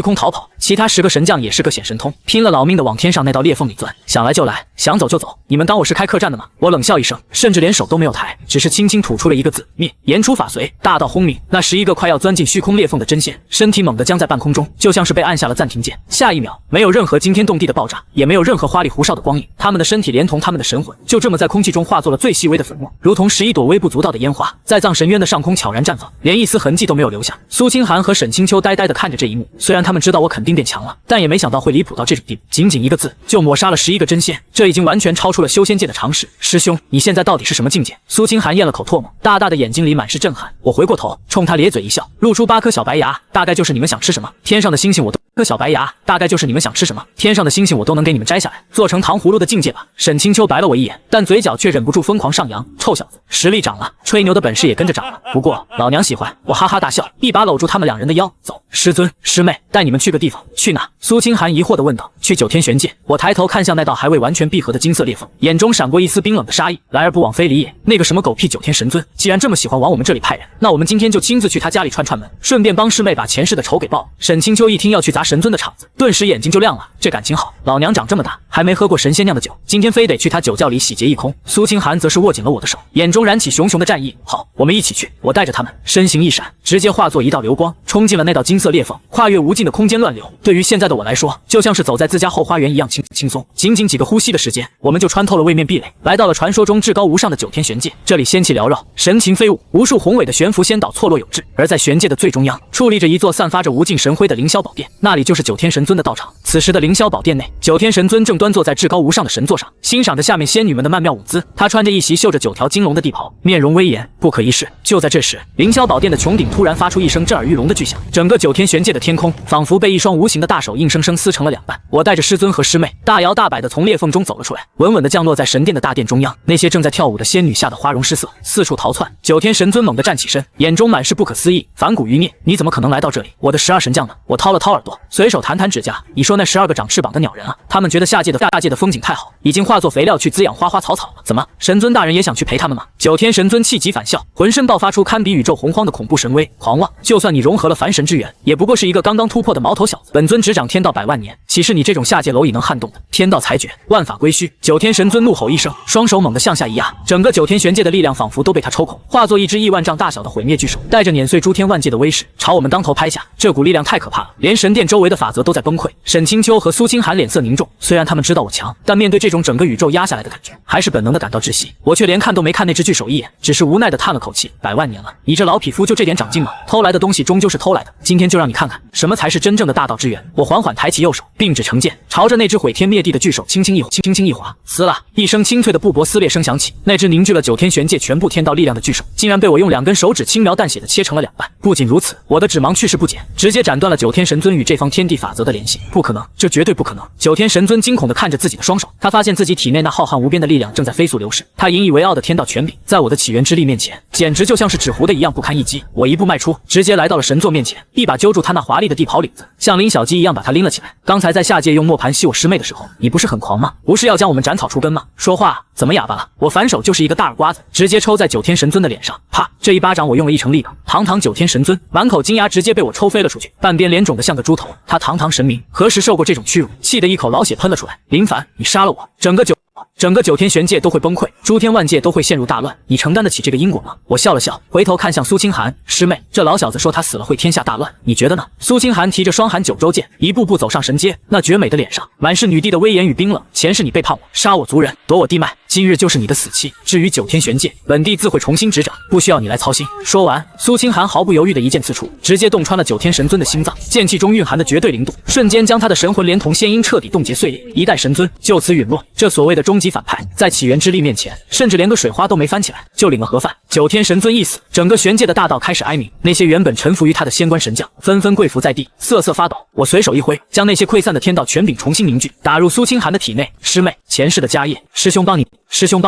空逃跑。其他10个神将也是各显神通，拼了老命的往天上那道裂缝里钻，想来就来，想走就走。你们当我是开客栈的吗？我冷笑一声，甚至连手都没有抬，只是轻轻吐出了一个字：灭。言出法随，大道轰鸣。那11个快要钻进虚空裂缝的真仙，身体猛地僵在半空中，就像是被按下了暂停键。下一秒，没有任何惊天天动地的爆炸，也没有任何花里胡哨的光影。他们的身体连同他们的神魂，就这么在空气中化作了最细微的粉末，如同11朵微不足道的烟花，在葬神渊的上空悄然绽放，连一丝痕迹都没有留下。苏清寒和沈清秋呆呆地看着这一幕，虽然他们知道我肯定变强了，但也没想到会离谱到这种地步。仅仅一个字，就抹杀了11个真仙，这已经完全超出了修仙界的常识。师兄，你现在到底是什么境界？苏清寒咽了口唾沫，大大的眼睛里满是震撼。我回过头，冲他咧嘴一笑，露出8颗小白牙，大概就是你们想吃什么，天上的星星我都。颗小白牙，大概就是你们想吃什么，天上的星星我都能给你们摘下来，做成糖葫芦的境界吧。沈清秋白了我一眼，但嘴角却忍不住疯狂上扬。臭小子，实力涨了，吹牛的本事也跟着涨了。不过老娘喜欢。我哈哈大笑，一把搂住他们2人的腰，走，师尊师妹，带你们去个地方。去哪？苏清寒疑惑地问道。去九天玄界。我抬头看向那道还未完全闭合的金色裂缝，眼中闪过一丝冰冷的杀意。来而不往非礼也。那个什么狗屁九天神尊，既然这么喜欢往我们这里派人，那我们今天就亲自去他家里串串门，顺便帮师妹把前世的仇给报了。沈清秋一听要去砸神尊的场子，顿时眼睛就亮了，这感情好，老娘长这么大还没喝过神仙酿的酒，今天非得去他酒窖里洗劫一空。苏清寒则是握紧了我的手，眼中燃起熊熊的战意。好，我们一起去。我带着他们，身形一闪，直接化作一道流光，冲进了那道金色裂缝，跨越无尽的空间乱流。对于现在的我来说，就像是走在自家后花园一样轻松。仅仅几个呼吸的时间，我们就穿透了位面壁垒，来到了传说中至高无上的九天玄界。这里仙气缭绕，神禽飞舞，无数宏伟的悬浮仙岛错落有致。而在玄界的最中央，矗立着一座散发着无尽神辉的凌霄宝殿，那里就是九天神尊的道场。此时的凌霄宝殿内，九天神尊正端坐在至高无上的神座上，欣赏着下面仙女们的曼妙舞姿。他穿着一袭绣着9条金龙的地袍，面容威严，不可一世。就在这时，凌霄宝殿的穹顶突然发出一声震耳欲聋的巨响，整个九天玄界的天空仿佛被一双无形的大手硬生生撕成了2半。我带着师尊和师妹大摇大摆地从裂缝中走了出来，稳稳地降落在神殿的大殿中央。那些正在跳舞的仙女吓得花容失色，四处逃窜。九天神尊猛地站起身，眼中满是不可思议，反骨余孽，你怎么可能来到这里？我的12神将呢？我掏了掏耳朵，随手弹弹指甲，你说那12个长翅膀的鸟人啊，他们觉得下界的风景太好，已经化作肥料去滋养花花草草了。怎么，神尊大人也想去陪他们吗？九天神尊气急反笑，浑身爆发出堪比宇宙洪荒的恐怖神威。狂妄！就算你融合了凡神之源，也不过是一个刚刚突破的毛头小子。本尊执掌天道100万年，岂是你这种下界蝼蚁能撼动的？天道裁决，万法归虚！九天神尊怒吼一声，双手猛地向下一压，整个九天玄界的力量仿佛都被他抽空，化作一只亿万丈大小的毁灭巨手，带着碾碎诸天万界的威势，朝我们当头拍下。这股力量太可怕了，连神殿周围的法则都在崩溃。沈清秋和苏清寒脸色凝重，虽然他们知道我强，但面对这种整个宇宙压下来的感觉，还是本能的感到窒息。我却连看都没看那只巨手一眼，只是无奈的叹了口气：100万年了，你这老匹夫就这点长进吗？偷来的东西终究是偷来的，今天就让你看看什么才是真正的大道之源。我缓缓抬起右手，并指成剑，朝着那只毁天灭地的巨手轻轻一划，撕啦！一声清脆的布帛撕裂声响起，那只凝聚了九天玄界全部天道力量的巨手，竟然被我用2根手指轻描淡写的切成了2半。不仅如此，我的指芒去势不减，直接斩断了九天神尊与这方天地法则的联系。不可能，这绝对不可能！九天神尊惊恐地看着自己的双手，他发现自己体内那浩瀚无边的力量正在飞速流逝。他引以为傲的天道权柄，在我的起源之力面前，简直就像是纸糊的一样不堪一击。我一步迈出，直接来到了神座面前，一把揪住他那华丽的地袍领子，像拎小鸡一样把他拎了起来。刚才在下界用磨盘吸我师妹的时候，你不是很狂吗？不是要将我们斩草除根吗？说话怎么哑巴了？我反手就是一个大耳刮子，直接抽在九天神尊的脸上。啪！这一巴掌我用了1成力道，堂堂九天神尊满口金牙直接被我抽飞了出去，半边脸肿得像个猪头。他堂堂神明何时受过这种屈辱？气得一口老血喷了出来。林凡，你杀了我，整个九天玄界都会崩溃，诸天万界都会陷入大乱，你承担得起这个因果吗？我笑了笑，回头看向苏清寒，师妹，这老小子说他死了会天下大乱，你觉得呢？苏清寒提着双寒九州剑，一步步走上神阶，那绝美的脸上满是女帝的威严与冰冷。前世你背叛我，杀我族人，夺我地脉，今日就是你的死期。至于九天玄界，本帝自会重新执掌，不需要你来操心。说完，苏清寒毫不犹豫的一剑刺出，直接洞穿了九天神尊的心脏，剑气中蕴含的绝对灵度，瞬间将他的神魂连同仙音彻底冻结碎裂，一代神尊就此陨落。这所谓的终极反派，在起源之力面前，甚至连个水花都没翻起来，就领了盒饭。九天神尊一死，整个玄界的大道开始哀鸣，那些原本臣服于他的仙官神将纷纷跪伏在地，瑟瑟发抖。我随手一挥，将那些溃散的天道权柄重新凝聚，打入苏清寒的体内。师妹，前世的家业，师兄帮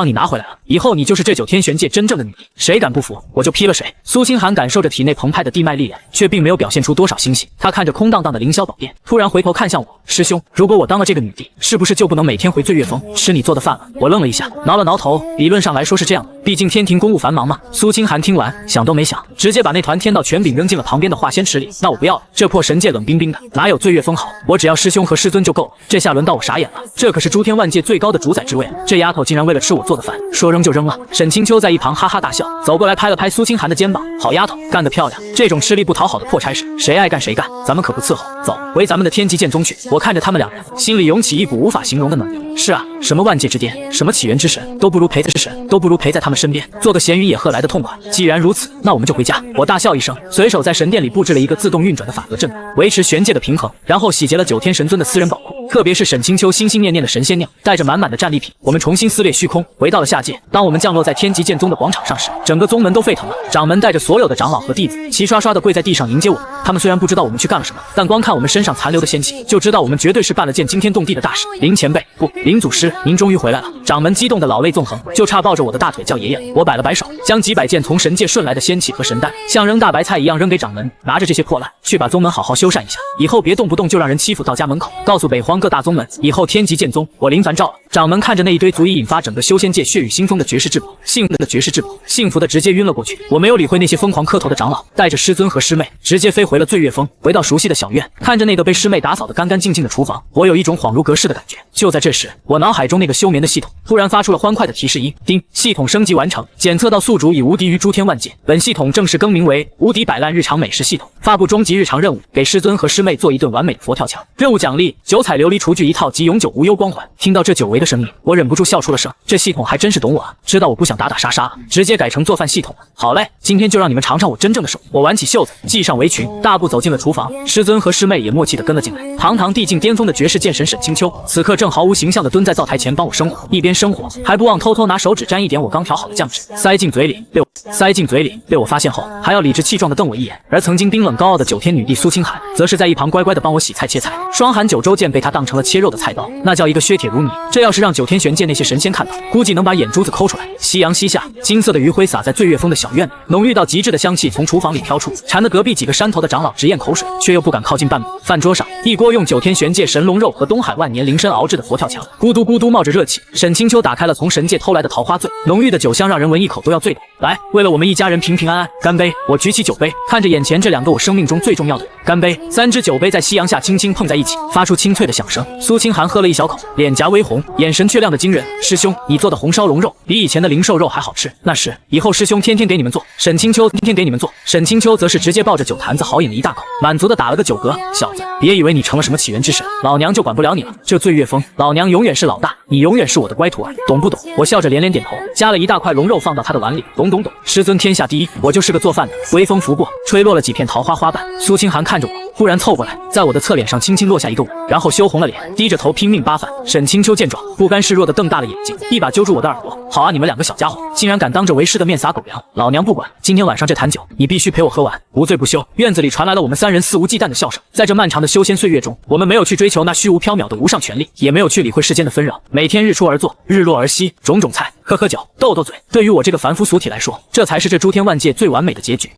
你拿回来了，以后你就是这九天玄界真正的女帝，谁敢不服，我就劈了谁。苏清寒感受着体内澎湃的地脉力量，却并没有表现出多少欣喜。他看着空荡荡的凌霄宝殿，突然回头看向我，师兄，如果我当了这个女帝，是不是就不能每天回醉月峰吃你做的饭了？我愣了一下，挠了挠头，理论上来说是这样的，毕竟天庭公务繁忙嘛。苏清寒听完，想都没想，直接把那团天道权柄扔进了旁边的化仙池里。那我不要了，这破神界冷冰冰的，哪有醉月峰好？我只要师兄和师尊就够了。这下轮到我傻眼了，这可是诸天万界最高的主宰之位，这丫头竟然为为了吃我做的饭，说扔就扔了。沈清秋在一旁哈哈大笑，走过来拍了拍苏清寒的肩膀，好丫头，干得漂亮！这种吃力不讨好的破差事，谁爱干谁干，咱们可不伺候。走，回咱们的天极剑宗去。我看着他们两人，心里涌起一股无法形容的暖流。是啊，什么万界之巅，什么起源之神，都不如陪在他们身边，做个闲云野鹤来的痛快。既然如此，那我们就回家。我大笑一声，随手在神殿里布置了一个自动运转的法则阵，维持玄界的平衡，然后洗劫了9天神尊的私人宝库。特别是沈清秋心心念念的神仙酿，带着满满的战利品，我们重新撕裂虚空，回到了下界。当我们降落在天极剑宗的广场上时，整个宗门都沸腾了。掌门带着所有的长老和弟子，齐刷刷的跪在地上迎接我们。他们虽然不知道我们去干了什么，但光看我们身上残留的仙气，就知道我们绝对是办了件惊天动地的大事。林前辈，不，林祖师，您终于回来了！掌门激动的老泪纵横，就差抱着我的大腿叫爷爷。我摆了摆手，将几百件从神界顺来的仙器和神丹，像扔大白菜一样扔给掌门。拿着这些破烂，去把宗门好好修缮一下，以后别动不动就让人欺负到家门口。告诉北荒各大宗门，以后天极剑宗我林凡照了。掌门看着那一堆足以引发整个修仙界血雨腥风的绝世至宝，幸福的直接晕了过去。我没有理会那些疯狂磕头的长老，带着师尊和师妹直接飞回了醉月峰，回到熟悉的小院，看着那个被师妹打扫得干干净净的厨房，我有一种恍如隔世的感觉。就在这时，我脑海中那个休眠的系统突然发出了欢快的提示音，叮，系统升级完成，检测到宿主已无敌于诸天万界，本系统正式更名为无敌摆烂日常美食系统，发布终极日常任务，给师尊和师妹做一顿完美的佛跳墙。任务奖励9彩琉璃厨具1套及永久无忧光环。听到这久违的声音，我忍不住笑出了声。这系统还真是懂我啊，知道我不想打打杀杀，直接改成做饭系统了。好嘞，今天就让你们尝尝我真正的手。我挽起袖子，系上围裙，大步走进了厨房。师尊和师妹也默契地跟了进来。堂堂地境巅峰的绝世剑神沈清秋，此刻正毫无形象地蹲在灶台前帮我生火，一边生火还不忘偷偷拿手指沾一点我刚调好的酱汁，塞进嘴里，被我发现后还要理直气壮地瞪我一眼。而曾经冰冷高傲的9天女帝苏清寒，则是在一旁乖乖地帮我洗菜切菜。双寒九州剑被她当成了切肉的菜刀，那叫一个削铁如泥。这要是让9天玄界那些神仙看到，估计能把眼珠子抠出来。夕阳西下，金色的余晖洒在醉月峰的小院里，浓郁到极致的香气从厨房里飘出，馋得隔壁几个山头的长老直咽口水，却又不敢靠近半步。饭桌上，一锅用9天玄界神龙肉和东海万年灵参熬制的佛跳墙，咕嘟咕嘟冒着热气。沈清秋打开了从神界偷来的桃花醉，浓郁的酒香让人闻一口都要醉倒。来，为了我们一家人平平安安，干杯！我举起酒杯，看着眼前这2个我生命中最重要的人，干杯！3只酒杯在夕阳下轻轻碰在一起，发出清脆的响声。苏清寒喝了一小口，脸颊微红，眼神却亮得惊人。师兄，你做的红烧龙肉比以前的灵兽肉还好吃，那是以后师兄天天给你们做。沈清秋天天给你们做。沈清秋则是直接抱着酒坛子豪饮了一大口，满足的打了个酒嗝。小子，别以为你成了什么起源之神，老娘就管不了你了。这醉月峰，老娘永远是老大，你永远是我的乖徒儿，懂不懂？我笑着连连点头，夹了一大块龙肉放到他的碗里，懂。师尊天下第一，我就是个做饭的。微风拂过，吹落了几片桃花花瓣。苏清寒看着我，忽然凑过来，在我的侧脸上轻轻落下一个吻，然后羞红了脸，低着头拼命扒饭。沈清秋见状，不甘示弱的瞪大了眼睛，一把揪住我的耳朵。好啊，你们2个小家伙，竟然敢当着为师的面撒狗粮，老娘不管，今天晚上这坛酒你必须陪我喝完，无醉不休。院子里传来了我们3人肆无忌惮的笑声。在这漫长的修仙岁月中，我们没有去追求那虚无缥缈的无上权力，也没有去理会世间的纷扰，每天日出而作，日落而息，种种菜，喝喝酒，斗斗嘴。对于我这个凡夫俗体来说，这才是这诸天万界最完美的结局。